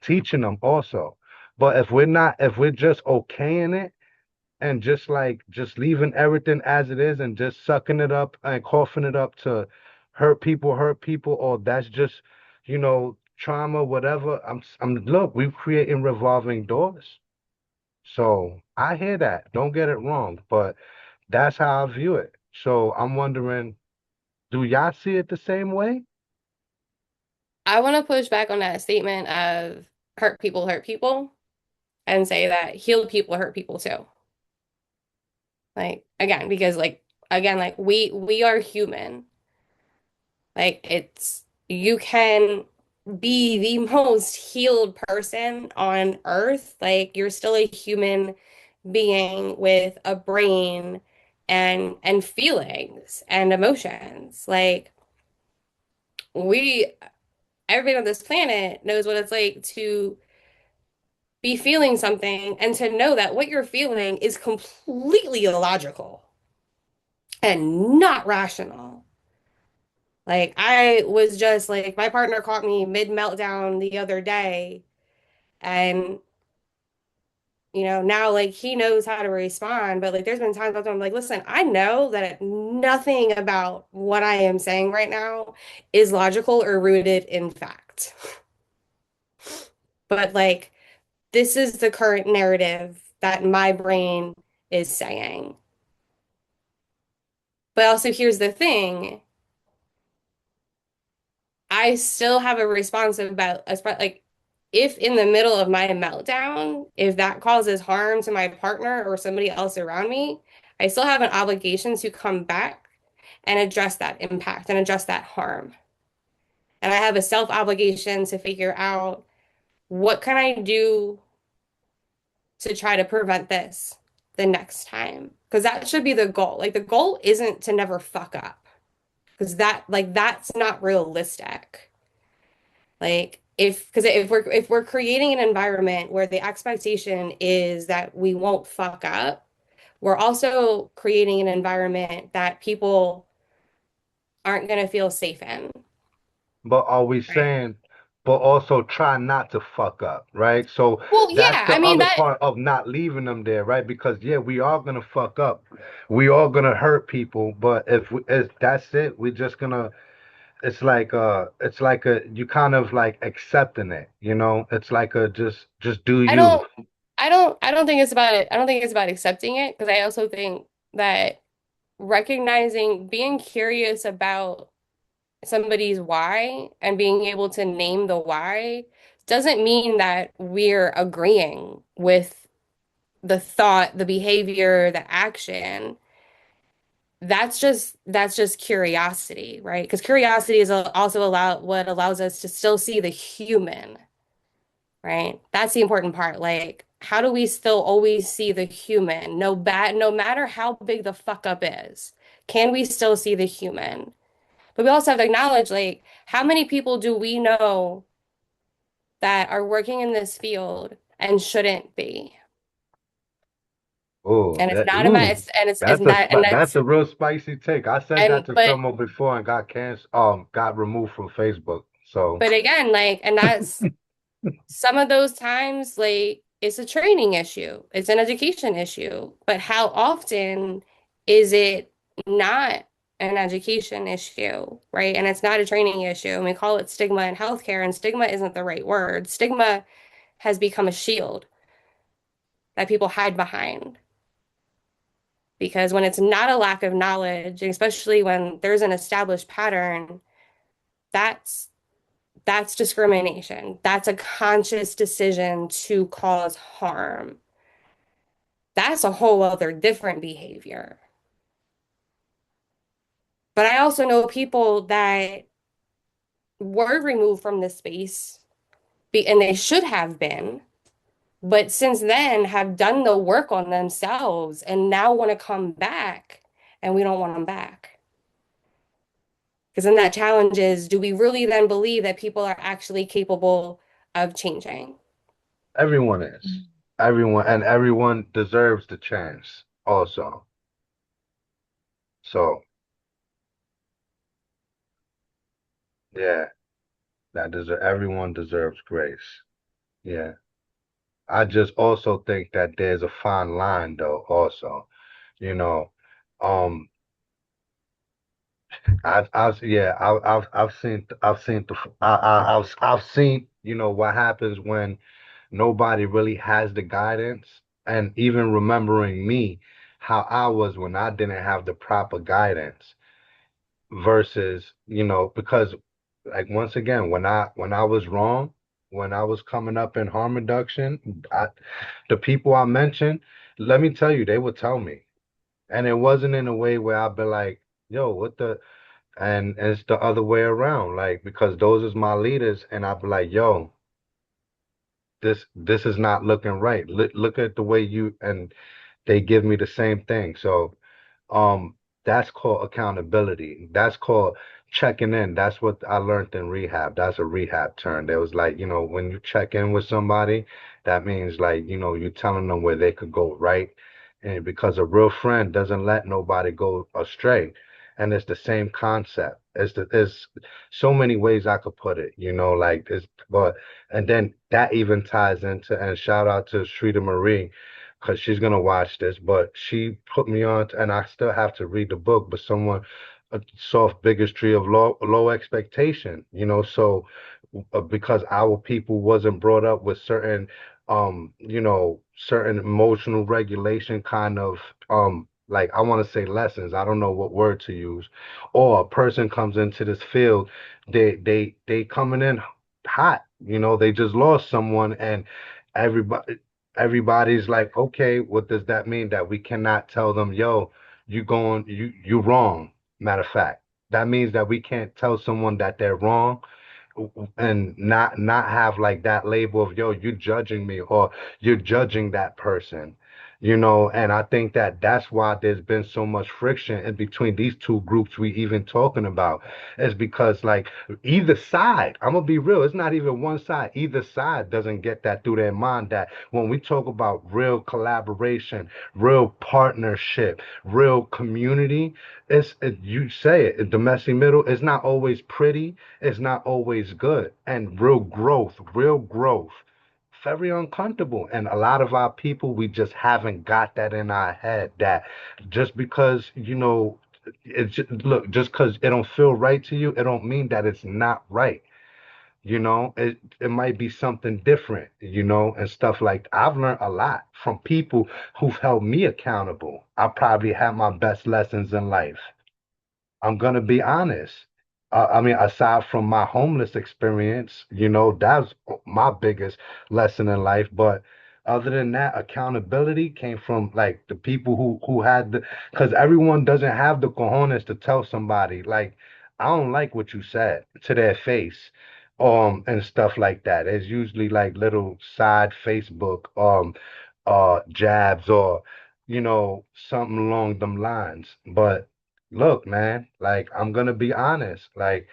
teaching them also. But if we're just okaying it and just leaving everything as it is and just sucking it up and coughing it up to hurt people, or that's just, trauma, whatever. Look, we're creating revolving doors. So I hear that. Don't get it wrong, but that's how I view it. So I'm wondering, do y'all see it the same way? I want to push back on that statement of hurt people, and say that healed people hurt people too. Like again, because like we are human. Like it's you can be the most healed person on earth. Like you're still a human being with a brain and feelings and emotions. Like we everybody on this planet knows what it's like to be feeling something and to know that what you're feeling is completely illogical and not rational. Like I was just like my partner caught me mid meltdown the other day, and now like he knows how to respond, but like there's been times I'm like, listen, I know that nothing about what I am saying right now is logical or rooted in fact. But like this is the current narrative that my brain is saying. But also here's the thing, I still have a response about like if in the middle of my meltdown, if that causes harm to my partner or somebody else around me, I still have an obligation to come back and address that impact and address that harm. And I have a self obligation to figure out what can I do to try to prevent this the next time? Because that should be the goal. Like the goal isn't to never fuck up because that's not realistic. Like if we're creating an environment where the expectation is that we won't fuck up, we're also creating an environment that people aren't going to feel safe in, But are we right? saying, but also try not to fuck up, right? So Well, that's yeah, the I mean other that part of not leaving them there, right? Because yeah, we are gonna fuck up, we are gonna hurt people, but if that's it, we're just gonna. It's like a you kind of like accepting it, It's like a just do I you. don't I don't think it's about it. I don't think it's about accepting it because I also think that recognizing, being curious about somebody's why and being able to name the why doesn't mean that we're agreeing with the thought, the behavior, the action. That's just curiosity, right? Because curiosity is also what allows us to still see the human, right? That's the important part. Like, how do we still always see the human? No matter how big the fuck up is, can we still see the human? But we also have to acknowledge, like, how many people do we know that are working in this field and shouldn't be? Oh, And it's that not about ooh, it's not and that's that's a real spicy take. I said that and to someone before and got canceled, got removed from Facebook. So but again, like, and that's some of those times, like, it's a training issue, it's an education issue. But how often is it not an education issue, right? And it's not a training issue. And we call it stigma in healthcare, and stigma isn't the right word. Stigma has become a shield that people hide behind. Because when it's not a lack of knowledge, especially when there's an established pattern, that's that's discrimination. That's a conscious decision to cause harm. That's a whole other different behavior. But I also know people that were removed from this space, and they should have been, but since then have done the work on themselves and now want to come back, and we don't want them back. Because then that challenge is, do we really then believe that people are actually capable of changing? everyone is. Everyone deserves the chance also. So yeah, everyone deserves grace. Yeah. I just also think that there's a fine line though, also. You know, um, I've seen, what happens when nobody really has the guidance, and even remembering me, how I was when I didn't have the proper guidance versus, because like once again, when I was wrong, when I was coming up in harm reduction, the people I mentioned, let me tell you, they would tell me. And it wasn't in a way where I'd be like, yo, what the and it's the other way around, like because those is my leaders, and I'd be like, yo, this is not looking right. Look at the way you and they give me the same thing. So um, that's called accountability. That's called checking in. That's what I learned in rehab. That's a rehab term. There was like, when you check in with somebody, that means like, you're telling them where they could go right. And because a real friend doesn't let nobody go astray. And it's the same concept. There's so many ways I could put it, like this, but and then that even ties into, and shout out to Shrita Marie, because she's gonna watch this, but she put me on, and I still have to read the book, but someone, a soft bigotry of low expectation, so because our people wasn't brought up with certain, certain emotional regulation kind of, like I want to say lessons. I don't know what word to use. Or a person comes into this field, they coming in hot, they just lost someone, and everybody everybody's like, okay, what does that mean? That we cannot tell them, yo, you wrong. Matter of fact, that means that we can't tell someone that they're wrong and not have like that label of, yo, you're judging me, or you're judging that person, and I think that that's why there's been so much friction in between these two groups we even talking about, is because like either side, I'm gonna be real, it's not even one side, either side doesn't get that through their mind, that when we talk about real collaboration, real partnership, real community, you say it, the messy middle is not always pretty, it's not always good, and real growth, very uncomfortable. And a lot of our people, we just haven't got that in our head, that just because, look, just because it don't feel right to you, it don't mean that it's not right. It might be something different, and stuff like I've learned a lot from people who've held me accountable. I probably had my best lessons in life. I'm gonna be honest. I mean, aside from my homeless experience, that's my biggest lesson in life. But other than that, accountability came from like the people who had because everyone doesn't have the cojones to tell somebody like, I don't like what you said to their face, and stuff like that. It's usually like little side Facebook, jabs or something along them lines. But look, man, like I'm gonna be honest. Like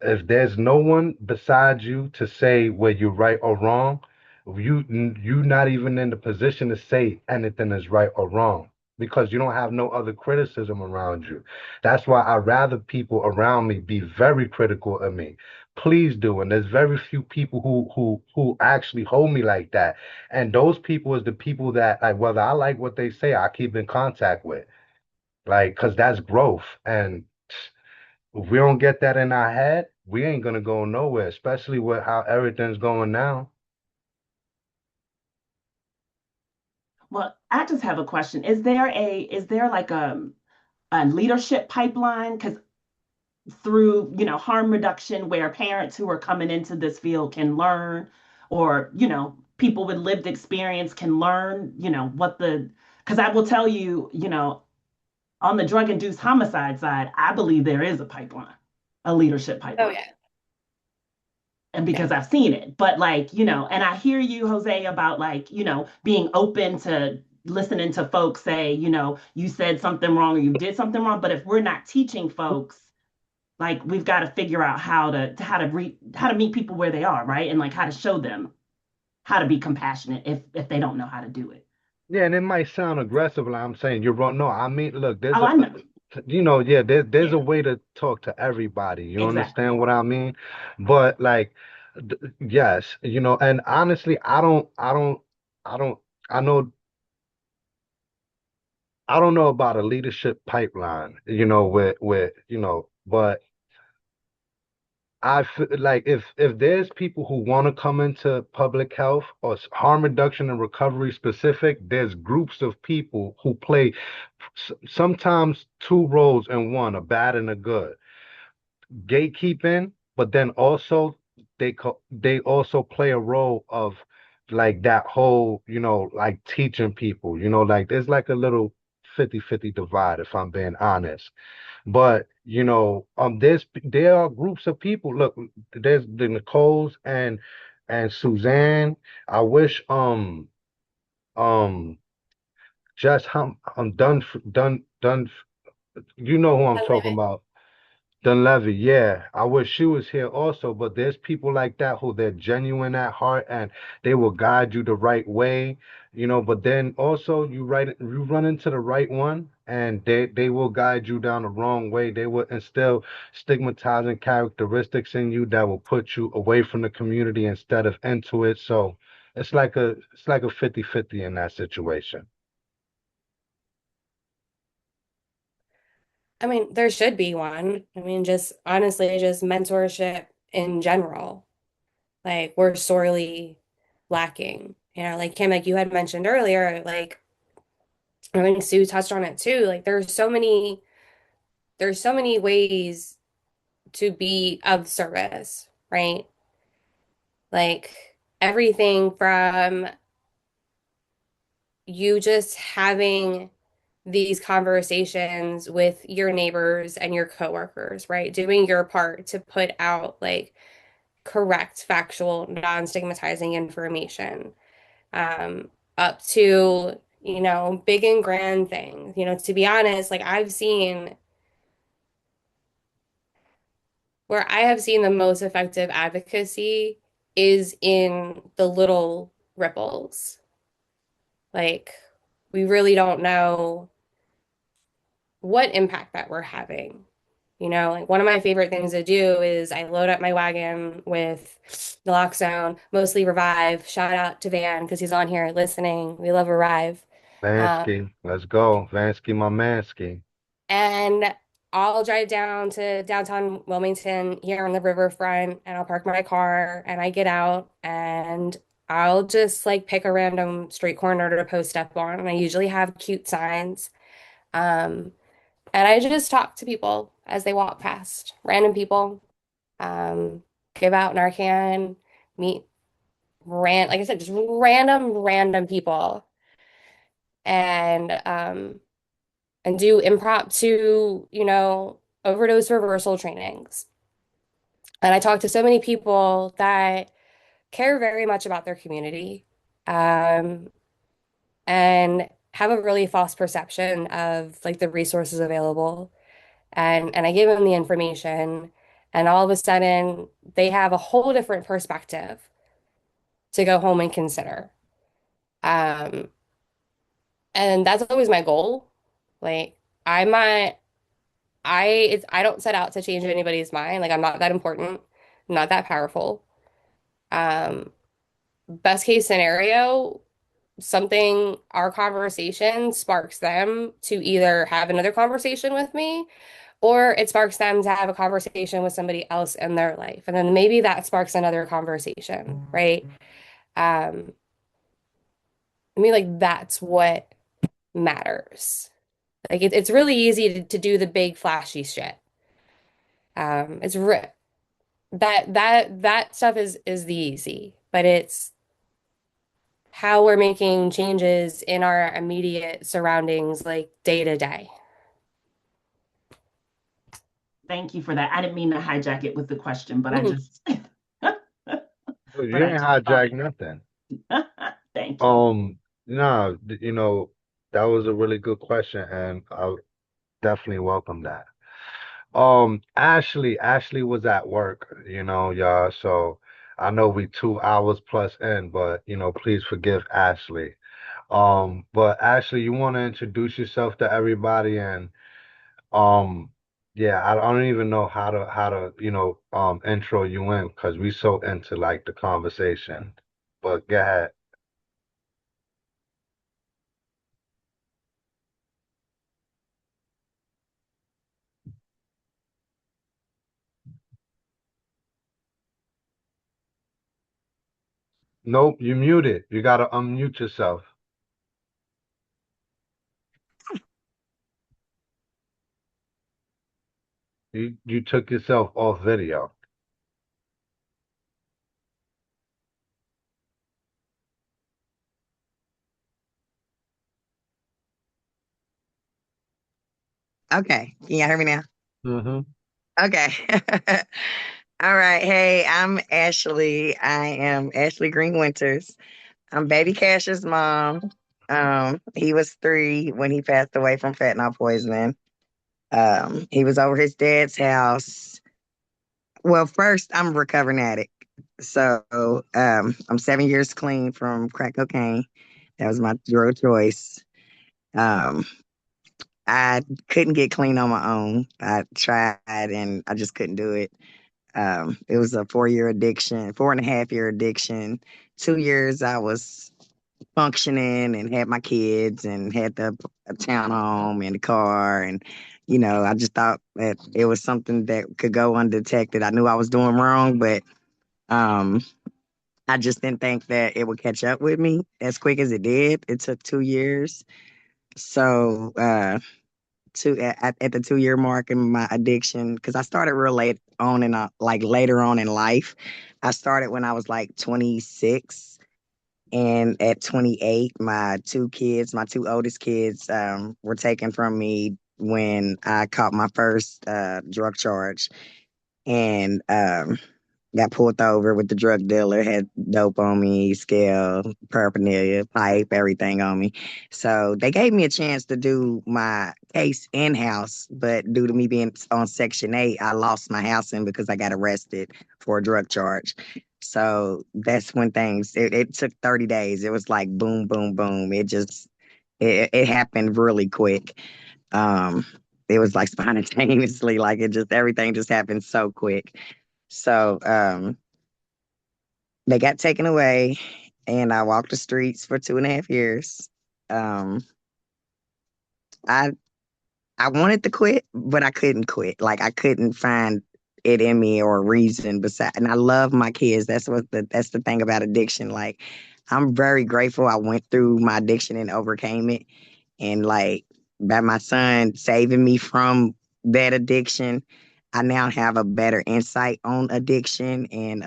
if there's no one besides you to say where you're right or wrong, you not even in the position to say anything is right or wrong because you don't have no other criticism around you. That's why I rather people around me be very critical of me. Please do. And there's very few people who actually hold me like that. And those people is the people that like whether I like what they say, I keep in contact with. Like, because that's growth. And if we don't get that in our head, we ain't gonna go nowhere, especially with how everything's going now. Well, I just have a question. Is there like a leadership pipeline? Because through, harm reduction where parents who are coming into this field can learn, or, people with lived experience can learn, because I will tell you, on the drug induced homicide side, I believe there is a pipeline, a leadership Oh pipeline. yeah. And Yeah. because I've seen it, but like, and I hear you, Jose, about like, being open to listening to folks say, you said something wrong or you did something wrong. But if we're not teaching folks, like we've got to figure out how to meet people where they are, right? And like how to show them how to be compassionate if they don't know how to do it. Yeah, and it might sound aggressive, like I'm saying you're wrong. No, I mean, look, Oh, I know. yeah, there's Yeah, a way to talk to everybody. You exactly. understand what I mean? But like, yes, and honestly, I don't, I know, I don't know about a leadership pipeline, but I feel like if there's people who want to come into public health or harm reduction and recovery specific, there's groups of people who play sometimes two roles in one, a bad and a good. Gatekeeping, but then also they also play a role of like that whole, like teaching people, like there's like a little 50-50 divide if I'm being honest. But there are groups of people. Look, there's the Nicoles and Suzanne. I wish just I'm done. You know who I'm I love talking about. Dunleavy, yeah. I wish she was here also, but there's people like that who they're genuine at heart and they will guide you the right way, but then also you run into the right one and they will guide you down the wrong way. They will instill stigmatizing characteristics in you that will put you away from the community instead of into it. So it's like a 50-50 in that situation. I mean, there should be one. I mean, just honestly, just mentorship in general. Like we're sorely lacking. Like Kim, like you had mentioned earlier, like I mean Sue touched on it too. Like there's so many ways to be of service, right? Like everything from you just having these conversations with your neighbors and your coworkers, right? Doing your part to put out like correct, factual, non-stigmatizing information, up to, big and grand things. To be honest, like where I have seen the most effective advocacy is in the little ripples. Like, we really don't know what impact that we're having. Like one of my favorite things to do is I load up my wagon with naloxone, mostly Revive. Shout out to Van because he's on here listening. We love Revive. Um, Vansky, let's go. Vansky, my mansky. and I'll drive down to downtown Wilmington here on the riverfront and I'll park my car and I get out and I'll just like pick a random street corner to post up on. And I usually have cute signs. Um, and I just talk to people as they walk past, random people, um, give out Narcan, meet like I said, just random people and and do impromptu, overdose reversal trainings. And I talk to so many people that care very much about their community, um, and have a really false perception of like the resources available. And I give them the information, and all of a sudden they have a whole different perspective to go home and consider. Um, and that's always my goal. Like I'm not I don't set out to change anybody's mind. Like I'm not that important, I'm not that powerful. Um, Best case scenario, our conversation sparks them to either have another conversation with me or it sparks them to have a conversation with somebody else in their life. And then maybe that sparks another conversation, right? Um, I mean, like that's what matters. Like it's really easy to do the big flashy shit. It's re that stuff is the easy, but it's how we're making changes in our immediate surroundings, like day to day. Thank you for that. I didn't mean to hijack it with the question, but I Mhm. just, You ain't thought hijack nothing. it. Thank you. No, that was a really good question, and I definitely welcome that. Ashley was at work, y'all. So I know we 2 hours plus in, but please forgive Ashley. But Ashley, you want to introduce yourself to everybody, and um, yeah, I don't even know how to intro you in because we so into like the conversation. But go ahead. Nope, you muted. You gotta unmute yourself. You took yourself off video. Okay. Can y'all hear me now? Mm-hmm. Okay. All right. Hey, I'm Ashley. I am Ashley Green Winters. I'm Baby Cash's mom. He was 3 when he passed away from fentanyl poisoning. He was over his dad's house. Well, first, I'm a recovering addict. So, I'm 7 years clean from crack cocaine. That was my drug choice. Um, I couldn't get clean on my own. I tried and I just couldn't do it. It was a 4 year addiction, 4.5 year addiction. 2 years I was functioning and had my kids and had a townhome and a car. And, I just thought that it was something that could go undetected. I knew I was doing wrong, but um, I just didn't think that it would catch up with me as quick as it did. It took 2 years. So, at the 2 year mark in my addiction, because I started real late on and like later on in life. I started when I was like 26, and at 28 my two oldest kids were taken from me when I caught my first drug charge. And got pulled over with the drug dealer, had dope on me, scale, paraphernalia, pipe, everything on me. So they gave me a chance to do my case in house, but due to me being on Section 8, I lost my housing because I got arrested for a drug charge. So that's when it took 30 days. It was like boom, boom, boom. It happened really quick. Um, it was like spontaneously, like everything just happened so quick. So they got taken away, and I walked the streets for 2.5 years. Um, I I wanted to quit, but I couldn't quit. Like I couldn't find it in me or a reason beside. And I love my kids. That's the thing about addiction. Like I'm very grateful I went through my addiction and overcame it. And like by my son saving me from that addiction, I now have a better insight on addiction and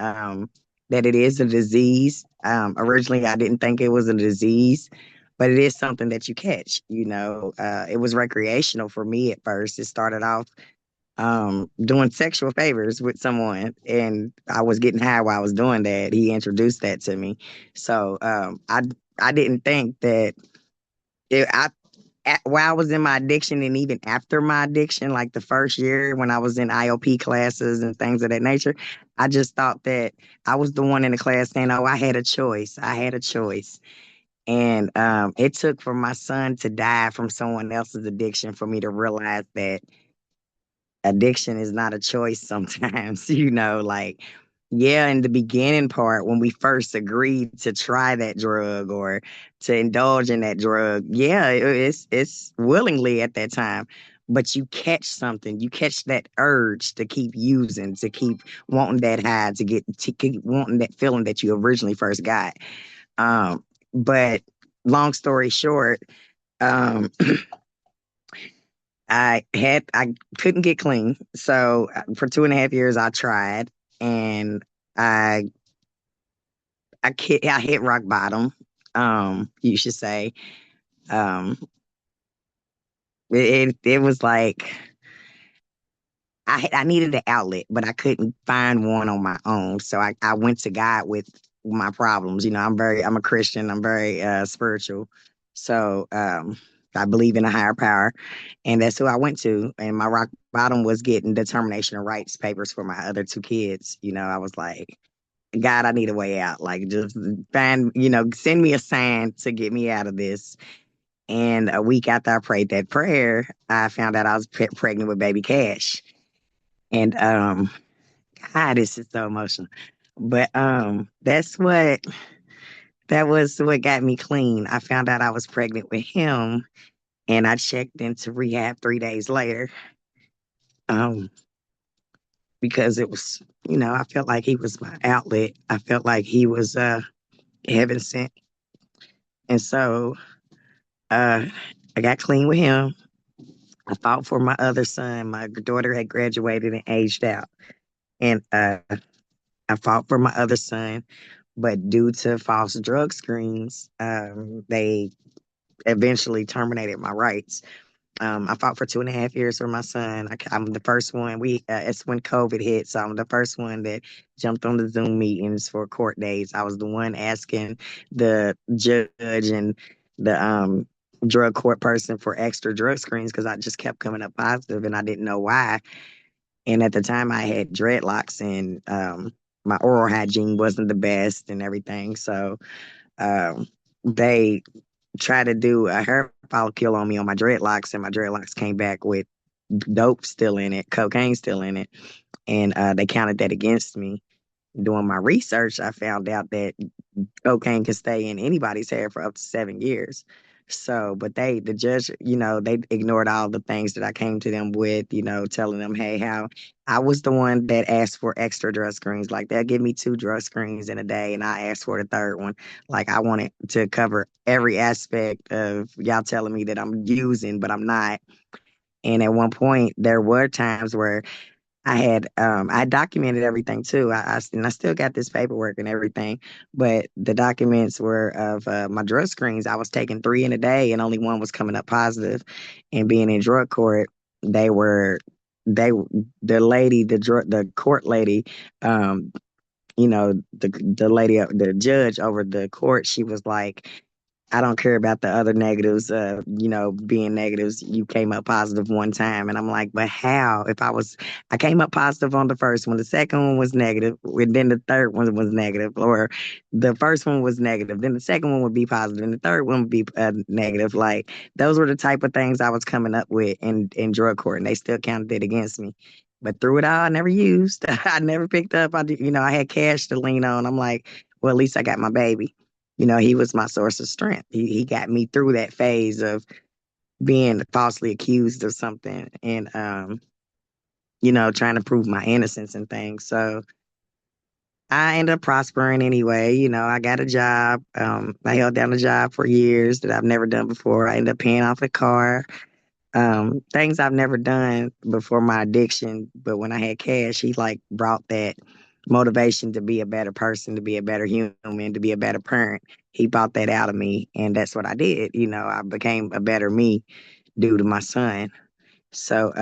that it is a disease. Originally, I didn't think it was a disease, but it is something that you catch. It was recreational for me at first. It started off doing sexual favors with someone, and I was getting high while I was doing that. He introduced that to me, so I didn't think that it, I while I was in my addiction and even after my addiction, like the first year when I was in IOP classes and things of that nature, I just thought that I was the one in the class saying, "Oh, I had a choice. I had a choice." And it took for my son to die from someone else's addiction for me to realize that addiction is not a choice sometimes, like, yeah, in the beginning part, when we first agreed to try that drug or to indulge in that drug, yeah, it's willingly at that time. But you catch something, you catch that urge to keep using, to keep wanting that high, to keep wanting that feeling that you originally first got. But long story short, um, I couldn't get clean. So for 2.5 years I tried and I I hit rock bottom. You should say. Um it was like I needed an outlet, but I couldn't find one on my own. So I went to God with my problems. I'm a Christian, I'm very spiritual. So I believe in a higher power. And that's who I went to. And my rock bottom was getting determination of rights papers for my other two kids. I was like, God, I need a way out. Like just send me a sign to get me out of this. And a week after I prayed that prayer, I found out I was pregnant with baby Cash. And God, this is so emotional. But that was what got me clean. I found out I was pregnant with him and I checked into rehab 3 days later. Um, because it was, I felt like he was my outlet. I felt like he was heaven sent. And so uh I got clean with him. I fought for my other son. My daughter had graduated and aged out. And I fought for my other son, but due to false drug screens, they eventually terminated my rights. I fought for 2.5 years for my son. I'm the first one. It's when COVID hit, so I'm the first one that jumped on the Zoom meetings for court days. I was the one asking the judge and the drug court person for extra drug screens because I just kept coming up positive and I didn't know why. And at the time, I had dreadlocks and my oral hygiene wasn't the best and everything. So they tried to do a hair follicle on me on my dreadlocks, and my dreadlocks came back with dope still in it, cocaine still in it. And they counted that against me. Doing my research, I found out that cocaine can stay in anybody's hair for up to 7 years. So, but the judge, they ignored all the things that I came to them with, telling them, hey, how I was the one that asked for extra drug screens. Like they'll give me 2 drug screens in a day and I asked for the third one. Like I wanted to cover every aspect of y'all telling me that I'm using, but I'm not. And at one point, there were times where I documented everything too. And I still got this paperwork and everything, but the documents were of my drug screens. I was taking 3 in a day, and only one was coming up positive. And being in drug court, they were they the lady, the court lady, the lady, the judge over the court. She was like, I don't care about the other negatives, being negatives. You came up positive one time. And I'm like, but how? I came up positive on the first one. The second one was negative. And then the third one was negative. Or the first one was negative. Then the second one would be positive. And the third one would be negative. Like, those were the type of things I was coming up with in drug court. And they still counted it against me. But through it all, I never used. I never picked up. I had cash to lean on. I'm like, well, at least I got my baby. He was my source of strength. He got me through that phase of being falsely accused of something and trying to prove my innocence and things. So I ended up prospering anyway. I got a job. I held down a job for years that I've never done before. I ended up paying off a car. Things I've never done before my addiction. But when I had cash, he like brought that motivation to be a better person, to be a better human, to be a better parent. He brought that out of me, and that's what I did. I became a better me due to my son. So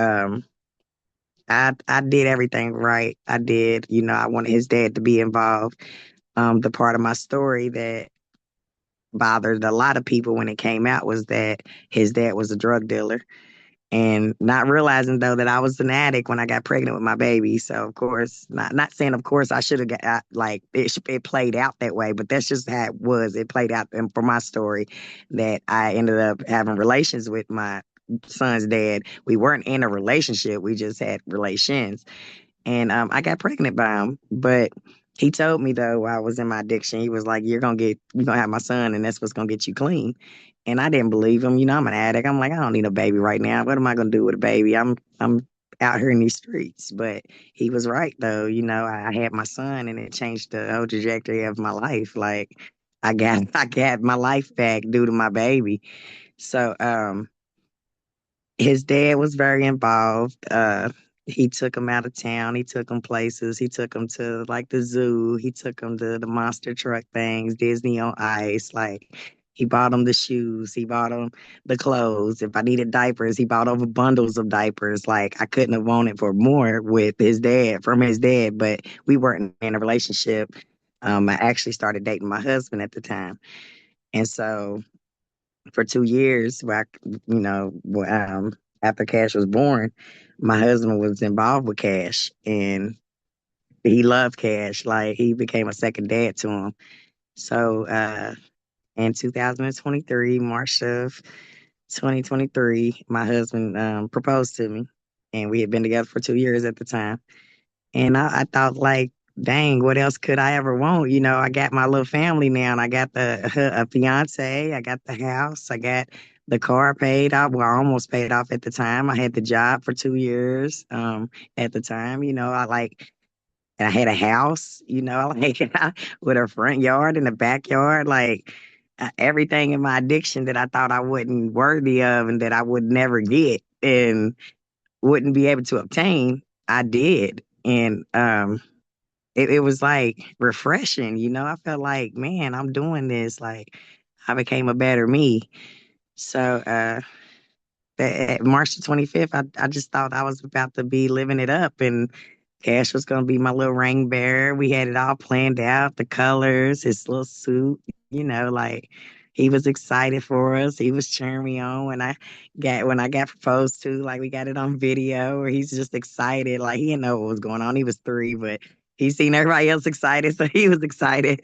I did everything right. I did. I wanted his dad to be involved. The part of my story that bothered a lot of people when it came out was that his dad was a drug dealer, and not realizing though that I was an addict when I got pregnant with my baby. So of course, not saying of course I should have got like it played out that way, but that's just how it was. It played out, and for my story, that I ended up having relations with my son's dad. We weren't in a relationship; we just had relations, and I got pregnant by him. But he told me though, while I was in my addiction, he was like, you're gonna have my son, and that's what's gonna get you clean." And I didn't believe him. I'm an addict. I'm like, I don't need a baby right now. What am I gonna do with a baby? I'm out here in these streets. But he was right though. I had my son, and it changed the whole trajectory of my life. Like I got my life back due to my baby. So his dad was very involved. He took him out of town. He took him places. He took him to like the zoo. He took him to the monster truck things, Disney on Ice. Like he bought him the shoes. He bought him the clothes. If I needed diapers, he bought over bundles of diapers. Like I couldn't have wanted for more with his dad, from his dad. But we weren't in a relationship. I actually started dating my husband at the time, and so for 2 years, after Cash was born, my husband was involved with Cash, and he loved Cash. Like he became a second dad to him. So in 2023, March of 2023, my husband proposed to me, and we had been together for 2 years at the time. And I thought, like, dang, what else could I ever want? I got my little family now, and I got a fiance, I got the house, I got the car paid off. Well, I almost paid off at the time. I had the job for 2 years. At the time, and I had a house, like with a front yard and a backyard, like everything in my addiction that I thought I wasn't worthy of and that I would never get and wouldn't be able to obtain, I did. And it was like refreshing, I felt like, man, I'm doing this. Like I became a better me. So March the 25th, I just thought I was about to be living it up, and Cash was gonna be my little ring bearer. We had it all planned out, the colors, his little suit, like he was excited for us. He was cheering me on when I got proposed to. Like we got it on video where he's just excited. Like he didn't know what was going on. He was 3, but he seen everybody else excited, so he was excited.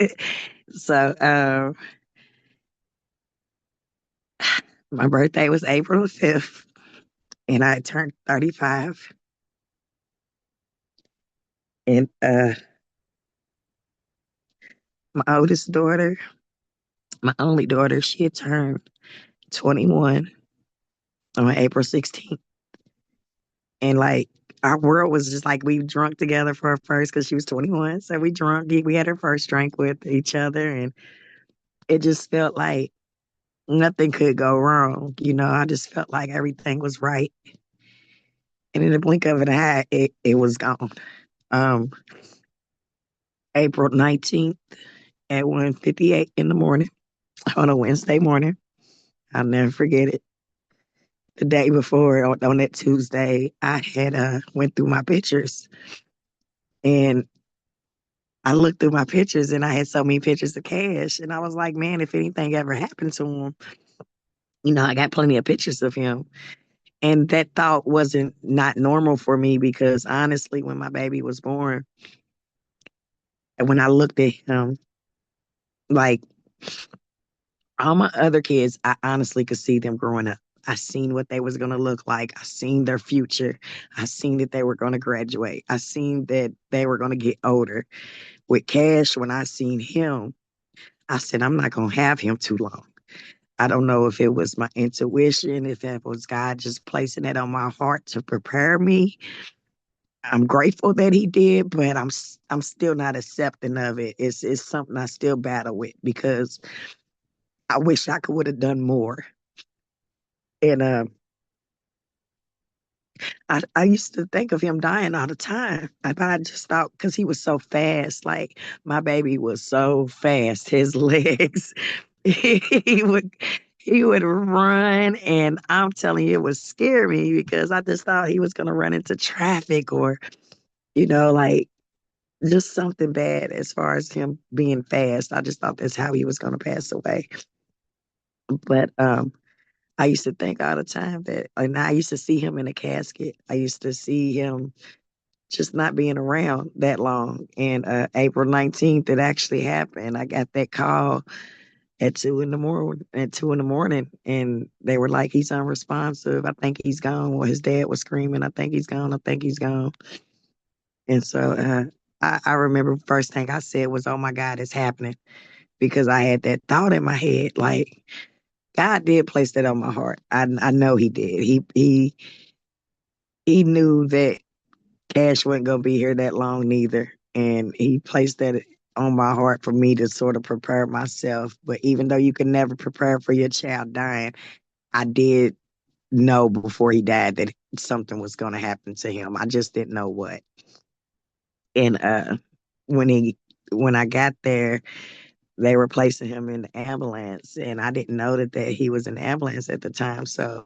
So my birthday was April the 5th, and I turned 35. And my oldest daughter, my only daughter, she had turned 21 on April 16th. And like our world was just like we drunk together for her first because she was 21. So we drunk, we had her first drink with each other, and it just felt like nothing could go wrong. I just felt like everything was right. And in the blink of an eye, it was gone. Um, April 19th at 1:58 in the morning on a Wednesday morning. I'll never forget it. The day before, on that Tuesday, I had went through my pictures, and I looked through my pictures, and I had so many pictures of Cash, and I was like, man, if anything ever happened to him, I got plenty of pictures of him. And that thought wasn't not normal for me because honestly, when my baby was born, and when I looked at him, like all my other kids, I honestly could see them growing up. I seen what they was gonna look like. I seen their future. I seen that they were gonna graduate. I seen that they were gonna get older. With Cash, when I seen him, I said, I'm not gonna have him too long. I don't know if it was my intuition, if it was God just placing it on my heart to prepare me. I'm grateful that he did, but I'm still not accepting of it. It's something I still battle with because I wish I could would have done more. And I used to think of him dying all the time. But I just thought because he was so fast, like my baby was so fast, his legs, he would he would run, and I'm telling you, it would scare me because I just thought he was gonna run into traffic or, like just something bad as far as him being fast. I just thought that's how he was gonna pass away. But I used to think all the time that, and I used to see him in a casket. I used to see him just not being around that long. And April 19th, it actually happened. I got that call at 2 in the morning, and they were like, he's unresponsive. I think he's gone. Well, his dad was screaming, I think he's gone. I think he's gone. And so I remember first thing I said was, oh my God, it's happening. Because I had that thought in my head, like God did place that on my heart. I know he did. He knew that Cash wasn't gonna be here that long neither. And he placed that on my heart for me to sort of prepare myself. But even though you can never prepare for your child dying, I did know before he died that something was gonna happen to him. I just didn't know what. And when he when I got there, they were placing him in the ambulance, and I didn't know that he was in the ambulance at the time. So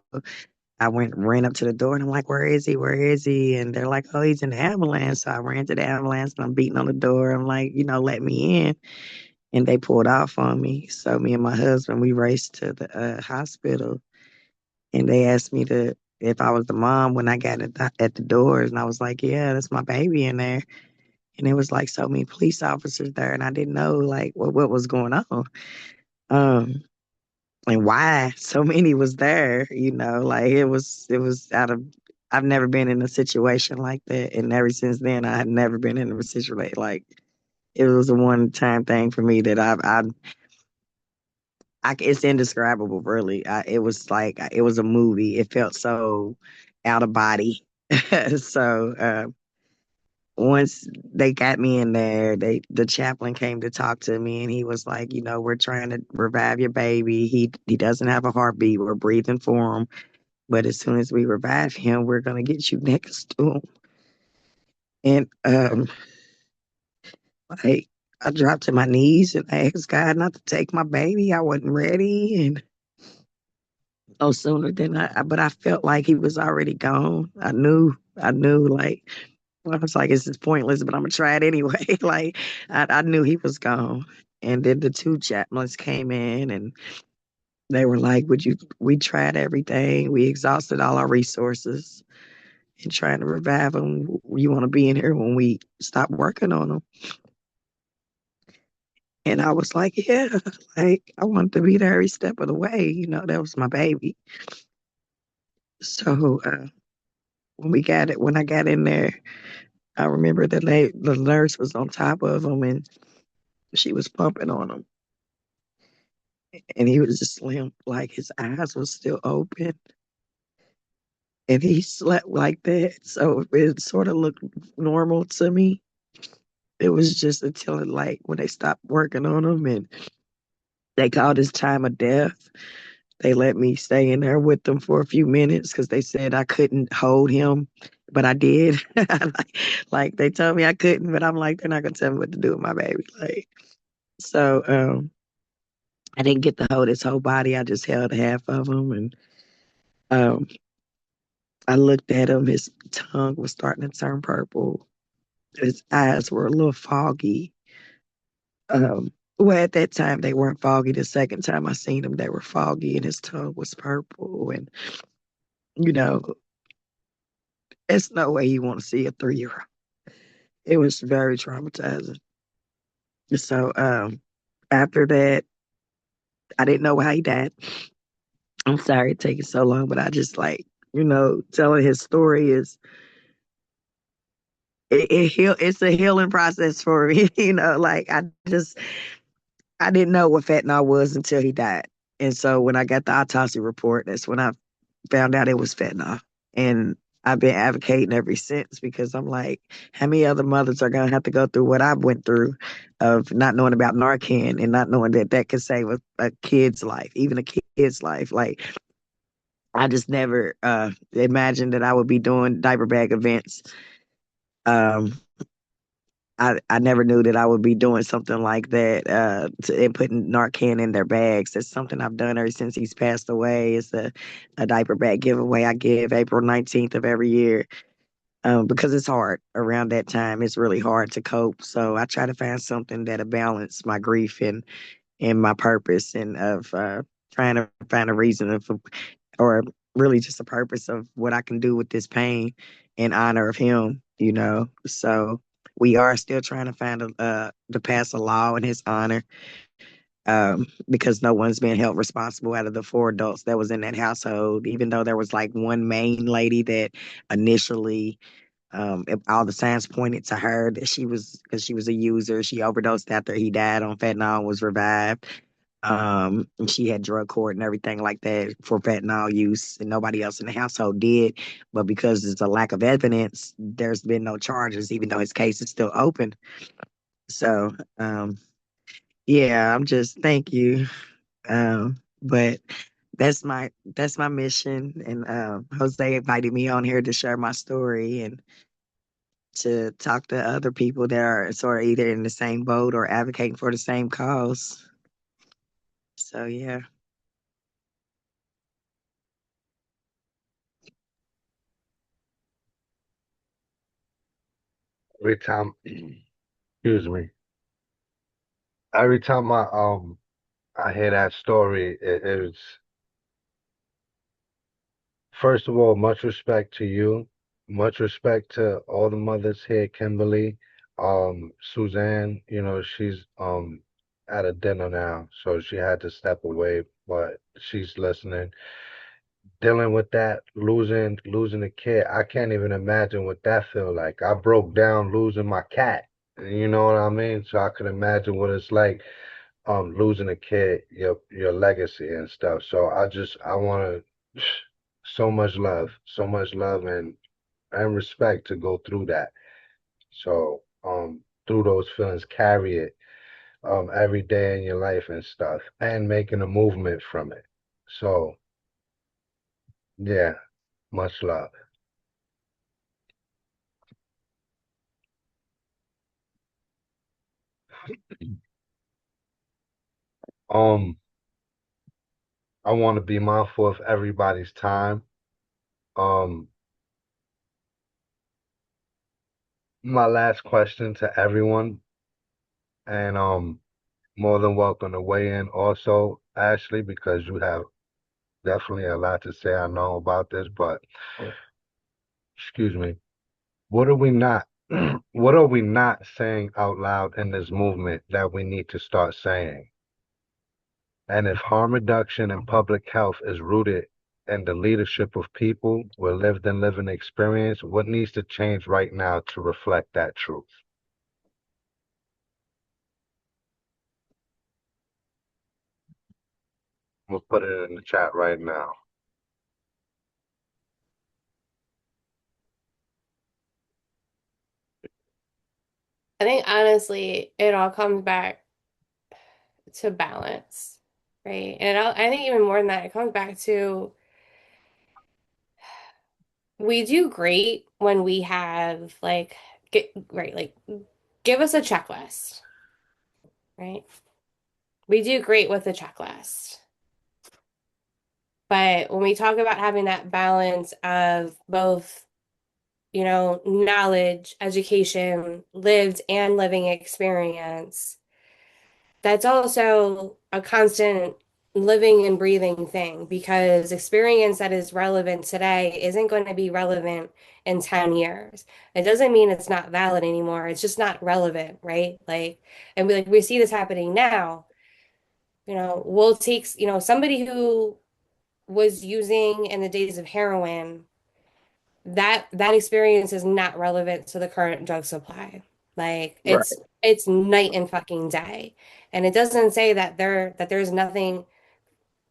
I ran up to the door, and I'm like, "Where is he? Where is he?" And they're like, "Oh, he's in the ambulance." So I ran to the ambulance, and I'm beating on the door. I'm like, "Let me in." And they pulled off on me. So me and my husband, we raced to the hospital, and they asked me if I was the mom when I got at the doors, and I was like, "Yeah, that's my baby in there." And it was like so many police officers there, and I didn't know like what was going on. Um, and why so many was there, like it was out of I've never been in a situation like that. And ever since then I had never been in a situation like it was a one time thing for me that it's indescribable really. It was like it was a movie. It felt so out of body. So once they got me in there, the chaplain came to talk to me, and he was like, we're trying to revive your baby. He doesn't have a heartbeat. We're breathing for him, but as soon as we revive him, we're gonna get you next to him. And like I dropped to my knees and I asked God not to take my baby. I wasn't ready, and no sooner than but I felt like he was already gone. I knew, like I was like, this is pointless, but I'm gonna try it anyway. Like I knew he was gone. And then the two chaplains came in, and they were like, we tried everything. We exhausted all our resources in trying to revive him. You want to be in here when we stop working on him? And I was like, yeah, like I wanted to be there every step of the way. That was my baby. So when I got in there, I remember the nurse was on top of him, and she was pumping on him, and he was just limp, like his eyes were still open, and he slept like that. So it sort of looked normal to me. It was just until like when they stopped working on him and they called his time of death. They let me stay in there with them for a few minutes because they said I couldn't hold him, but I did. like they told me I couldn't, but I'm like, they're not gonna tell me what to do with my baby. Like so, I didn't get to hold his whole body. I just held half of him, and um, I looked at him. His tongue was starting to turn purple. His eyes were a little foggy. Well, at that time they weren't foggy. The second time I seen him, they were foggy, and his tongue was purple. And you know, it's no way you want to see a 3-year-old. It was very traumatizing. So after that, I didn't know how he died. I'm sorry it taking so long, but I just like telling his story is it's a healing process for me. Like I didn't know what fentanyl was until he died. And so when I got the autopsy report, that's when I found out it was fentanyl. And I've been advocating ever since because I'm like, how many other mothers are going to have to go through what I went through of not knowing about Narcan and not knowing that that could save a kid's life, even a kid's life. Like, I just never imagined that I would be doing diaper bag events. Um, I never knew that I would be doing something like that and putting Narcan in their bags. That's something I've done ever since he's passed away. It's a diaper bag giveaway I give April 19th of every year because it's hard around that time. It's really hard to cope. So I try to find something that'll balance my grief and my purpose and of trying to find a reason of, or really just a purpose of what I can do with this pain in honor of him, you know. So we are still trying to find to pass a law in his honor because no one's been held responsible out of the four adults that was in that household, even though there was like one main lady that initially all the signs pointed to her that she was because she was a user. She overdosed after he died on fentanyl and was revived. And she had drug court and everything like that for fentanyl use, and nobody else in the household did. But because there's a lack of evidence, there's been no charges, even though his case is still open. So, yeah, I'm just thank you. But that's my mission, and Jose invited me on here to share my story and to talk to other people that are sort of either in the same boat or advocating for the same cause. So yeah. Every time, excuse me, every time I hear that story, it's first of all, much respect to you, much respect to all the mothers here, Kimberly, Suzanne. You know, she's at a dinner now, so she had to step away, but she's listening. Dealing with that, losing a kid, I can't even imagine what that feel like. I broke down losing my cat. You know what I mean? So I could imagine what it's like losing a kid, your legacy and stuff. So I want to so much love and respect to go through that. So through those feelings, carry it every day in your life and stuff, and making a movement from it. So yeah, much love. Um, I want to be mindful of everybody's time. Um, my last question to everyone, and more than welcome to weigh in also, Ashley, because you have definitely a lot to say. I know about this, but excuse me. What are we not what are we not saying out loud in this movement that we need to start saying? And if harm reduction and public health is rooted in the leadership of people with lived and living experience, what needs to change right now to reflect that truth? We'll put it in the chat right now. I think honestly, it all comes back to balance, right? And I think even more than that, it comes back to we do great when we have like get right, like give us a checklist, right? We do great with the checklist. But when we talk about having that balance of both, knowledge, education, lived and living experience, that's also a constant living and breathing thing because experience that is relevant today isn't going to be relevant in 10 years. It doesn't mean it's not valid anymore. It's just not relevant, right? Like, and we see this happening now. We'll take, somebody who was using in the days of heroin, that experience is not relevant to the current drug supply. Like Right. it's night and fucking day. And it doesn't say that there's nothing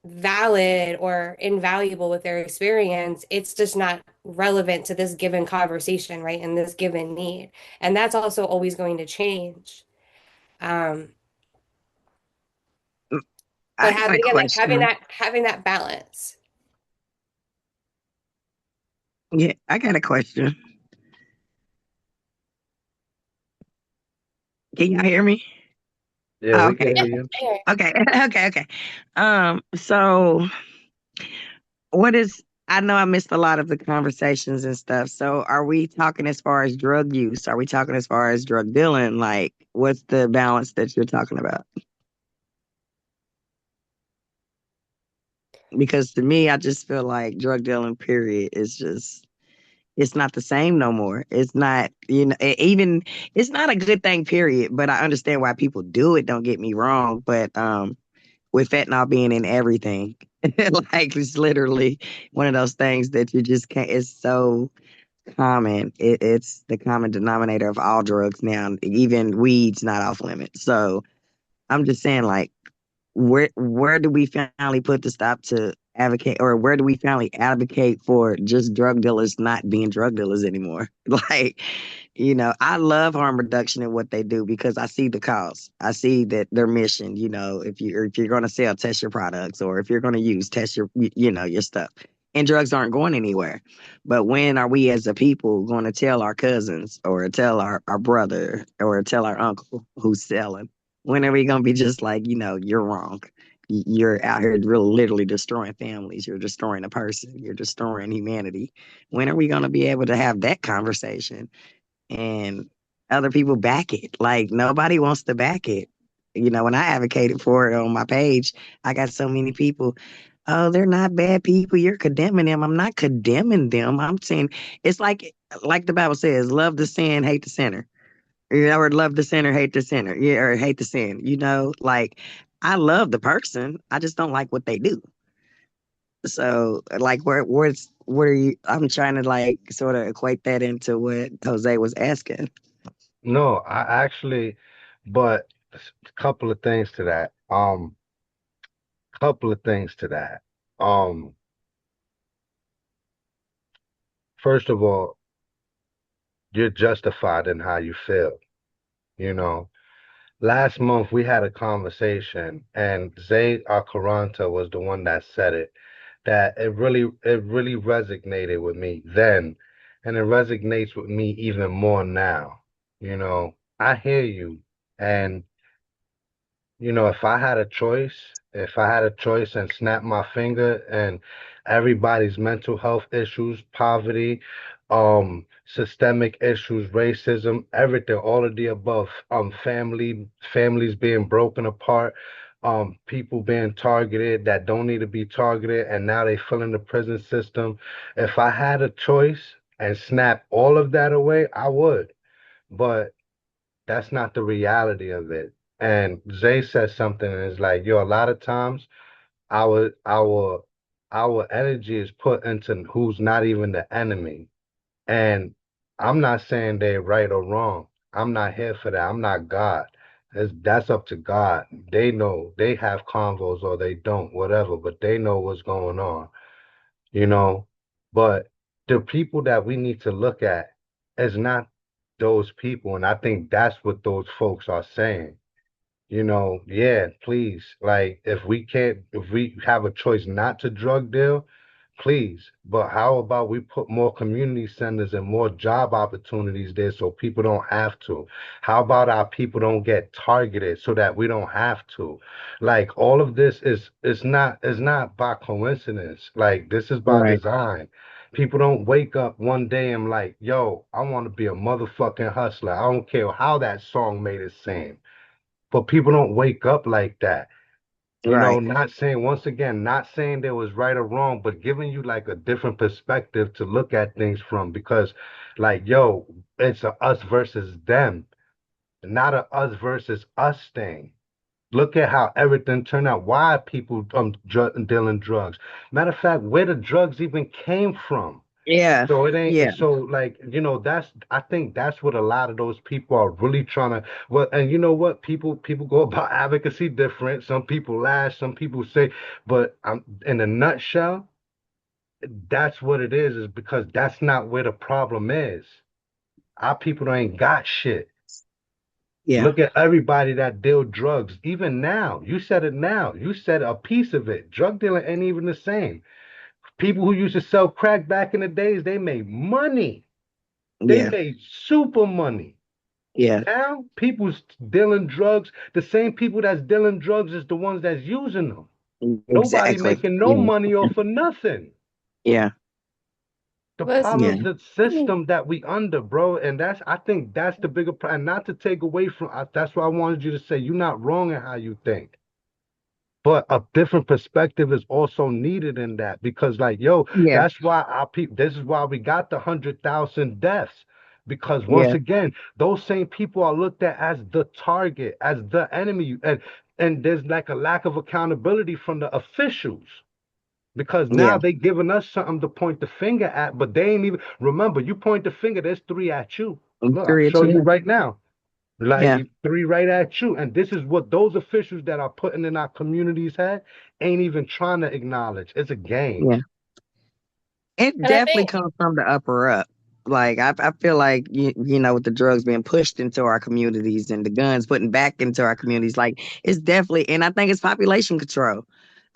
valid or invaluable with their experience. It's just not relevant to this given conversation, right? And this given need. And that's also always going to change. Um, I but got a having again, like question. having that balance. Yeah, I got a question. Can y'all hear me? Yeah, Oh, we can okay. hear you. Yeah. Okay. Okay. So what is, I know I missed a lot of the conversations and stuff. So are we talking as far as drug use? Are we talking as far as drug dealing? Like, what's the balance that you're talking about? Because to me, I just feel like drug dealing, period, is just, it's not the same no more. It's not, even, it's not a good thing, period. But I understand why people do it. Don't get me wrong. But with fentanyl being in everything, like it's literally one of those things that you just can't, it's so common. It's the common denominator of all drugs now. Even weed's not off limits. So I'm just saying, like, where do we finally put the stop to advocate, or where do we finally advocate for just drug dealers not being drug dealers anymore? Like, I love harm reduction and what they do because I see the cause. I see that their mission, if you're going to sell, test your products, or if you're going to use, test your stuff. And drugs aren't going anywhere. But when are we as a people going to tell our cousins or tell our brother or tell our uncle who's selling? When are we gonna be just like, you're wrong? You're out here really literally destroying families. You're destroying a person. You're destroying humanity. When are we gonna be able to have that conversation and other people back it? Like nobody wants to back it. When I advocated for it on my page, I got so many people. Oh, they're not bad people. You're condemning them. I'm not condemning them. I'm saying it's like the Bible says, love the sin, hate the sinner. Or love the sinner, hate the sinner. Yeah, or hate the sin. Like I love the person. I just don't like what they do. So like what are you, I'm trying to like sort of equate that into what Jose was asking. No, I actually, but a couple of things to that. Couple of things to that. Um, First of all, you're justified in how you feel. You know, last month we had a conversation, and Zay Akaranta was the one that said it. That it really resonated with me then, and it resonates with me even more now. I hear you, and if I had a choice and snap my finger and everybody's mental health issues, poverty, systemic issues, racism, everything, all of the above, families being broken apart, people being targeted that don't need to be targeted, and now they fill in the prison system. If I had a choice and snap all of that away, I would. But that's not the reality of it. And Zay says something and it's like, yo, a lot of times our our our energy is put into who's not even the enemy. And I'm not saying they're right or wrong. I'm not here for that. I'm not God. That's up to God. They know they have convos or they don't, whatever, but they know what's going on, you know. But the people that we need to look at is not those people. And I think that's what those folks are saying. Yeah, please. Like, if we have a choice not to drug deal, please. But how about we put more community centers and more job opportunities there so people don't have to? How about our people don't get targeted so that we don't have to? Like, all of this is not by coincidence. Like, this is by Right. design. People don't wake up one day and like, yo, I want to be a motherfucking hustler. I don't care how that song made it seem. But people don't wake up like that. Right. Not saying, once again, not saying there was right or wrong, but giving you like a different perspective to look at things from because, like, yo, it's a us versus them, not a us versus us thing. Look at how everything turned out. Why are people dealing drugs? Matter of fact, where the drugs even came from. Yeah. So it ain't Yeah. so like, that's I think that's what a lot of those people are really trying to well, and you know what? People go about advocacy different. Some people lash, some people say, but in a nutshell, that's what it is because that's not where the problem is. Our people ain't got shit. Yeah. Look at everybody that deal drugs. Even now, you said it now. You said a piece of it. Drug dealing ain't even the same. People who used to sell crack back in the days, they made money. They Yeah. made super money. Yeah. Now, people's dealing drugs. The same people that's dealing drugs is the ones that's using them. Nobody Exactly. making no Yeah. money off of nothing. Yeah. The Yeah. problem, the system that we under, bro, and I think that's the bigger problem. Not to take away from, that's why I wanted you to say you're not wrong in how you think. But a different perspective is also needed in that because, like, yo, Yeah. that's why our people, this is why we got the 100,000 deaths. Because once Yeah. again, those same people are looked at as the target, as the enemy. And there's like a lack of accountability from the officials because Yeah. now they giving us something to point the finger at, but they ain't even remember you point the finger, there's three at you. Look, I'll Three or show you two. right now. Like Yeah. three right at you. And this is what those officials that are putting in our communities' head ain't even trying to acknowledge. It's a game. Yeah. It And I definitely think, comes from the upper up. Like I feel like with the drugs being pushed into our communities and the guns putting back into our communities, like it's definitely, and I think it's population control.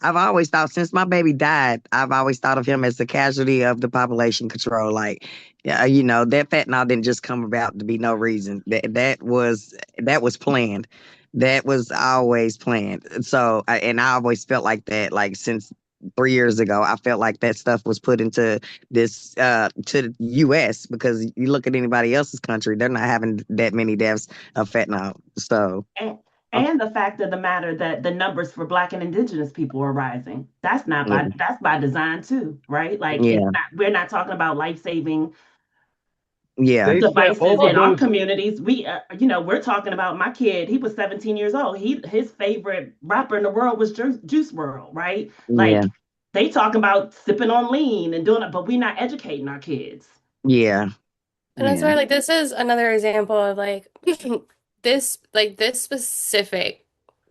I've always thought since my baby died, I've always thought of him as the casualty of the population control. Like, yeah, that fentanyl didn't just come about to be no reason. That was planned. That was always planned. So, and I always felt like that. Like since 3 years ago, I felt like that stuff was put into this to the U.S. because you look at anybody else's country, they're not having that many deaths of fentanyl. So, And, Uh, and the fact of the matter that the numbers for Black and Indigenous people are rising. yeah, That's by design too, right? Like it's yeah, not we're not talking about life-saving yeah, They said devices in our overdose. communities. We're talking about my kid. He was 17 years old. His favorite rapper in the world was Juice World, right? yeah, Like they talking about sipping on lean and doing it, but we're not educating our kids. yeah, and that's yeah, why like this is another example of like this specific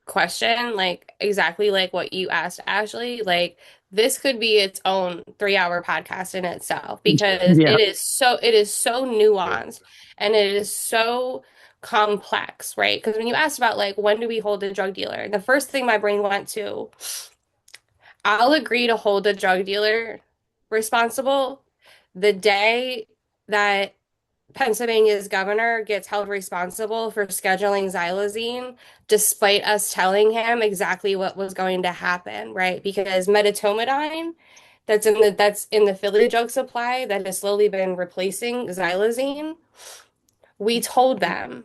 question, like exactly like what you asked, Ashley, like this could be its own 3-hour podcast in itself because yeah, it is so nuanced and it is so complex, right? Because when you asked about like when do we hold a drug dealer, the first thing my brain went to, I'll agree to hold a drug dealer responsible the day that Pennsylvania's governor gets held responsible for scheduling xylazine, despite us telling him exactly what was going to happen, right? Because medetomidine, that's in the Philly drug supply that has slowly been replacing xylazine. We told them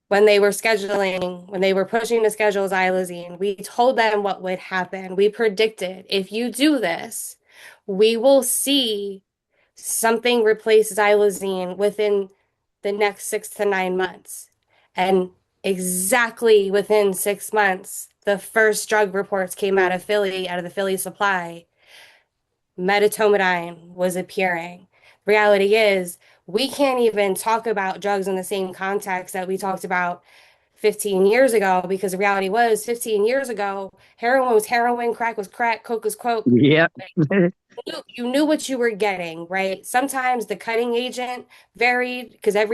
when they were pushing to schedule xylazine, we told them what would happen. We predicted if you do this, we will see something replace xylazine within the next 6 to 9 months. And exactly within 6 months, the first drug reports came out of Philly, out of the Philly supply. Medetomidine was appearing. Reality is, we can't even talk about drugs in the same context that we talked about 15 years ago because the reality was 15 years ago, heroin was heroin, crack was crack, coke was coke. yeah, You knew what you were getting, right? Sometimes the cutting agent varied because I've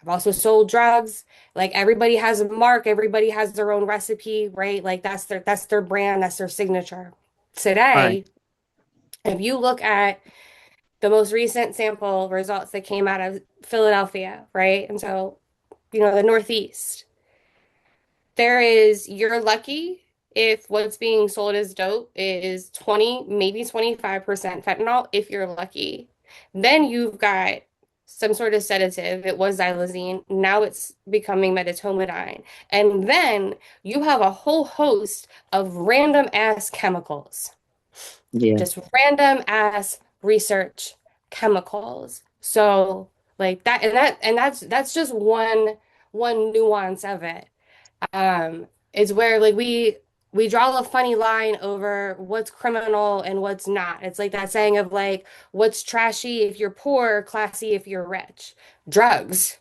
also sold drugs. Like everybody has a mark, everybody has their own recipe, right? Like that's their brand, that's their signature. right, Today, if you look at the most recent sample results that came out of Philadelphia, right? And so, the Northeast, you're lucky if what's being sold as dope is 20, maybe 25% fentanyl, if you're lucky. Then you've got some sort of sedative. It was xylazine. Now it's becoming medetomidine. And then you have a whole host of random ass chemicals, yeah, just random ass research chemicals. So like that's just one nuance of it. Is where like we draw a funny line over what's criminal and what's not. It's like that saying of like, what's trashy if you're poor, classy if you're rich. Drugs.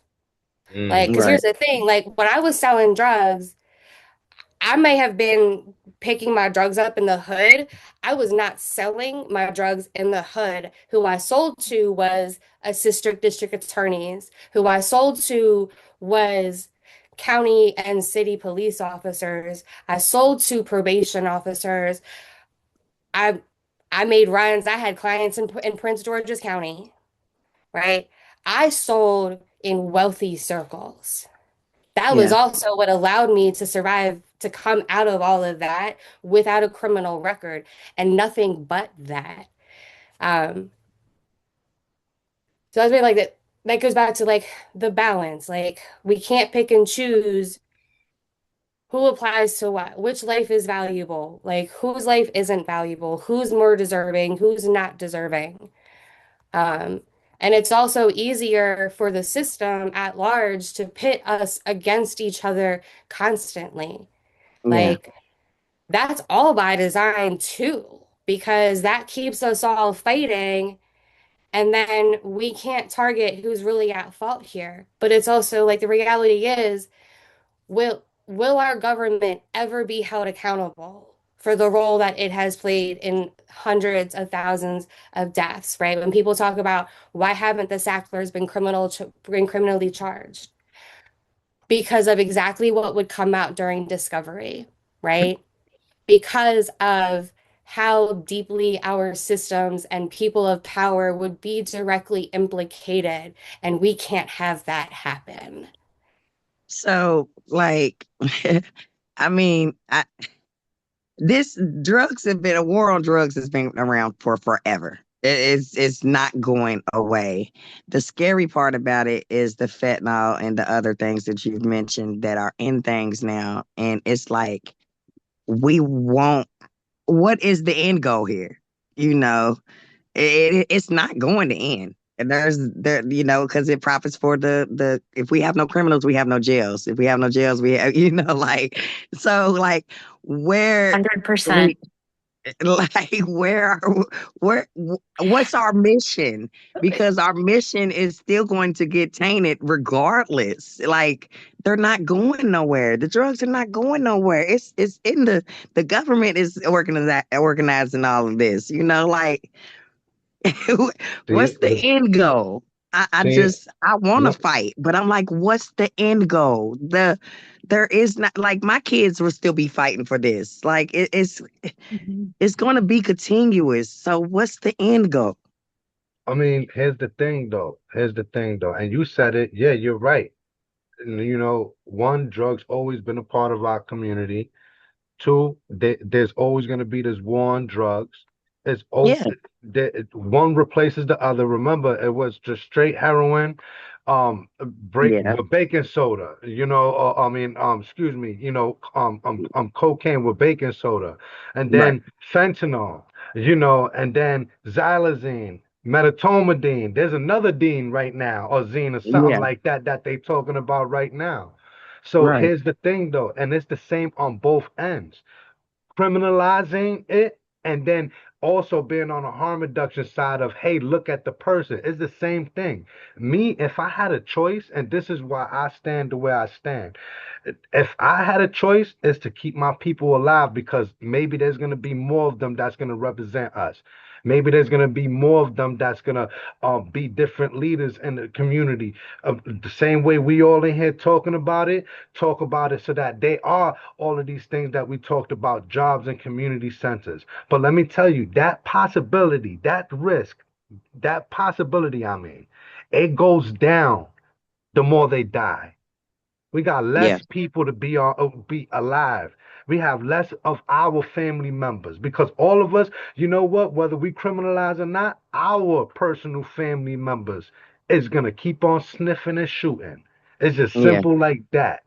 Like, Mm. because Right. here's the thing, like when I was selling drugs, I may have been picking my drugs up in the hood. I was not selling my drugs in the hood. Who I sold to was assistant district attorneys. Who I sold to was county and city police officers. I sold to probation officers. I I made runs. I had clients in Prince George's County, right? I sold in wealthy circles. That was Yeah. also what allowed me to survive, to come out of all of that without a criminal record and nothing but that. Um, so I was really like that. That goes back to like the balance. Like we can't pick and choose who applies to what, which life is valuable, like whose life isn't valuable, who's more deserving, who's not deserving. Um, and it's also easier for the system at large to pit us against each other constantly. Yeah. Like that's all by design too, because that keeps us all fighting, and then we can't target who's really at fault here. But it's also like the reality is, will our government ever be held accountable for the role that it has played in hundreds of thousands of deaths, right? When people talk about why haven't the Sacklers been criminally charged? Because of exactly what would come out during discovery, right? Because of how deeply our systems and people of power would be directly implicated, and we can't have that happen. So, like, I mean, this drugs have been a war on drugs has been around for forever. It's not going away. The scary part about it is the fentanyl and the other things that you've mentioned that are in things now, and it's like we won't. What is the end goal here? You know, it's not going to end. And because it profits for the if we have no criminals, we have no jails. If we have no jails, we have like so like where 100%. we like where what's our mission? Because our mission is still going to get tainted regardless. Like they're not going nowhere. The drugs are not going nowhere. It's in the government is organizing all of this. Like See, what's the end goal? see, I want to look, fight, but I'm like, what's the end goal? There is not like my kids will still be fighting for this. Like Mhm. it's going to be continuous. So what's the end goal? I mean, here's the thing though. Here's the thing though. And you said it. Yeah, you're right. And, one, drugs always been a part of our community. Two, there's always going to be this war on drugs. It's oh, Yeah, one replaces the other. Remember, it was just straight heroin, break yeah, with baking soda. I mean, excuse me, cocaine with baking soda, and right. then fentanyl. And then xylazine, medetomidine. There's another dean right now, or zine, or something Yeah, like that that they talking about right now. So right. here's the thing though, and it's the same on both ends. Criminalizing it and then also being on a harm reduction side of, hey, look at the person. It's the same thing. Me, if I had a choice, and this is why I stand the way I stand. If I had a choice, is to keep my people alive because maybe there's going to be more of them that's going to represent us. Maybe there's going to be more of them that's going to be different leaders in the community. The same way we all in here talk about it so that they are all of these things that we talked about, jobs and community centers. But let me tell you, that possibility, that risk, that possibility, I mean, it goes down the more they die. We got Yeah, less people to be alive. We have less of our family members because all of us, you know what, whether we criminalize or not, our personal family members is gonna keep on sniffing and shooting. It's just yeah. simple like that.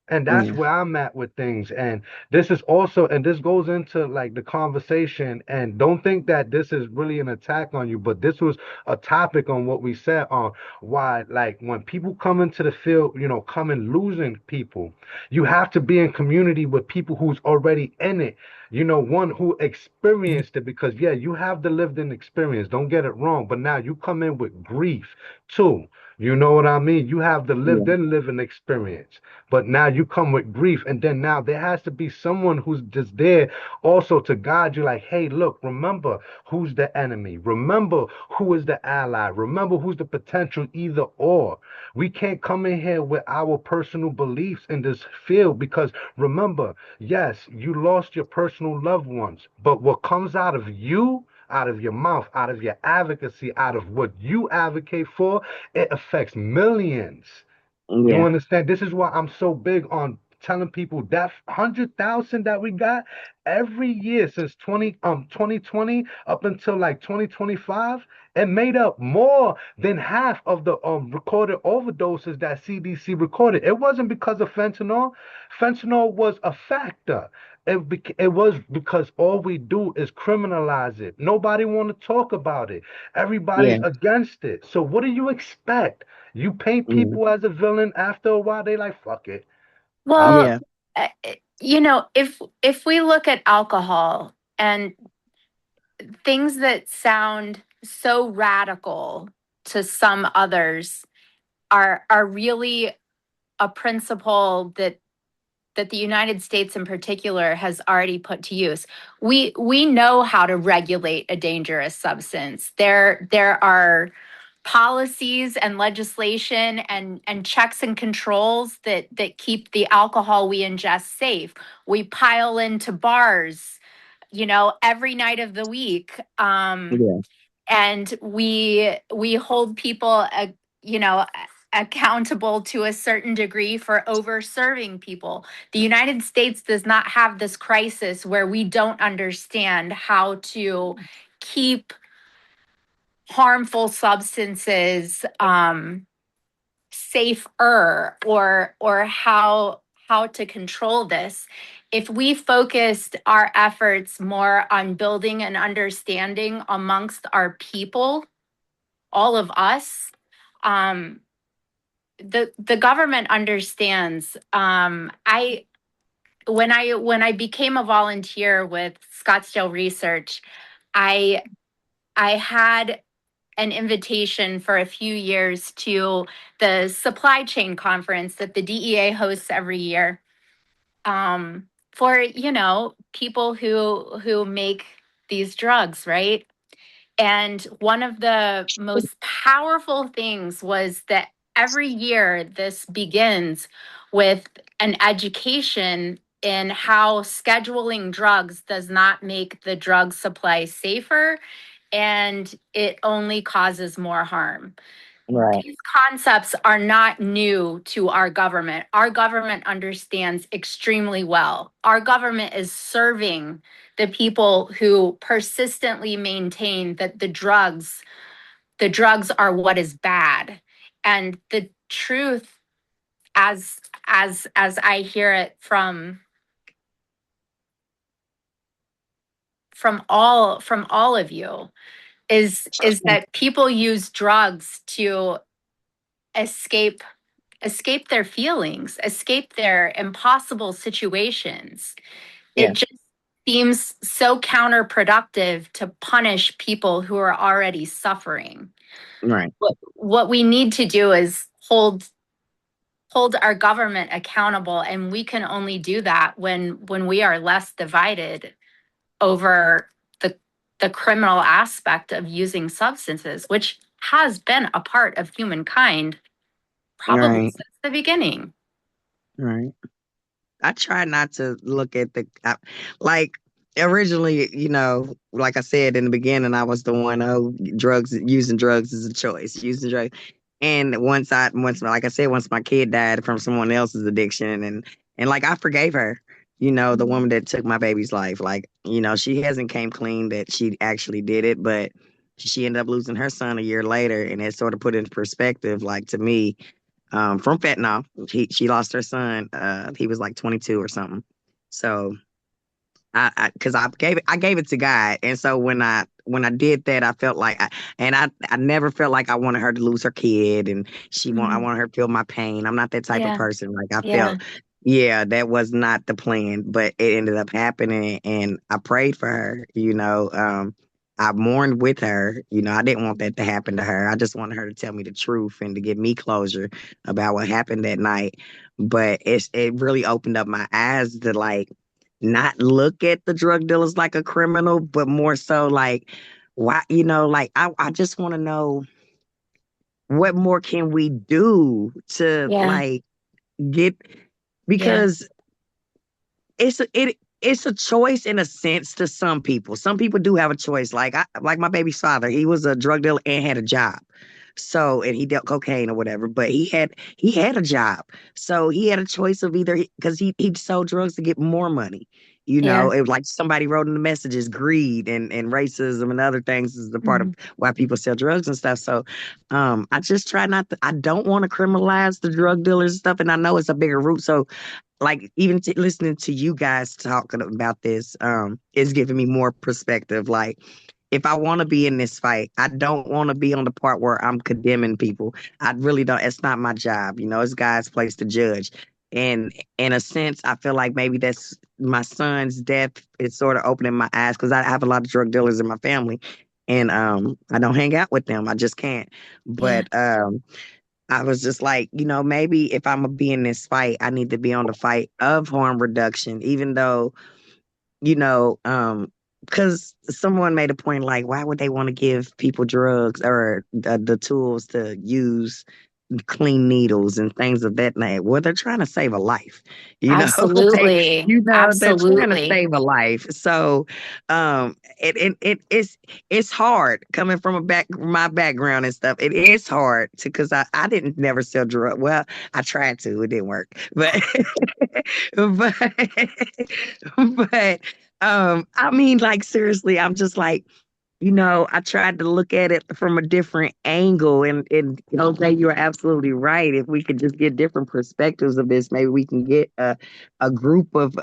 And that's Yeah. where I'm at with things. And this is also, and this goes into like the conversation. And don't think that this is really an attack on you, but this was a topic on what we said on why, like, when people come into the field, come in losing people, you have to be in community with people who's already in it, one who experienced it, because, yeah, you have the lived in experience. Don't get it wrong. But now you come in with grief too. You know what I mean? You have the lived Yeah. in living experience, but now you come with grief, and then now there has to be someone who's just there also to guide you, like, hey, look, remember who's the enemy, remember who is the ally, remember who's the potential either or. We can't come in here with our personal beliefs in this field, because remember, yes, you lost your personal loved ones, but what comes out of you, out of your mouth, out of your advocacy, out of what you advocate for, it affects millions. You Yeah. understand? This is why I'm so big on telling people that 100,000 that we got every year since 2020 up until like 2025, it made up more than half of the recorded overdoses that CDC recorded. It wasn't because of fentanyl. Fentanyl was a factor. It was because all we do is criminalize it. Nobody want to talk about it. Yeah. Everybody's against it. So what do you expect? You paint Yeah. people as a villain, after a while, they like, fuck it. Well, Yeah. if we look at alcohol and things that sound so radical to some others are really a principle that the United States in particular has already put to use. We know how to regulate a dangerous substance. There are policies and legislation and checks and controls that keep the alcohol we ingest safe. We pile into bars, every night of the week. Yeah. And we hold people you know accountable to a certain degree for over serving people. The United States does not have this crisis where we don't understand how to keep harmful substances safer, or how to control this. If we focused our efforts more on building an understanding amongst our people, all of us, um, the government understands. I when I became a volunteer with Scottsdale Research, I I had an invitation for a few years to the supply chain conference that the DEA hosts every year, for people who make these drugs, right? And one of the most powerful things was that every year this begins with an education in how scheduling drugs does not make the drug supply safer, and it only causes more harm. Right. These concepts are not new to our government. Our government understands extremely well. Our government is serving the people who persistently maintain that the drugs are what is bad. And the truth, as I hear it from all of you, is that people use drugs to escape escape their feelings, escape their impossible situations. It Yeah. just seems so counterproductive to punish people who are already suffering. Right. What we need to do is hold our government accountable, and we can only do that when we are less divided over the criminal aspect of using substances, which has been a part of humankind probably Right. since the beginning. Right. I try not to look at like originally, like I said in the beginning, I was the one, using drugs is a choice, using drugs. And like I said, once my kid died from someone else's addiction, and like I forgave her, the woman that took my baby's life, like, she hasn't came clean that she actually did it, but she ended up losing her son a year later, and it sort of put into perspective, like, to me, from fentanyl. She lost her son. He was like 22 or something. So because I gave it to God, and so when I did that, I felt like I never felt like I wanted her to lose her kid, and I Mhm. wanted her to feel my pain. I'm not that type of Yeah. person. Like I Yeah. felt, yeah, that was not the plan, but it ended up happening, and I prayed for her. I mourned with her. I didn't want that to happen to her. I just wanted her to tell me the truth and to give me closure about what happened that night. But it really opened up my eyes to like not look at the drug dealers like a criminal, but more so like, why, like I just want to know what more can we do to Yeah. like get, Yeah. because it's a choice in a sense to some people. Some people do have a choice. Like my baby's father, he was a drug dealer and had a job. So, and he dealt cocaine or whatever, but he had a job. So he had a choice of either, because he sold drugs to get more money. Yeah. It was like somebody wrote in the messages, greed and racism and other things is the part of Mhm. why people sell drugs and stuff. So I just try not to, I don't want to criminalize the drug dealers and stuff. And I know it's a bigger root. So like even listening to you guys talking about this is giving me more perspective. Like if I want to be in this fight, I don't want to be on the part where I'm condemning people. I really don't. It's not my job. It's God's place to judge. And in a sense, I feel like maybe that's my son's death is sort of opening my eyes, because I have a lot of drug dealers in my family, and I don't hang out with them. I just can't. Yeah. But I was just like, maybe if I'm gonna be in this fight, I need to be on the fight of harm reduction, even though, you know, um, because someone made a point like, why would they want to give people drugs or the tools to use clean needles and things of that nature? Well, they're trying to save a life, they, Absolutely. they're trying to Absolutely. save a life. So, it's hard coming from my background and stuff. It is hard to, because I didn't never sell drugs. Well, I tried to, it didn't work, but but but I mean, like seriously, I'm just like, I tried to look at it from a different angle, and Jose, you're absolutely right. If we could just get different perspectives of this, maybe we can get a group of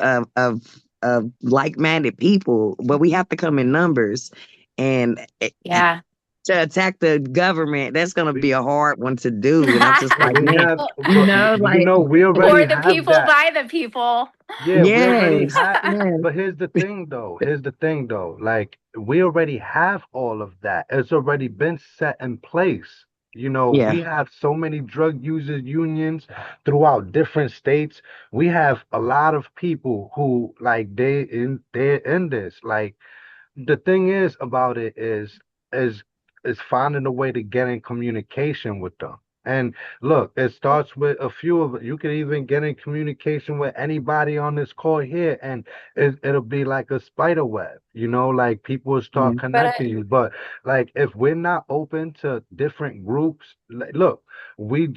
like-minded people, but we have to come in numbers. And Yeah. to attack the government, that's gonna We be a hard one to do. And I'm just like, we man, have, but like, we already For the have people, that. by the people. Yeah, we already yes, have, yes, but here's the thing though. Here's the thing though. Like we already have all of that. It's already been set in place. yeah, We have so many drug users unions throughout different states. We have a lot of people who like they're in this. Like the thing is about it is is finding a way to get in communication with them. And look, it starts with a few of it. You can even get in communication with anybody on this call here, and it'll be like a spider web, like people will start mhm, But connecting you. But like if we're not open to different groups, look, we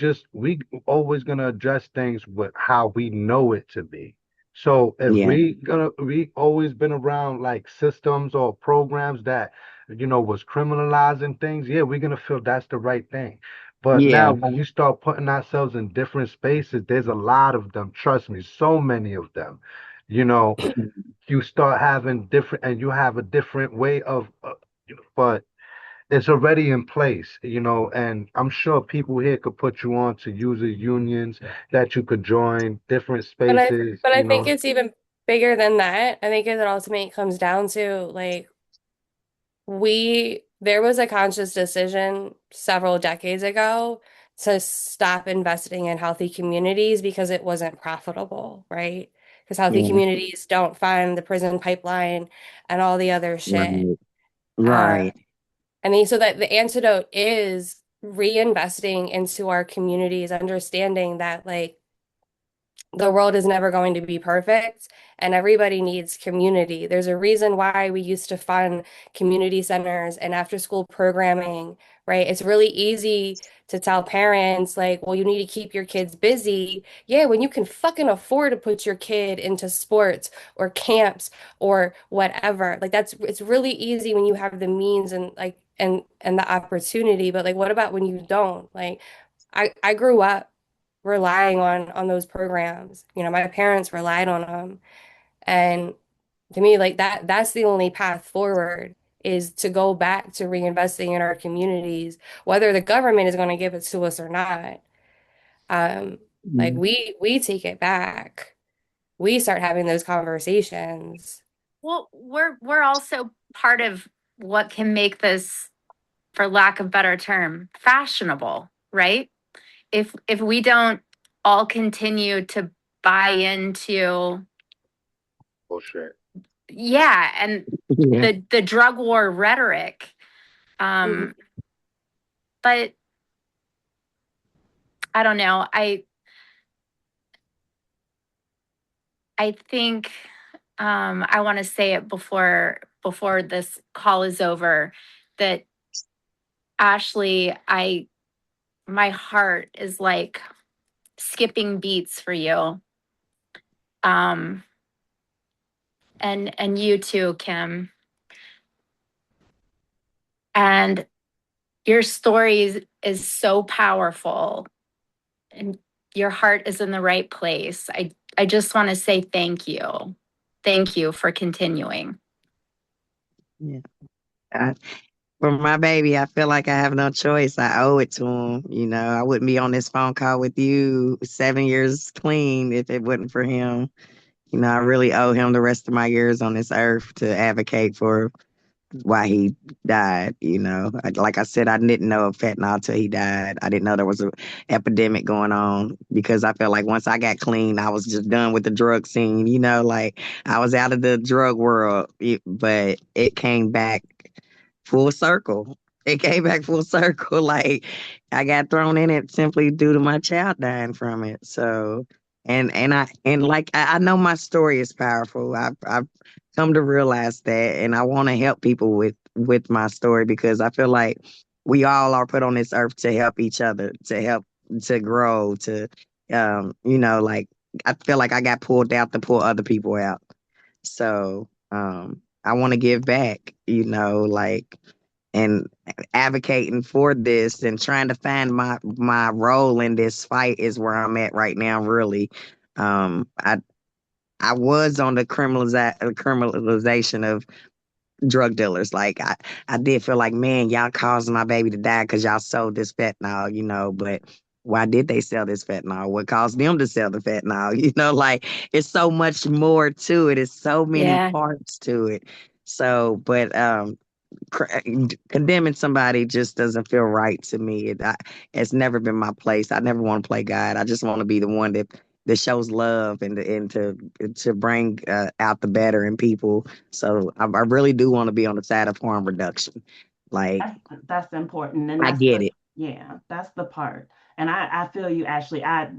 always gonna address things with how we know it to be. So if yeah, we always been around like systems or programs that was criminalizing things, yeah, we're gonna feel that's the right thing. But now yeah, when we start putting ourselves in different spaces, there's a lot of them. Trust me, so many of them. You know, you start having different, and you have a different way of, but it's already in place, and I'm sure people here could put you on to user unions that you could join different but I spaces, but I think it's even bigger than that. I think it ultimately comes down to like there was a conscious decision several decades ago to stop investing in healthy communities because it wasn't profitable, right? Because healthy yeah, communities don't fund the prison pipeline and all the other shit. right, Uh, right, I mean, so that the antidote is reinvesting into our communities, understanding that like the world is never going to be perfect and everybody needs community. There's a reason why we used to fund community centers and after school programming, right? It's really easy to tell parents like, well, you need to keep your kids busy. Yeah, when you can fucking afford to put your kid into sports or camps or whatever. Like it's really easy when you have the means and like and the opportunity, but like what about when you don't? Like I grew up relying on those programs. You know, my parents relied on them. And to me, like that's the only path forward is to go back to reinvesting in our communities, whether the government is going to give it to us or not. Like Mhm. we take it back. We start having those conversations. Well, we're also part of what can make this, for lack of better term, fashionable, right? If we don't all continue to buy into, Bullshit. yeah, and Yeah. the drug war rhetoric, Mhm. but I don't know. I think I want to say it before this call is over that Ashley, my heart is like skipping beats for you. Um, and you too, Kim. And your story is so powerful, and your heart is in the right place. I just want to say thank you. Thank you for continuing. Yeah. I, for my baby, I feel like I have no choice. I owe it to him. You know, I wouldn't be on this phone call with you 7 years clean if it wasn't for him. You know, I really owe him the rest of my years on this earth to advocate for why he died. You know, like I said, I didn't know of fentanyl till he died. I didn't know there was an epidemic going on because I felt like once I got clean, I was just done with the drug scene. You know, like I was out of the drug world, but it came back full circle. It came back full circle. Like I got thrown in it simply due to my child dying from it. So, and I know my story is powerful. I've come to realize that, and I want to help people with my story because I feel like we all are put on this earth to help each other, to help to grow, to like I feel like I got pulled out to pull other people out. So I want to give back, like and advocating for this and trying to find my role in this fight is where I'm at right now, really. I was on the criminalization of drug dealers. Like I did feel like, man, y'all caused my baby to die because y'all sold this fentanyl, but why did they sell this fentanyl? What caused them to sell the fentanyl? Like it's so much more to it. It's so many Yeah. parts to it. So, but condemning somebody just doesn't feel right to me. It's never been my place. I never want to play God. I just want to be the one that shows love and to bring out the better in people. So I really do want to be on the side of harm reduction. Like That's important, and I that's get the it. yeah, that's the part. And I feel you, Ashley. I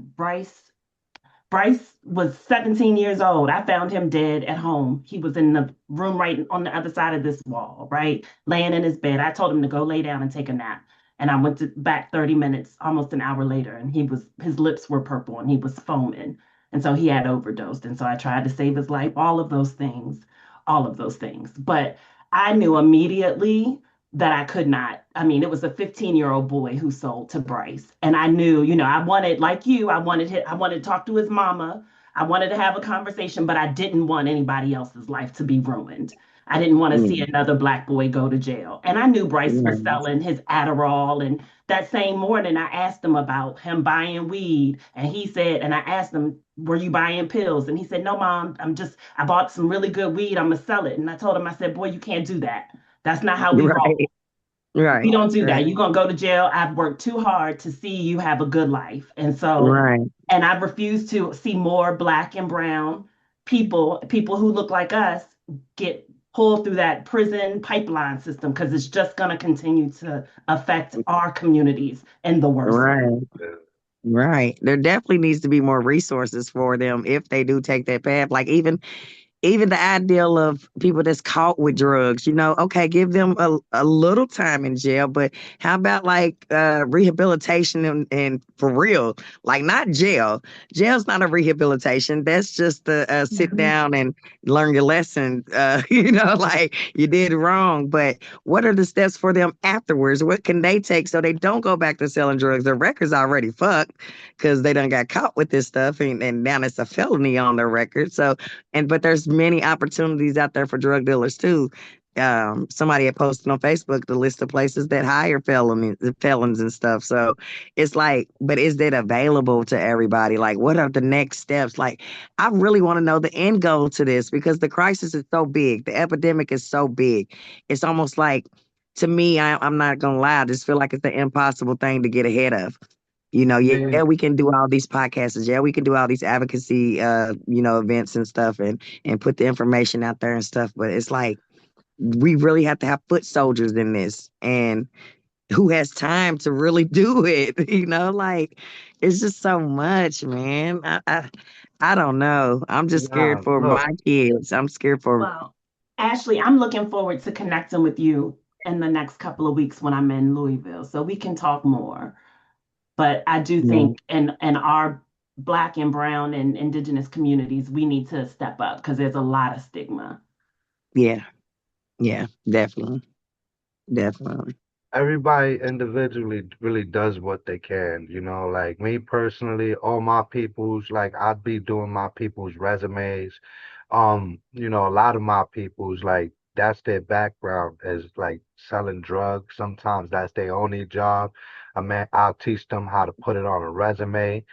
Bryce was 17 years old. I found him dead at home. He was in the room right on the other side of this wall, right? Laying in his bed. I told him to go lay down and take a nap. And I went back 30 minutes, almost an hour later, and his lips were purple and he was foaming. And so he had overdosed. And so I tried to save his life, all of those things, all of those things. But I knew immediately that I could not. I mean, it was a 15-year-old boy who sold to Bryce. And I knew, I wanted, like you, I wanted to talk to his mama. I wanted to have a conversation, but I didn't want anybody else's life to be ruined. I didn't want to see Mm, another Black boy go to jail. And I knew Bryce was right, selling his Adderall. And that same morning, I asked him about him buying weed. And he said, and I asked him, were you buying pills? And he said, no, mom, I bought some really good weed. I'm going to sell it. And I told him, I said, boy, you can't do that. That's not how we roll. right, We right, don't do right, that. You're gonna go to jail. I've worked too hard to see you have a good life. right. And I refuse to see more Black and brown people who look like us get pulled through that prison pipeline system because it's just gonna continue to affect our communities in the worst way. Right. Right. There definitely needs to be more resources for them if they do take that path. Like even even the ideal of people that's caught with drugs, okay, give them a little time in jail, but how about like rehabilitation and for real, like not jail. Jail's not a rehabilitation. That's just the sit Mhm. down and learn your lesson. Like you did wrong, but what are the steps for them afterwards? What can they take so they don't go back to selling drugs? Their record's already fucked because they done got caught with this stuff, and now it's a felony on their record. So but there's many opportunities out there for drug dealers too. Somebody had posted on Facebook the list of places that hire felons and stuff. So it's like, but is that available to everybody? Like, what are the next steps? Like, I really want to know the end goal to this because the crisis is so big. The epidemic is so big. It's almost like, to me, I'm not gonna lie, I just feel like it's the impossible thing to get ahead of. Yeah, Yeah, we can do all these podcasts. Yeah, we can do all these advocacy, events and stuff, and put the information out there and stuff. But it's like we really have to have foot soldiers in this, and who has time to really do it? Like it's just so much, man. I don't know. I'm just nah, scared for look, my kids. I'm scared for. Well, Ashley, I'm looking forward to connecting with you in the next couple of weeks when I'm in Louisville so we can talk more. But I do Yeah, think in our Black and Brown and Indigenous communities, we need to step up because there's a lot of stigma. yeah, yeah, definitely, definitely. everybody individually really does what they can, like me personally, all my peoples, like I'd be doing my people's resumes. A lot of my people's like that's their background is like selling drugs. Sometimes that's their only job. I mean, I'll teach them how to put it on a resume.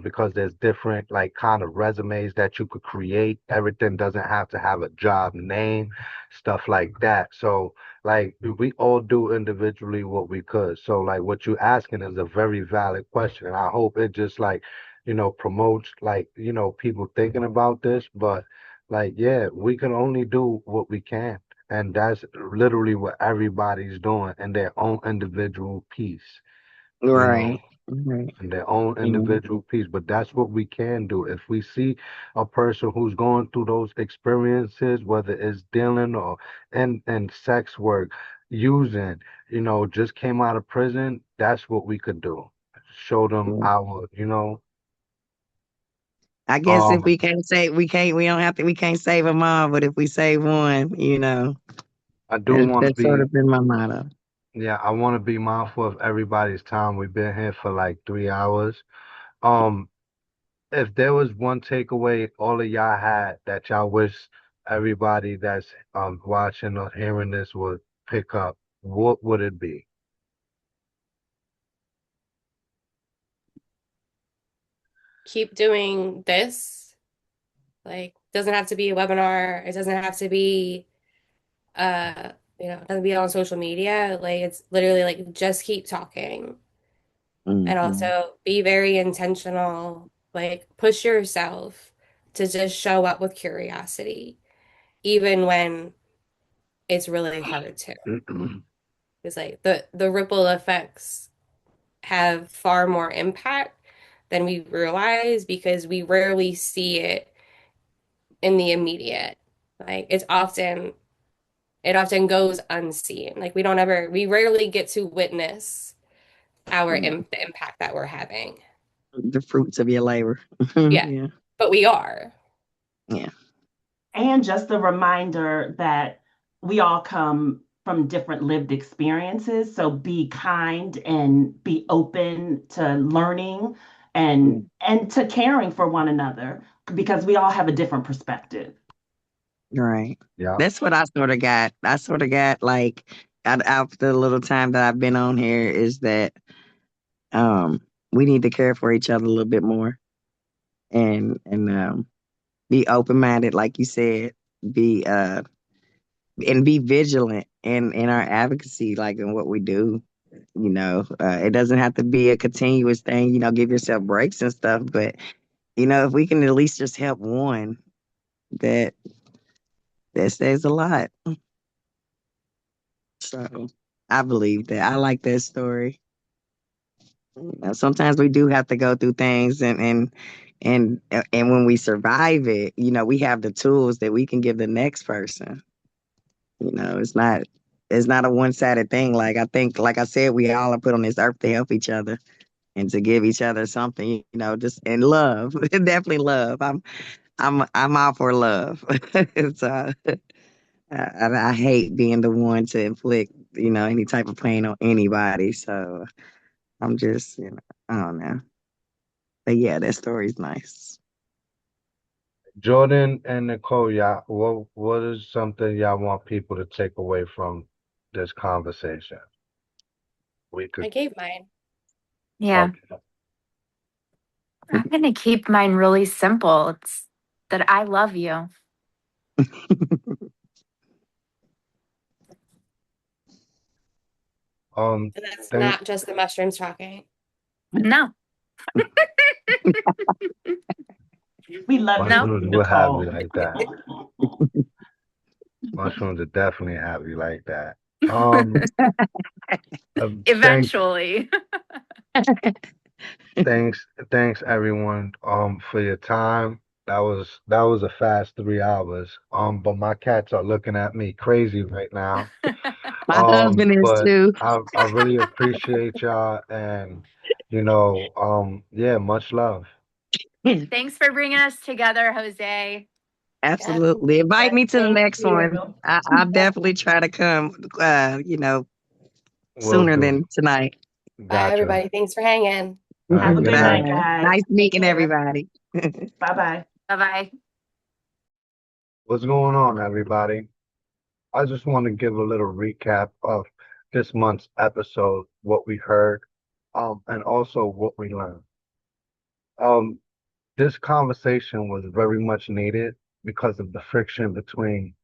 Because there's different like kind of resumes that you could create. Everything doesn't have to have a job name, stuff like that. So like we all do individually what we could. So like what you're asking is a very valid question. And I hope it just like, promotes like, people thinking about this. But like, yeah, we can only do what we can. And that's literally what everybody's doing in their own individual piece, you know Right, right. in their own Yeah. individual piece. But that's what we can do. If we see a person who's going through those experiences, whether it's dealing or in sex work, using, just came out of prison, that's what we could do. Show them Yeah. our. I guess if Um, we don't have to, we can't save them all, but if we save one, I do want to that's sort be, of been my motto. yeah, I want to be mindful of everybody's time. We've been here for like 3 hours. Um, if there was one takeaway all of y'all had that y'all wish everybody that's watching or hearing this would pick up, what would it be? Keep doing this. Like, doesn't have to be a webinar. It doesn't have to be, it doesn't be on social media. Like, it's literally like just keep talking and Hmm. also be very intentional. Like, push yourself to just show up with curiosity, even when it's really hard to. It's like the ripple effects have far more impact than we realize because we rarely see it in the immediate. Like it often goes unseen. Like we rarely get to witness Yeah. the impact that we're having. The fruits of your labor. Yeah, Yeah. but we are. Yeah. And just a reminder that we all come from different lived experiences. So be kind and be open to learning and to caring for one another because we all have a different perspective. Right. Yeah. That's what I sort of got. I sort of got like out the little time that I've been on here is that um we need to care for each other a little bit more and be open minded, like you said. Be and be vigilant in our advocacy, like in what we do. It doesn't have to be a continuous thing. Give yourself breaks and stuff, but if we can at least just help one, that that says a lot. So I believe that. I like that story. Sometimes we do have to go through things and And when we survive it, we have the tools that we can give the next person. It's not a one-sided thing. Like I think, like I said, we all are put on this earth to help each other and to give each other something, just in love. Definitely love. I'm all for love. So I hate being the one to inflict, any type of pain on anybody. So I'm just, I don't know. But yeah, that story's nice. Jordan and Nicole, y'all, what is something y'all want people to take away from this conversation? We I could, gave mine. Yeah, okay. I'm going to keep mine really simple. It's that I love you. And that's Thank not just the mushrooms talking. No, We love you no. too, mushrooms will have you Nicole. like that. Mushrooms will definitely have you like that. Um, thanks, Eventually. thanks, thanks everyone, for your time. That was a fast 3 hours. But my cats are looking at me crazy right now. My husband is But too. I really appreciate y'all, and yeah, much love. Thanks for bringing us together, Jose. Yes, Absolutely. Invite yes, me to the thank next one. you. I'll definitely try to come, Will sooner do. than tonight. Bye, Gotcha. everybody. Thanks for hanging. All Have right, a good good night, night. Bye. guys. Nice Take meeting care. everybody. Bye bye. Bye bye. What's going on, everybody? I just want to give a little recap of this month's episode, what we heard, and also what we learned. Um, this conversation was very much needed because of the friction between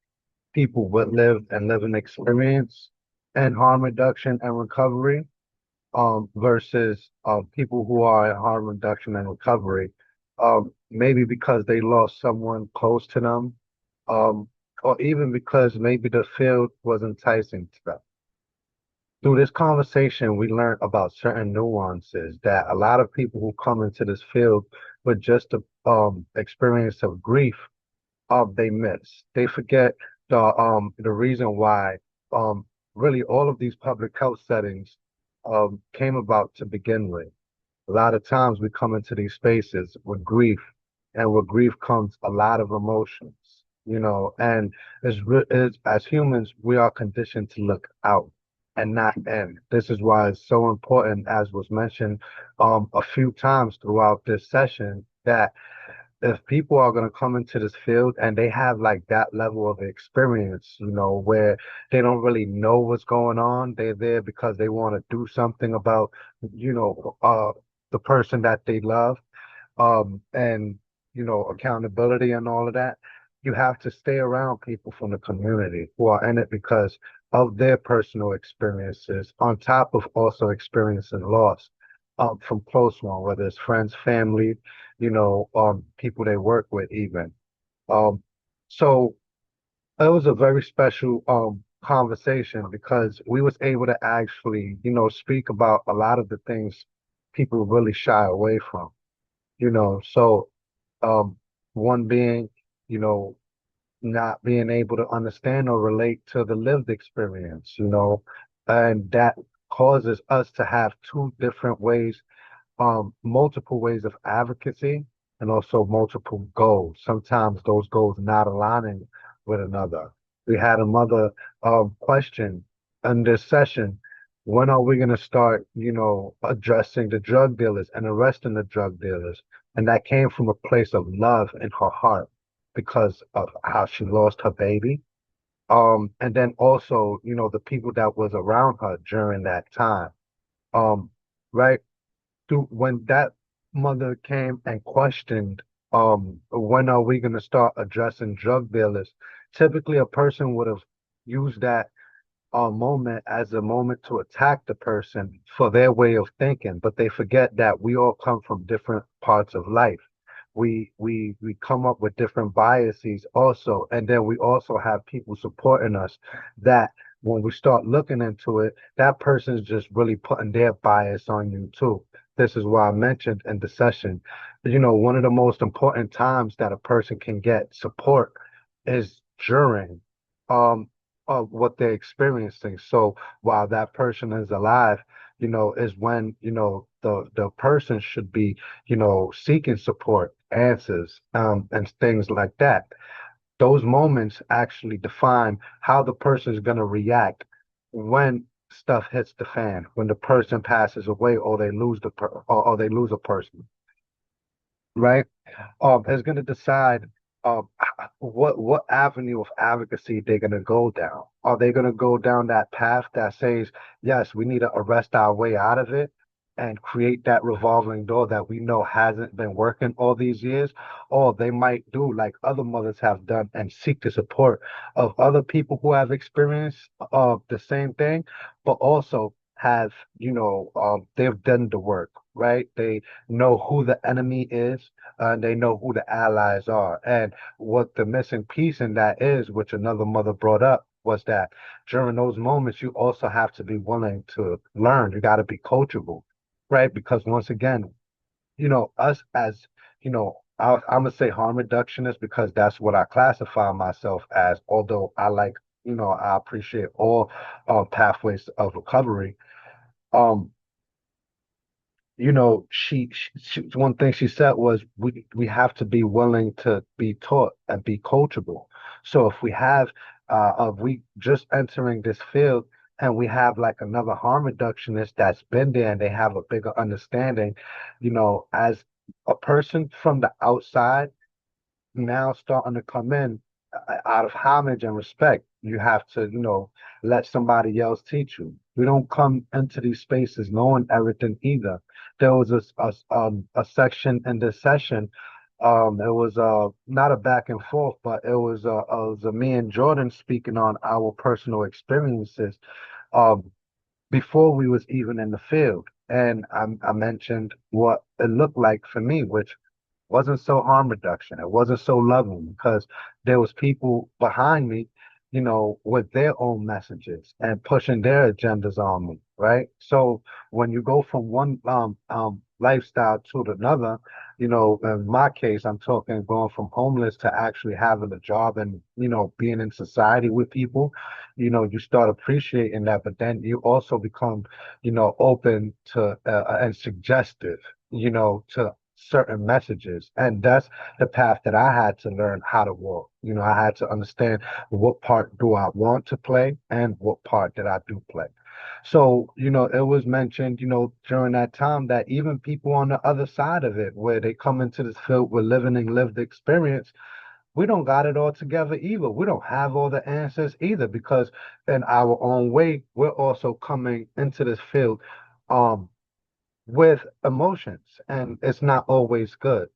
people with lived and living experience and harm reduction and recovery, versus people who are in harm reduction and recovery, maybe because they lost someone close to them, um, or even because maybe the field was enticing to them. Through this conversation, we learned about certain nuances that a lot of people who come into this field with just the experience of grief, they miss. They forget the reason why really all of these public health settings came about to begin with. A lot of times we come into these spaces with grief, and with grief comes a lot of emotions, and as humans, we are conditioned to look out and not in. This is why it's so important, as was mentioned a few times throughout this session, that if people are going to come into this field and they have like that level of experience, where they don't really know what's going on, they're there because they want to do something about, you know, uh, the person that they love, and accountability and all of that. You have to stay around people from the community who are in it because of their personal experiences, on top of also experiencing loss, from close one, whether it's friends, family, people they work with even. Um, so it was a very special conversation because we was able to actually, speak about a lot of the things people really shy away from. So um, one being, you know, not being able to understand or relate to the lived experience, and that causes us to have two different ways, multiple ways of advocacy and also multiple goals. Sometimes those goals not aligning with another. We had a mother question in this session, when are we going to start, addressing the drug dealers and arresting the drug dealers? And that came from a place of love in her heart because of how she lost her baby. And then also, the people that was around her during that time. Um, right? When that mother came and questioned, when are we going to start addressing drug dealers, typically a person would have used that moment as a moment to attack the person for their way of thinking, but they forget that we all come from different parts of life. We come up with different biases also, and then we also have people supporting us that when we start looking into it, that person's just really putting their bias on you too. This is why I mentioned in the session one of the most important times that a person can get support is during um of what they're experiencing. So while that person is alive, is when, the person should be, seeking support, answers, and things like that. Those moments actually define how the person is going to react when stuff hits the fan, when the person passes away or they lose or they lose a person, right? Is going to decide what avenue of advocacy they're going to go down. Are they going to go down that path that says, yes, we need to arrest our way out of it and create that revolving door that we know hasn't been working all these years? Or they might do like other mothers have done and seek the support of other people who have experienced the same thing, but also have, they've done the work, right? They know who the enemy is, and they know who the allies are. And what the missing piece in that is, which another mother brought up, was that during those moments, you also have to be willing to learn. You got to be coachable, right? Because once again, us as, I'm going to say harm reductionist because that's what I classify myself as, although I appreciate all pathways of recovery. Um, one thing she said was we have to be willing to be taught and be coachable. So if we just entering this field and we have like another harm reductionist that's been there and they have a bigger understanding, as a person from the outside now starting to come in out of homage and respect. You have to, let somebody else teach you. We don't come into these spaces knowing everything either. There was a section in this session. It was not a back and forth, but it was me and Jordan speaking on our personal experiences. Um, before we was even in the field. And I mentioned what it looked like for me, which wasn't so harm reduction. It wasn't so loving because there was people behind me, with their own messages and pushing their agendas on me, right? So when you go from one lifestyle to another, in my case, I'm talking going from homeless to actually having a job and, being in society with people, you start appreciating that, but then you also become, open to and suggestive, to certain messages. And that's the path that I had to learn how to walk. I had to understand what part do I want to play and what part that I do play. So, it was mentioned, during that time that even people on the other side of it, where they come into this field with living and lived experience, we don't got it all together either. We don't have all the answers either because in our own way, we're also coming into this field um with emotions and it's not always good.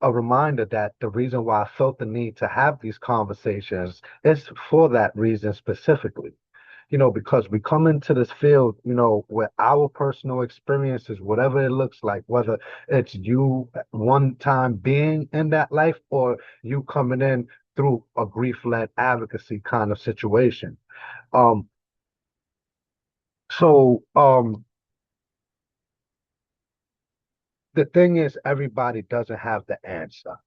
A reminder that the reason why I felt the need to have these conversations is for that reason specifically. Because we come into this field, with our personal experiences, whatever it looks like, whether it's you one time being in that life or you coming in through a grief-led advocacy kind of situation. Um, so the thing is, everybody doesn't have the answer.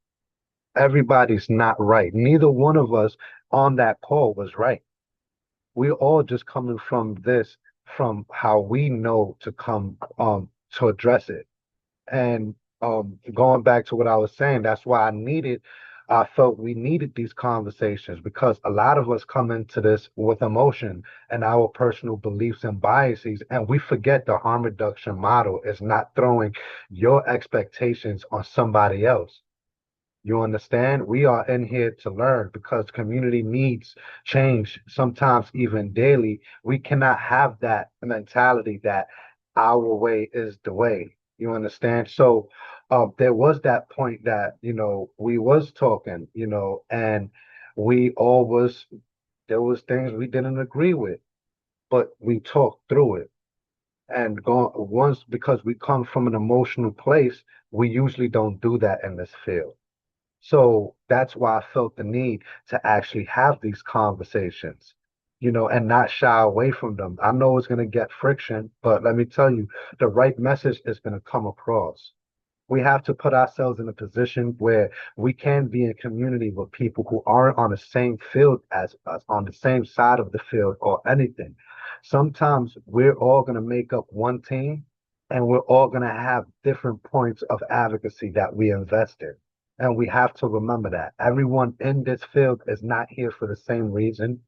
Everybody's not right. Neither one of us on that call was right. We're all just coming from this, from how we know to come to address it. And going back to what I was saying, that's why I felt we needed these conversations because a lot of us come into this with emotion and our personal beliefs and biases, and we forget the harm reduction model is not throwing your expectations on somebody else. You understand? We are in here to learn because community needs change, sometimes even daily. We cannot have that mentality that our way is the way. You understand? So there was that point that, we was talking, and we all was, there was things we didn't agree with, but we talked through it. And go once because we come from an emotional place, we usually don't do that in this field. So that's why I felt the need to actually have these conversations, and not shy away from them. I know it's going to get friction, but let me tell you, the right message is going to come across. We have to put ourselves in a position where we can be in community with people who aren't on the same field as us, on the same side of the field or anything. Sometimes we're all going to make up one team and we're all going to have different points of advocacy that we invest in. And we have to remember that everyone in this field is not here for the same reason.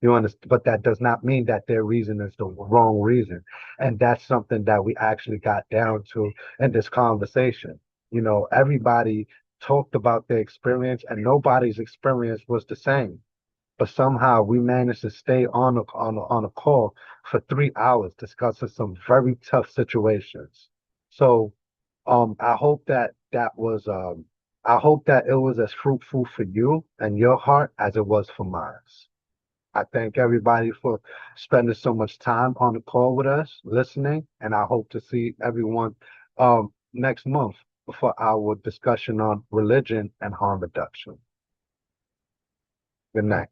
You understand? But that does not mean that their reason is the wrong reason. And that's something that we actually got down to in this conversation. You know, everybody talked about their experience and nobody's experience was the same. But somehow we managed to stay on a call for 3 hours discussing some very tough situations. So I hope that I hope that it was as fruitful for you and your heart as it was for mine. I thank everybody for spending so much time on the call with us, listening, and I hope to see everyone next month for our discussion on religion and harm reduction. Good night.